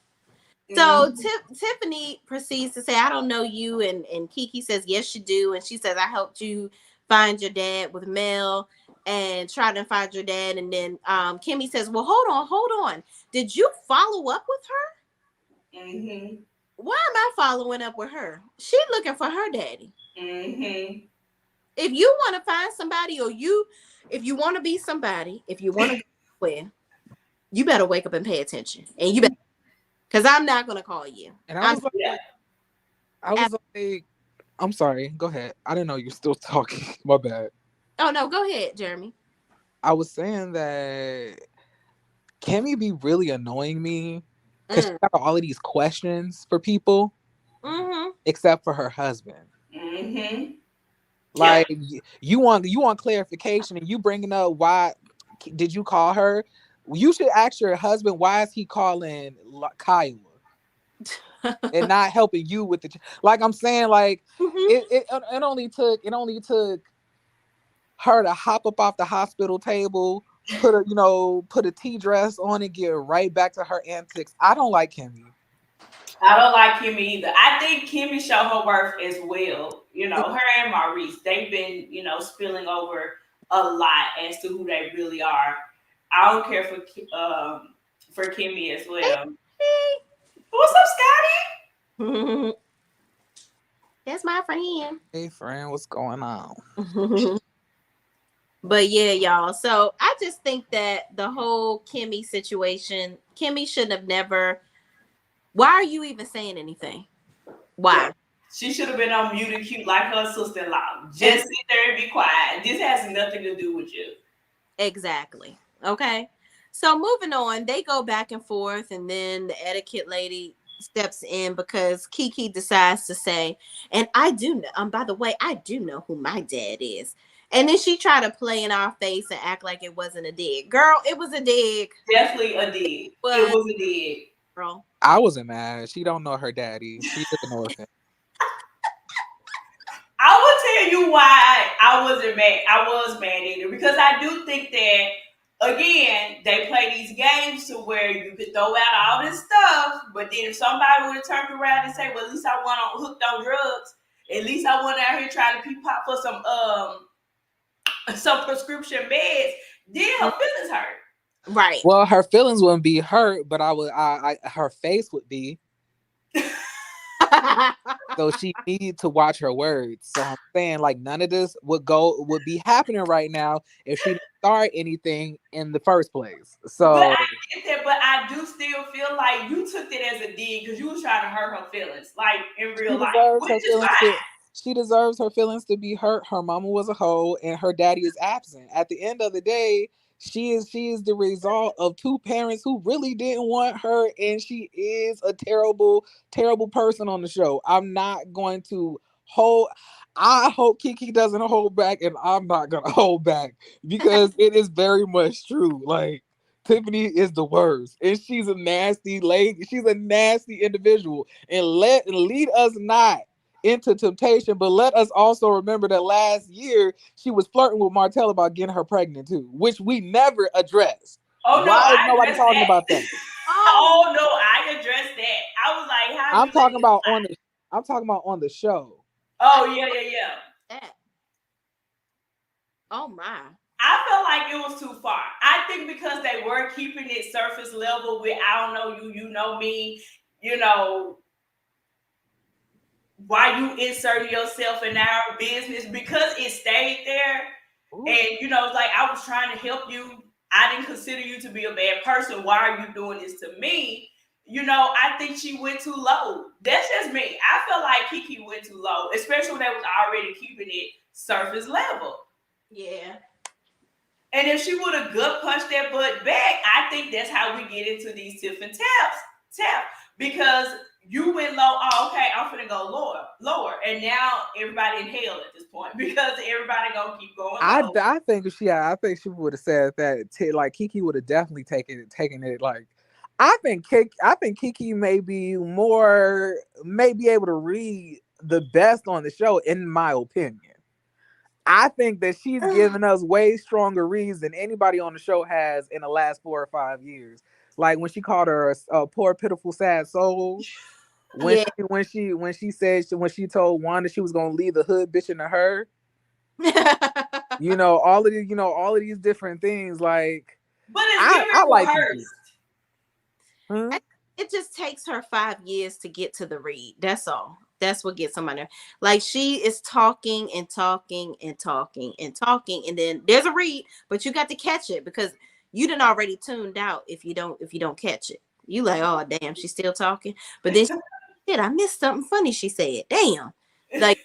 So Tiffany proceeds to say, I don't know you. And Kiki says, yes, you do. And she says, I helped you find your dad with Mel and try to find your dad. And then Kimmy says, well, hold on. Did you follow up with her? Mm-hmm. Why am I following up with her? She looking for her daddy. Mm-hmm. If you want to find somebody, or if you want to be somebody, if you want to go where, you better wake up and pay attention. And you better, because I'm not going to call you. And I was like, I'm sorry. Go ahead. I didn't know you're still talking. My bad. Oh, no. Go ahead, Jeremy. I was saying that Kimmy be really annoying me because she got all of these questions for people, except for her husband. Mm-hmm. Like, you want clarification, and you bringing up why did you call her? You should ask your husband, why is he calling Kyle and not helping you with the, like I'm saying, like it only took her to hop up off the hospital table, put a tea dress on, and get right back to her antics. I don't like Kimmy. I don't like Kimmy either. I think Kimmy showed her worth as well. Her and Maurice, they've been, spilling over a lot as to who they really are. I don't care for Kimmy as well. Hey. What's up, Scotty? That's my friend. Hey, friend, what's going on? But yeah, y'all. So I just think that the whole Kimmy situation, Kimmy shouldn't have never. Why are you even saying anything? Why? She should have been on mute and cute like her sister-in-law. Just sit there and be quiet. This has nothing to do with you. Exactly. Okay. So moving on, they go back and forth, and then the etiquette lady steps in because Kiki decides to say, and I do know, by the way, I do know who my dad is. And then she tried to play in our face and act like it wasn't a dig. Girl, it was a dig. Definitely a dig. It was a dig. Girl. I wasn't mad. She don't know her daddy. She's an orphan. I will tell you why I wasn't mad. I was mad either, because I do think that, again, they play these games to where you could throw out all this stuff, but then if somebody would have turned around and say, well, at least I went hooked on drugs, at least I went out here trying to pop for some prescription meds, then her feelings hurt. Right. Well, her feelings wouldn't be hurt, but her face would be. So she needed to watch her words. So I'm saying, like, none of this would be happening right now if she didn't start anything in the first place. So, but I get that, but I do still feel like you took that as a dig because you was trying to hurt her feelings, like in real life. She deserves her feelings to be hurt. Her mama was a hoe, and her daddy is absent. At the end of the day, she is the result of two parents who really didn't want her, and she is a terrible, terrible person on the show. I'm not going to hold. I hope Kiki doesn't hold back, and I'm not gonna hold back because it is very much true. Like, Tiffany is the worst, and she's a nasty lady. She's a nasty individual, and lead us not into temptation, but let us also remember that last year she was flirting with Martel about getting her pregnant too, which we never addressed. Oh no, why is nobody talking about that? Oh no, I addressed that. I was like, how? I'm talking about on the show. Oh yeah. Oh my. I felt like it was too far. I think because they were keeping it surface level with I don't know you, you know me, why you insert yourself in our business, because it stayed there. Ooh. And like, I was trying to help you. I didn't consider you to be a bad person. Why are you doing this to me? I think she went too low. That's just me. I feel like Kiki went too low, especially when they was already keeping it surface level. Yeah. And if she would have gut punched that butt back, I think that's how we get into these tiff and tap. Because you went low. Oh, okay, I'm finna go lower. And now everybody in hell at this point because everybody gonna keep going low. I think she would have said that. Like Kiki would have definitely taken it. Like I think Kiki may be able to read the best on the show, in my opinion. I think that she's given us way stronger reads than anybody on the show has in the last 4 or 5 years. Like when she called her a poor, pitiful, sad soul. When she told Wanda she was gonna leave the hood bitch into her. all of these different things. Like, but it's I like it just takes her 5 years to get to the read. That's all. That's what gets somebody. Like she is talking and talking and talking and talking, and then there's a read, but you got to catch it because you done already tuned out if you don't catch it. You like, oh damn, she's still talking. But then I missed something funny she said. Damn. Like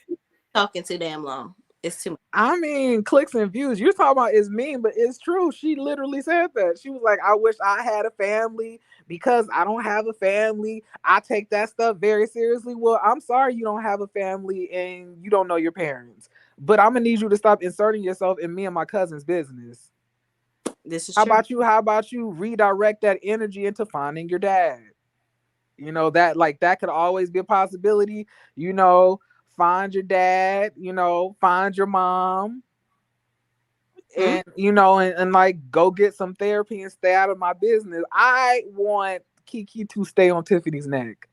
talking too damn long. It's too much. I mean, clicks and views. You're talking about is mean, but it's true. She literally said that. She was like, I wish I had a family because I don't have a family. I take that stuff very seriously. Well, I'm sorry you don't have a family and you don't know your parents. But I'm gonna need you to stop inserting yourself in me and my cousin's business. This is How true. about you redirect that energy into finding your dad? That could always be a possibility. Find your dad, find your mom, and and like go get some therapy and stay out of my business. I want Kiki to stay on Tiffany's neck.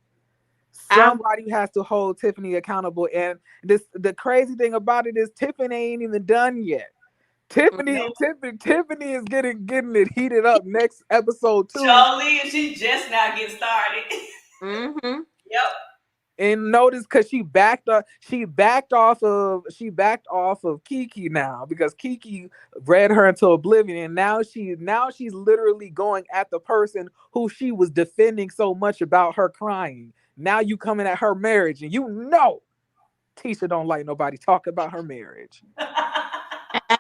Somebody has to hold Tiffany accountable. And the crazy thing about it is Tiffany ain't even done yet. Tiffany is getting it heated up next episode too. Jolie, she's just now getting started. Mm-hmm. Yep. And notice because she backed off of Kiki now because Kiki read her into oblivion, and now she's literally going at the person who she was defending so much about her crying. Now you coming at her marriage, and Tisha don't like nobody talking about her marriage.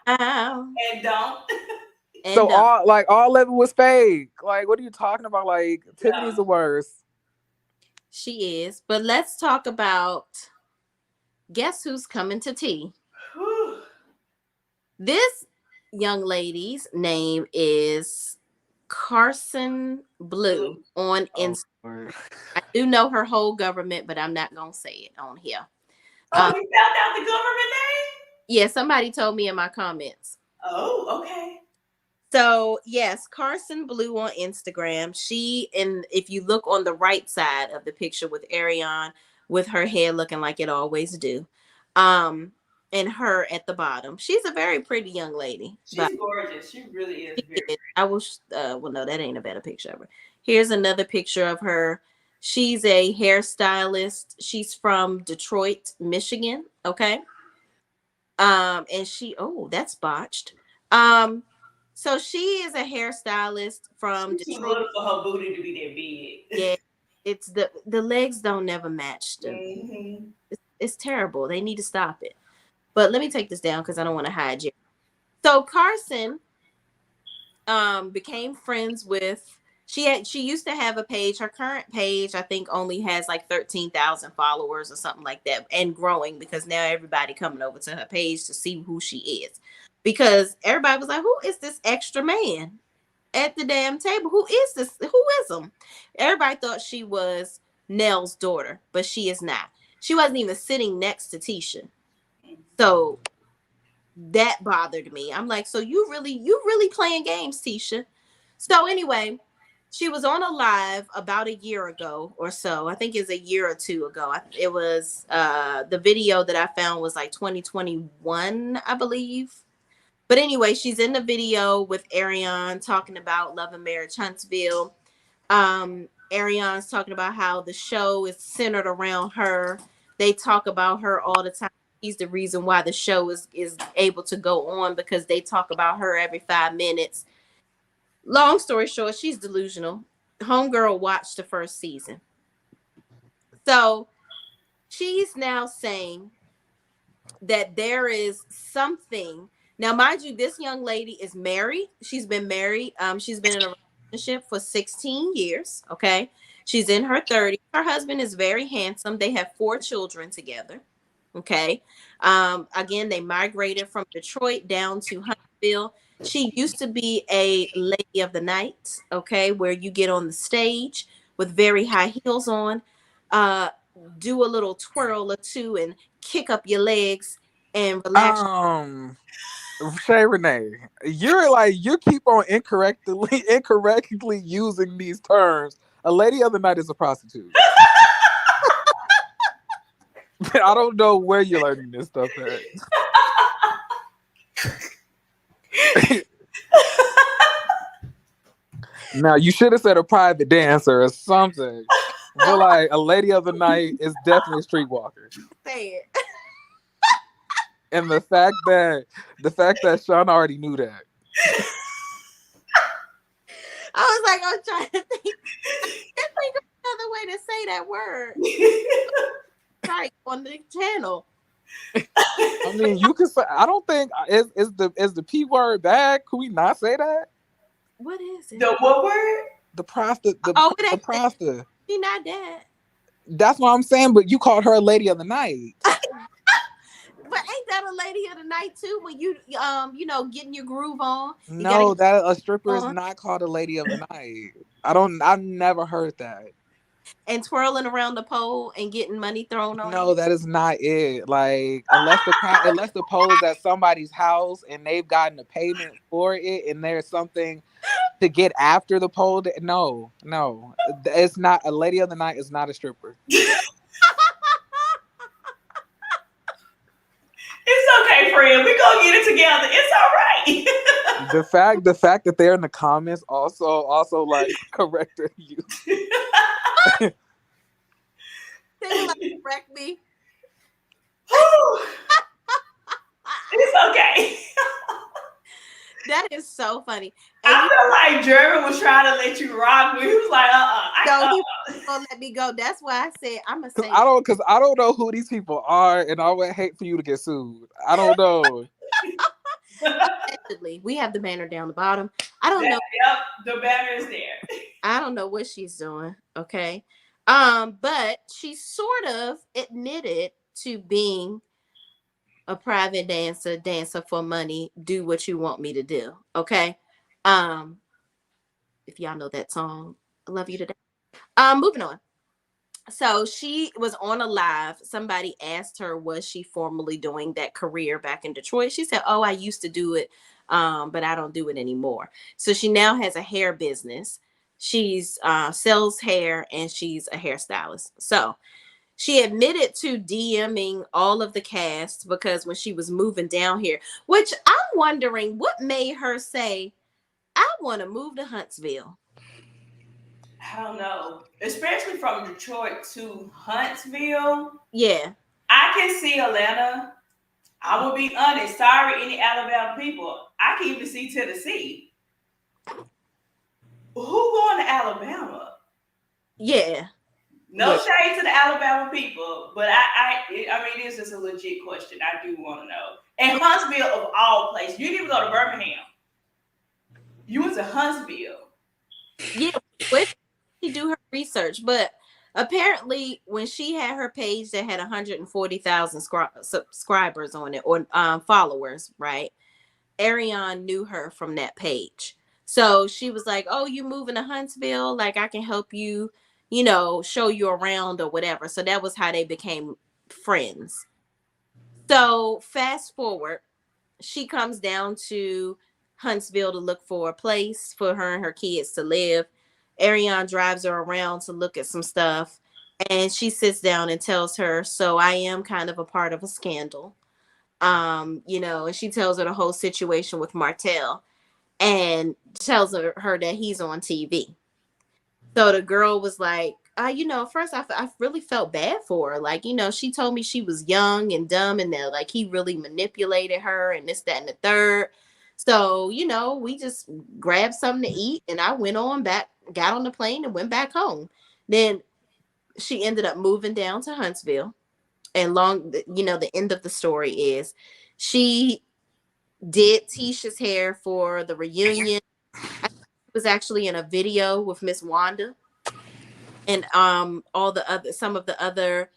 And don't. So all of it was fake. Like, what are you talking about? Like, Tiffany's the worst. She is. But let's talk about guess who's coming to tea. This young lady's name is Carson Blue on Instagram. I do know her whole government, but I'm not going to say it on here. Oh, you found out the government name? Yeah, somebody told me in my comments. Oh, okay. So, yes, Carson Blue on Instagram. If you look on the right side of the picture with Ariane, with her hair looking like it always do, and her at the bottom. She's a very pretty young lady. She's gorgeous. She really is. I wish, well, no, that ain't a better picture of her. Here's another picture of her. She's a hairstylist. She's from Detroit, Michigan. Okay. And that's botched. So she is a hairstylist from Detroit. Too little for her booty to be that big. Yeah, it's the legs don't never match them. Mm-hmm. It's terrible. They need to stop it. But let me take this down because I don't want to hide you. So Carson became friends with. She used to have a page. Her current page, I think, only has like 13,000 followers or something like that, and growing because now everybody coming over to her page to see who she is. Because everybody was like, who is this extra man at the damn table? Who is this? Who is him? Everybody thought she was Nell's daughter, but she is not. She wasn't even sitting next to Tisha. So that bothered me. I'm like, so you really playing games, Tisha. So anyway, she was on a live about a year ago or so. I think it's a year or two ago. It was the video that I found was like 2021, I believe. But anyway, she's in the video with Ariane talking about Love and Marriage Huntsville. Ariane's talking about how the show is centered around her. They talk about her all the time. She's the reason why the show is able to go on because they talk about her every 5 minutes. Long story short, she's delusional. Homegirl watched the first season. So she's now saying that there is something. Now, mind you, this young lady is married. She's been married. She's been in a relationship for 16 years. Okay. She's in her 30s. Her husband is very handsome. They have 4 children together. Okay. Again, they migrated from Detroit down to Huntsville. She used to be a lady of the night, okay, where you get on the stage with very high heels on, do a little twirl or two and kick up your legs and relax. Shay Renee, you keep on incorrectly using these terms. A lady of the night is a prostitute. I don't know where you're learning this stuff at. Now, you should have said a private dancer or something. But like a lady of the night is definitely a streetwalker. Say it. And the fact that Sean already knew that. I was like, I'm trying to think of another way to say that word. Right on the channel. I mean, you can say. I don't think is the P word bad. Could we not say that? What is it? The what word? The prostitute. The prostitute. She not that. That's what I'm saying. But you called her a lady of the night. But ain't that a lady of the night too? When you getting your groove on. No, that a stripper is not called a lady of the night. I've never heard that. And twirling around the pole and getting money thrown on. No, that is not it. Like unless the pole is at somebody's house and they've gotten a payment for it, and there's something to get after the pole. No, it's not. A lady of the night is not a stripper. It's okay, friend. We gonna get it together. It's all right. The fact that they're in the comments also like corrected you. They like correct me. It's okay. That is so funny. And I feel like Jeremy was trying to let you rock me. He was like, No, he was gonna let me go. That's why I said I'm gonna say. Because I don't know who these people are, and I would hate for you to get sued. I don't know. We have the banner down the bottom. I don't know. Yep, the banner is there. I don't know what she's doing. Okay. But she sort of admitted to being a private dancer for money, do what you want me to do. Okay. If y'all know that song, I love you today. Moving on. So she was on a live. Somebody asked her, was she formerly doing that career back in Detroit? She said, oh, I used to do it, but I don't do it anymore. So she now has a hair business. She's sells hair and she's a hairstylist. So she admitted to DMing all of the cast because when she was moving down here, which I'm wondering what made her say, I want to move to Huntsville. I don't know. Especially from Detroit to Huntsville. Yeah. I can see Atlanta. I will be honest. Sorry, any Alabama people. I can even see Tennessee. Who going to Alabama? Yeah. No shade to the Alabama people, but I mean, this is a legit question. I do want to know. And Huntsville, of all places, you didn't even go to Birmingham. You went to Huntsville. Yeah, she do her research, but apparently when she had her page that had 140,000 subscribers on it, or followers, right? Ariane knew her from that page. So she was like, oh, you moving to Huntsville? Like, I can help you, show you around or whatever. So that was how they became friends. So fast forward, she comes down to Huntsville to look for a place for her and her kids to live. Ariane drives her around to look at some stuff, and she sits down and tells her, so I am kind of a part of a scandal. And she tells her the whole situation with Martel and tells her that he's on TV. So the girl was like, first I really felt bad for her. Like, she told me she was young and dumb and that like he really manipulated her and this, that, and the third. So, you know, we just grabbed something to eat and I went on back, got on the plane and went back home. Then she ended up moving down to Huntsville. And the end of the story is she did Tisha's hair for the reunion. I was actually in a video with Miss Wanda and some of the other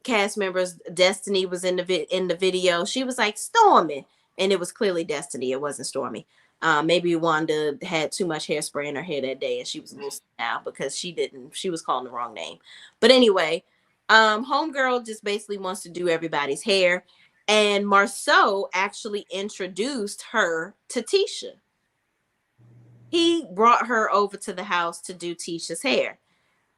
cast members. Destiny was in the video. She was like Stormy, and it was clearly Destiny. It wasn't Stormy. Maybe Wanda had too much hairspray in her hair that day, and she was a little now because she was calling the wrong name. But anyway, homegirl just basically wants to do everybody's hair, and Marceau actually introduced her to Tisha. He brought her over to the house to do Tisha's hair,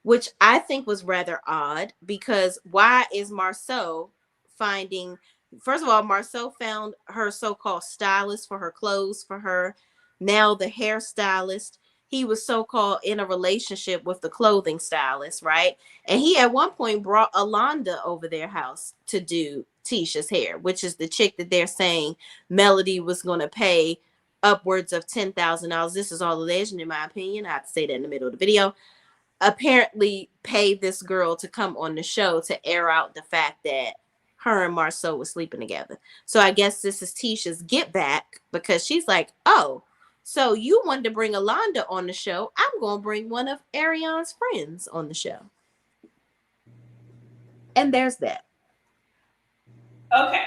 which I think was rather odd because why is Marceau first of all, Marceau found her so-called stylist for her clothes for her, now the hairstylist. He was so-called in a relationship with the clothing stylist, right? And he at one point brought Alonda over their house to do Tisha's hair, which is the chick that they're saying Melody was going to pay upwards of $10,000. This is all alleged, in my opinion. I have to say that in the middle of the video. Apparently paid this girl to come on the show to air out the fact that her and Marceau were sleeping together. So I guess this is Tisha's get back because she's like, oh, so you wanted to bring Alonda on the show. I'm going to bring one of Arion's friends on the show. And there's that. Okay.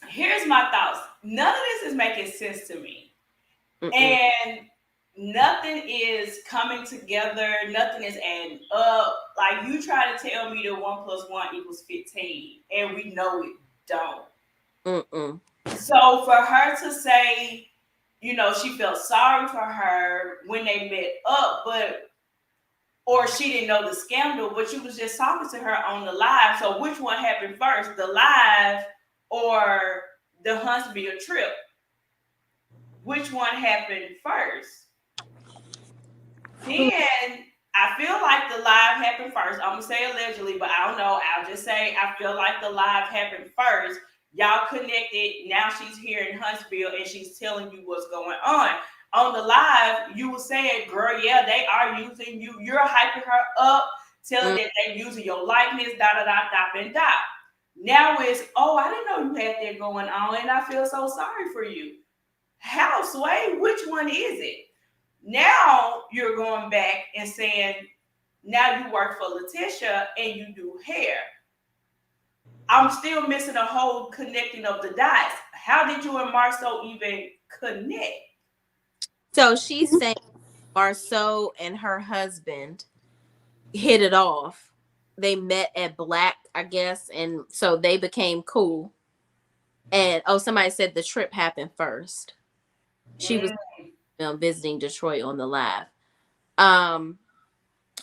Here's my thoughts. None of this is making sense to me. Mm-mm. And nothing is coming together. Nothing is adding up. Like, you try to tell me that 1 + 1 = 15, and we know it don't. Mm-mm. So for her to say, you know, she felt sorry for her when they met up, or she didn't know the scandal, but she was just talking to her on the live. So which one happened first, the live or the Huntsville trip? Which one happened first? Then I feel like the live happened first. I'm going to say allegedly, but I don't know. I'll just say I feel like the live happened first. Y'all connected. Now she's here in Huntsville and she's telling you what's going on. On the live, you were saying, girl, yeah, they are using you. You're hyping her up, telling that they're using your likeness, and dot. Now it's, oh, I didn't know you had that going on, and I feel so sorry for you. How, Sway? Which one is it? Now you're going back and saying, now you work for Letitia and you do hair. I'm still missing a whole connecting of the dots. How did you and Marceau even connect? So she's saying Marceau and her husband hit it off. They met at Black, I guess, and so they became cool. And somebody said the trip happened first. She was visiting Detroit on the live.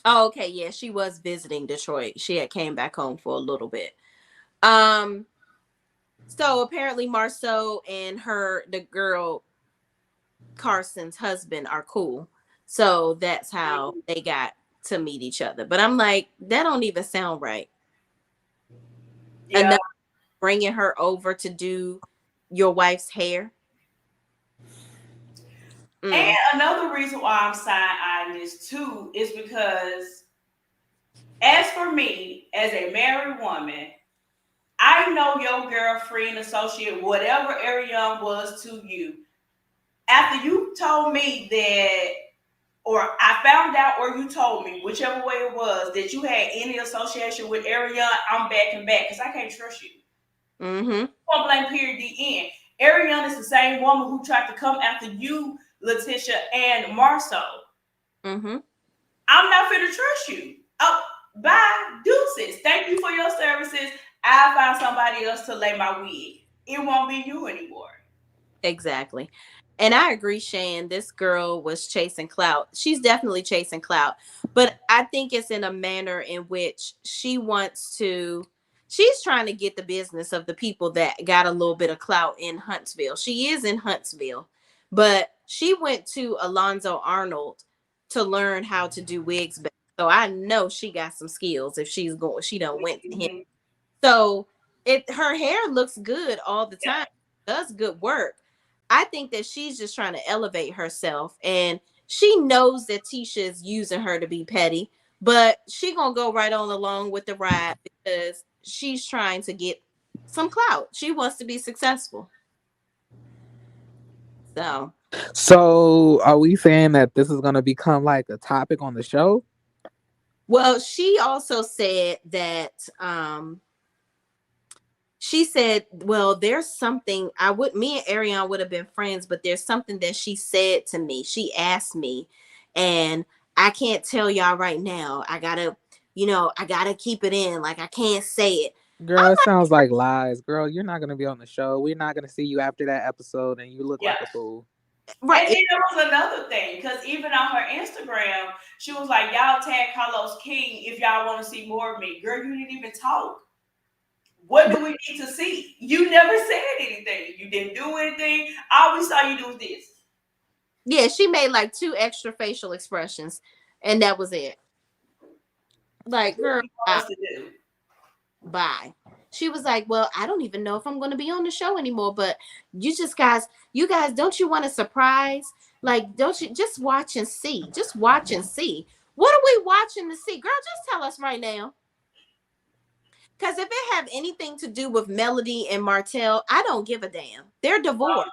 Okay, yeah, she was visiting Detroit. She had came back home for a little bit. So apparently Marceau and the girl Carson's husband are cool. So that's how they got to meet each other. But I'm like, that don't even sound right. Yeah. Enough bringing her over to do your wife's hair. And another reason why I'm side-eyeing this too is because, as for me, as a married woman, I know your girlfriend, associate, whatever Ariane was to you. After you told me that, or I found out, or you told me, whichever way it was, that you had any association with Ariane, I'm backing back because I can't trust you. Point blank, period, the end. Ariane is the same woman who tried to come after you, Letitia, and Marceau. I'm not going to trust you. Oh, bye, deuces. Thank you for your services. I'll find somebody else to lay my wig. It won't be you anymore. Exactly. And I agree, Shan. This girl was chasing clout. She's definitely chasing clout. But I think it's in a manner in which she's trying to get the business of the people that got a little bit of clout in Huntsville. She is in Huntsville. But she went to Alonzo Arnold to learn how to do wigs better. So I know she got some skills if she done went to him. So her hair looks good all the time. Does good work. I think that she's just trying to elevate herself, and she knows that Tisha is using her to be petty, but she gonna go right on along with the ride because she's trying to get some clout. She wants to be successful. So are we saying that this is gonna become like a topic on the show? Well, she also said that she said, well, there's something me and Ariane would have been friends, but there's something that she said to me. She asked me, and I can't tell y'all right now. I gotta keep it in. Like, I can't say it. Girl, it sounds like lies. Girl, you're not gonna be on the show. We're not gonna see you after that episode, and you look like a fool. Right. And then there was another thing, because even on her Instagram, she was like, y'all tag Carlos King if y'all want to see more of me. Girl, you didn't even talk. What do we need to see? You never said anything. You didn't do anything. All we saw you do was this. Yeah, she made like 2 extra facial expressions, and that was it. Like, girl, bye. She was like, well, I don't even know if I'm going to be on the show anymore, but you guys, don't you want a surprise? Like, don't you just watch and see? Just watch and see. What are we watching to see? Girl, just tell us right now. Because if it have anything to do with Melody and Martel, I don't give a damn. They're divorced.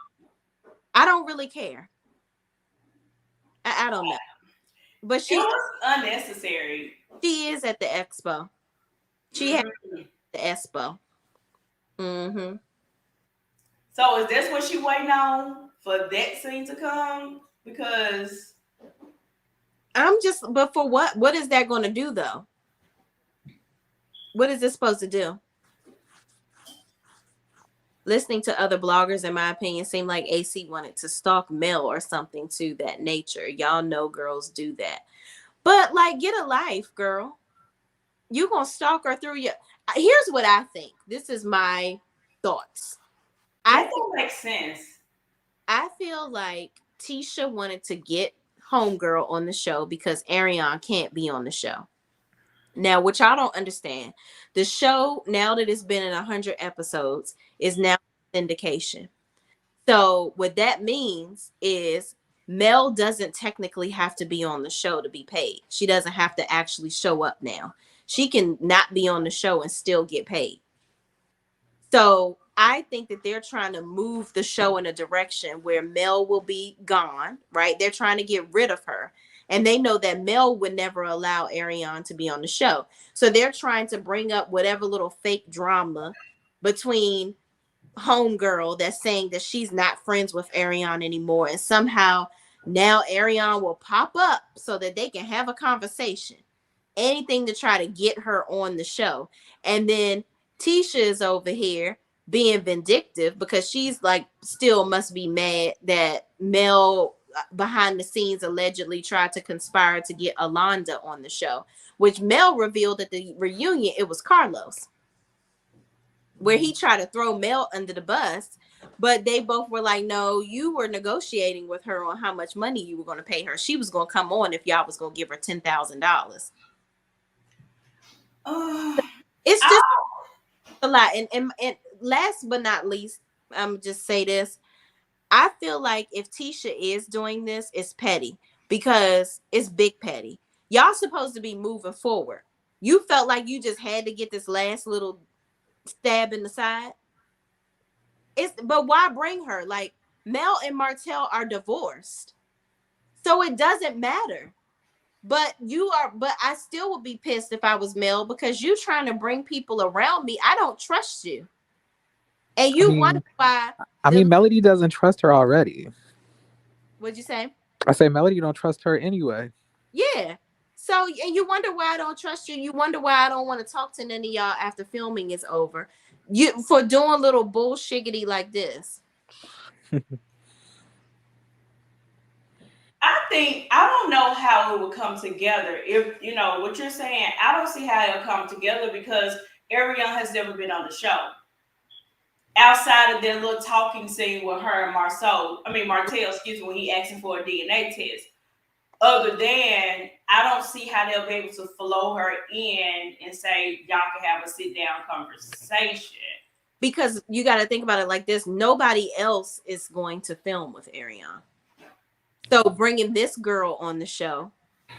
I don't really care. I don't know. But it was unnecessary. She is at the expo. She had the expo. Mm-hmm. So is this what she waiting on for that scene to come? Because but for what? What is that going to do though? What is this supposed to do? Listening to other bloggers, in my opinion, seemed like AC wanted to stalk Mel or something to that nature. Y'all know girls do that. But like, get a life, girl. You gonna stalk her through your... Here's what I think. This is my thoughts. That don't make sense. I feel like Tisha wanted to get Homegirl on the show because Ariane can't be on the show. Now, what y'all don't understand, the show, now that it's been in 100 episodes, is now syndication. So what that means is Mel doesn't technically have to be on the show to be paid. She doesn't have to actually show up now. She can not be on the show and still get paid. So I think that they're trying to move the show in a direction where Mel will be gone, right? They're trying to get rid of her. And they know that Mel would never allow Ariane to be on the show. So they're trying to bring up whatever little fake drama between Homegirl that's saying that she's not friends with Ariane anymore. And somehow now Ariane will pop up so that they can have a conversation. Anything to try to get her on the show. And then Tisha is over here being vindictive because she's like still must be mad that Mel behind the scenes allegedly tried to conspire to get Alonda on the show, which Mel revealed at the reunion it was Carlos, where he tried to throw Mel under the bus, but they both were like, no, you were negotiating with her on how much money you were going to pay her. She was going to come on if y'all was going to give her $10,000. It's just a lot. And last but not least, I'm just say this. I feel like if Tisha is doing this, it's petty because it's big petty. Y'all supposed to be moving forward. You felt like you just had to get this last little stab in the side. But why bring her? Like, Mel and Martel are divorced. So it doesn't matter. But I still would be pissed if I was Mel because you trying to bring people around me. I don't trust you. And wonder why. Melody doesn't trust her already. What'd you say? I say Melody don't trust her anyway. Yeah. So, and you wonder why I don't trust you. You wonder why I don't want to talk to none of y'all after filming is over. You for doing little bullshiggity like this. I don't know how it will come together. If you know what you're saying, I don't see how it'll come together because Ariane has never been on the show. Outside of their little talking scene with her and Martel, when he asked him for a DNA test. Other than, I don't see how they'll be able to flow her in and say, y'all can have a sit-down conversation. because you got to think about it like this. Nobody else is going to film with Ariane. So bringing this girl on the show,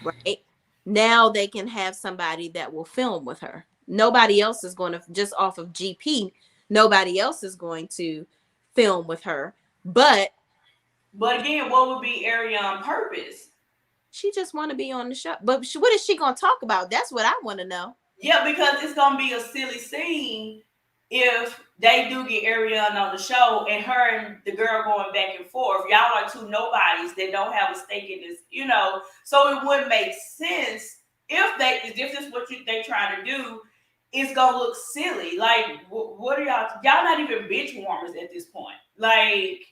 right? Now they can have somebody that will film with her. Nobody else is going to, just off of GP, nobody else is going to film with her. But again, what would be Ariane's purpose? She just want to be on the show. But what is she going to talk about? That's what I want to know. Yeah, because it's going to be a silly scene if they do get Ariane on the show and her and the girl going back and forth. Y'all are two nobodies that don't have a stake in this, you know. So it wouldn't make sense if this is what they trying to do. It's gonna look silly. Like, what are y'all not even bench warmers at this point? Like,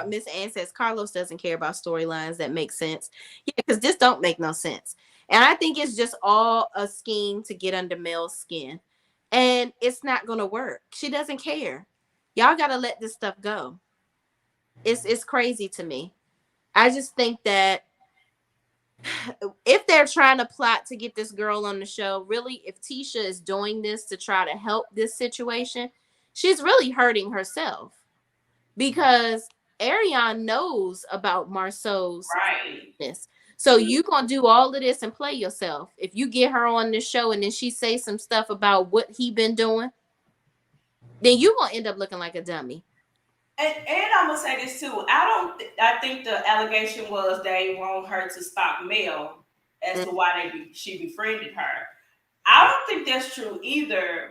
Miss Ann says Carlos doesn't care about storylines that make sense. Yeah, because this don't make no sense. And I think it's just all a scheme to get under Mel's skin. And it's not gonna work. She doesn't care. Y'all gotta let this stuff go. It's crazy to me. I just think that if they're trying to plot to get this girl on the show, really, if Tisha is doing this to try to help this situation, she's really hurting herself. Because Ariane knows about Marceau's business. So you gonna do all of this and play yourself. If you get her on this show and then she say some stuff about what he been doing, then you gonna end up looking like a dummy. And I'm gonna say this too. I think the allegation was they want her to stalk Mel as to why she befriended her. I don't think that's true either,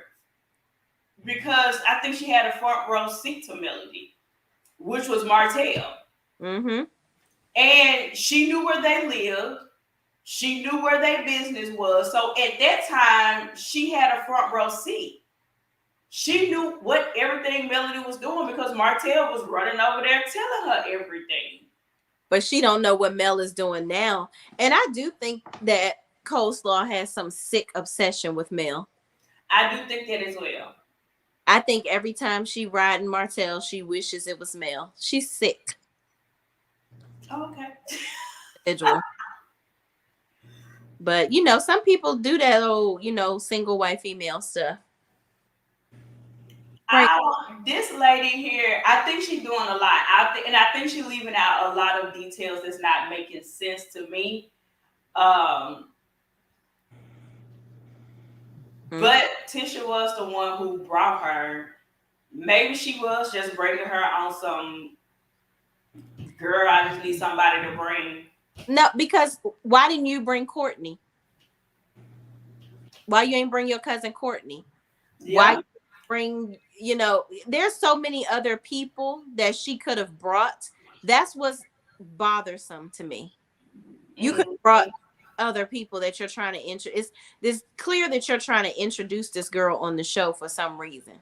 because I think she had a front row seat to Melody, which was Martel. Mm-hmm. And she knew where they lived. She knew where their business was. So at that time, she had a front row seat. She knew what everything Melody was doing because Martel was running over there telling her everything. But she don't know what Mel is doing now. And I do think that Coleslaw has some sick obsession with Mel. I do think that as well. I think every time she riding Martel, she wishes it was Mel. She's sick. Okay. But, you know, some people do that old, you know, single white female stuff. This lady here, I think she's doing a lot. I think she's leaving out a lot of details that's not making sense to me. But Tisha was the one who brought her. Maybe she was just bringing her on some girl. I just need somebody to bring. No, because why didn't you bring Courtney? Why you ain't bring your cousin Courtney? Yeah. Why you bring, you know, there's so many other people that she could have brought. That's what's bothersome to me. You could have brought other people that you're trying to introduce. It's clear that you're trying to introduce this girl on the show for some reason.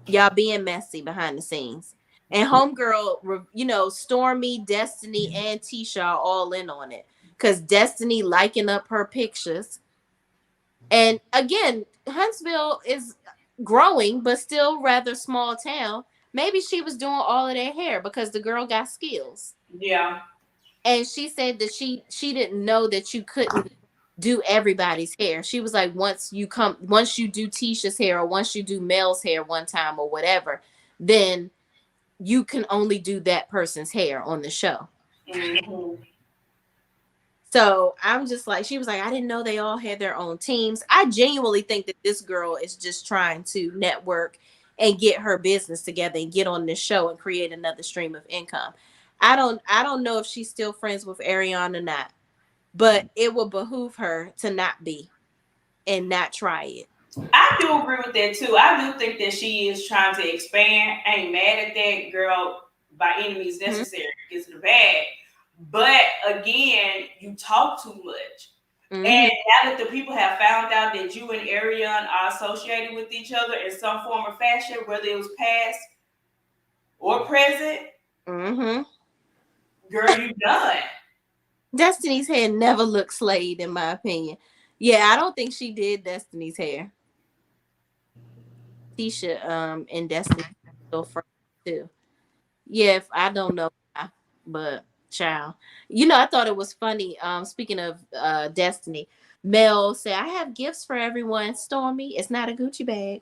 Y'all being messy behind the scenes. And homegirl, you know, Stormy, Destiny, and Tisha are all in on it. Because Destiny liking up her pictures. And again, Huntsville is growing, but still rather small town. Maybe she was doing all of their hair because the girl got skills. Yeah. And she said that she didn't know that you couldn't do everybody's hair. She was like, once you do Tisha's hair or once you do Mel's hair one time or whatever, then you can only do that person's hair on the show. Mm-hmm. So I'm just like, she was like, I didn't know they all had their own teams. I genuinely think that this girl is just trying to network and get her business together and get on this show and create another stream of income. I don't know if she's still friends with Ariane or not, but it will behoove her to not be and not try it. I do agree with that too. I do think that she is trying to expand. I ain't mad at that girl by any means necessary. Mm-hmm. Gets in the bag. But again, you talk too much. Mm-hmm. And now that the people have found out that you and Ariane are associated with each other in some form or fashion, whether it was past or present, mm-hmm. Girl, you done. Destiny's hair never looked slayed, in my opinion. Yeah, I don't think she did Destiny's hair. Tisha and Destiny still friends too. Yeah, I don't know, but child. You know, I thought it was funny. Speaking of Destiny, Mel said, I have gifts for everyone. Stormy, it's not a Gucci bag.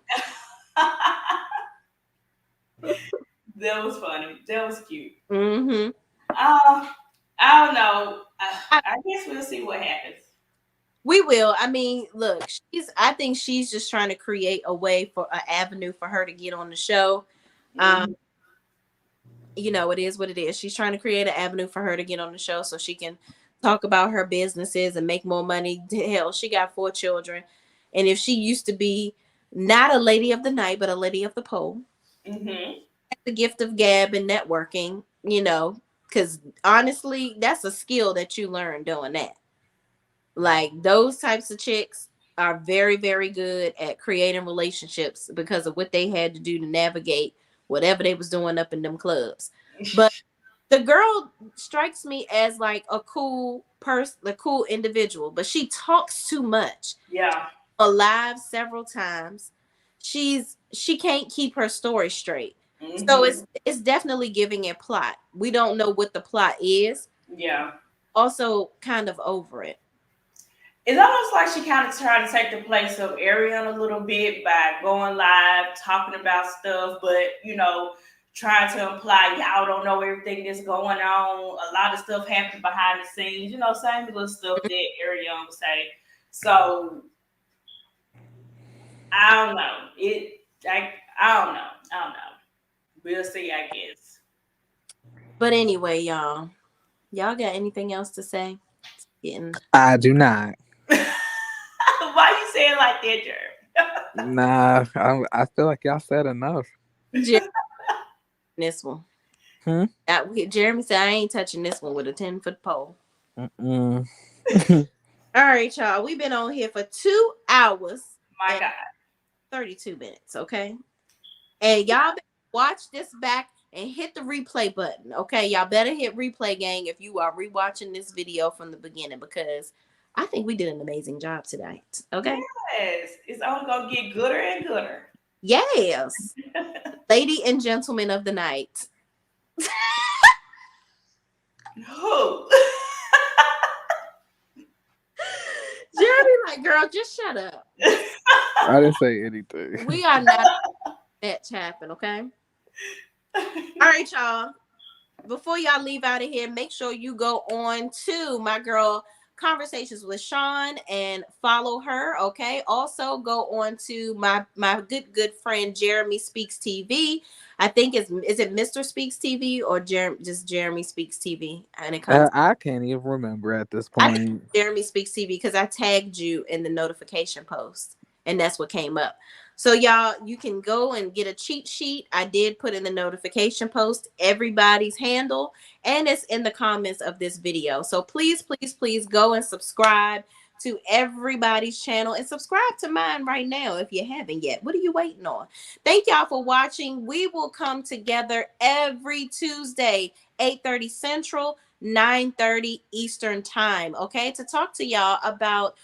That was funny. That was cute. Mm-hmm. I don't know. I guess we'll see what happens. We will. I mean, look, I think she's just trying to create a way for an avenue for her to get on the show. You know, it is what it is. She's trying to create an avenue for her to get on the show so she can talk about her businesses and make more money. Hell, she got 4 children. And if she used to be not a lady of the night, but a lady of the pole, the gift of gab and networking, you know, because honestly, that's a skill that you learn doing that. Like those types of chicks are very, very good at creating relationships because of what they had to do to navigate whatever they was doing up in them clubs. But the girl strikes me as like a cool person, a cool individual, but she talks too much. Yeah. Alive several times. She can't keep her story straight. So it's definitely giving a plot. We don't know what the plot is. Yeah. Also kind of over it. It's almost like she kind of tried to take the place of Ariane a little bit by going live, talking about stuff, but, you know, trying to imply y'all don't know everything that's going on. A lot of stuff happened behind the scenes, you know, same little stuff that Ariane would say. So, I don't know. I don't know. We'll see, I guess. But anyway, y'all got anything else to say? I do not. Why you saying like that, Jeremy? Nah, I feel like y'all said enough. This one. Jeremy said, I ain't touching this one with a 10-foot pole. All right, y'all. We've been on here for 2 hours. My God. 32 minutes, okay? And y'all watch this back and hit the replay button, okay? Y'all better hit replay, gang, if you are rewatching this video from the beginning, because I think we did an amazing job tonight, okay? Yes. It's only going to get gooder and gooder. Yes. Lady and gentleman of the night. Who? Jeremy, like, girl, just shut up. I didn't say anything. We are not that chapping, okay? All right, y'all. Before y'all leave out of here, make sure you go on to my girl Conversations with Sean and follow her, okay? Also go on to my good friend Jeremy Speaks TV. I think is it Mr. Speaks TV or just Jeremy Speaks TV? And it comes I can't even remember at this point. I think Jeremy Speaks TV because I tagged you in the notification post and that's what came up. So y'all, you can go and get a cheat sheet. I did put in the notification post everybody's handle, and it's in the comments of this video. So please, please, please go and subscribe to everybody's channel and subscribe to mine right now if you haven't yet. What are you waiting on? Thank y'all for watching. We will come together every Tuesday, 8:30 Central, 9:30 Eastern Time, okay, to talk to y'all about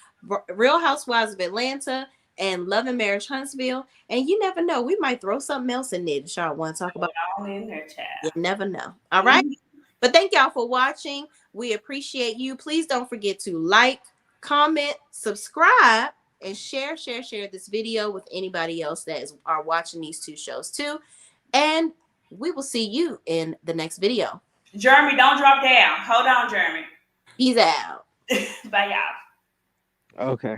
Real Housewives of Atlanta and Love and Marriage Huntsville. And you never know, we might throw something else in there that y'all want to talk about. In there, child. You never know. All right. But thank y'all for watching. We appreciate you. Please don't forget to like, comment, subscribe, and share this video with anybody else that are watching these 2 shows too. And we will see you in the next video. Jeremy, don't drop down. Hold on, Jeremy. Peace out. Bye, y'all. Okay.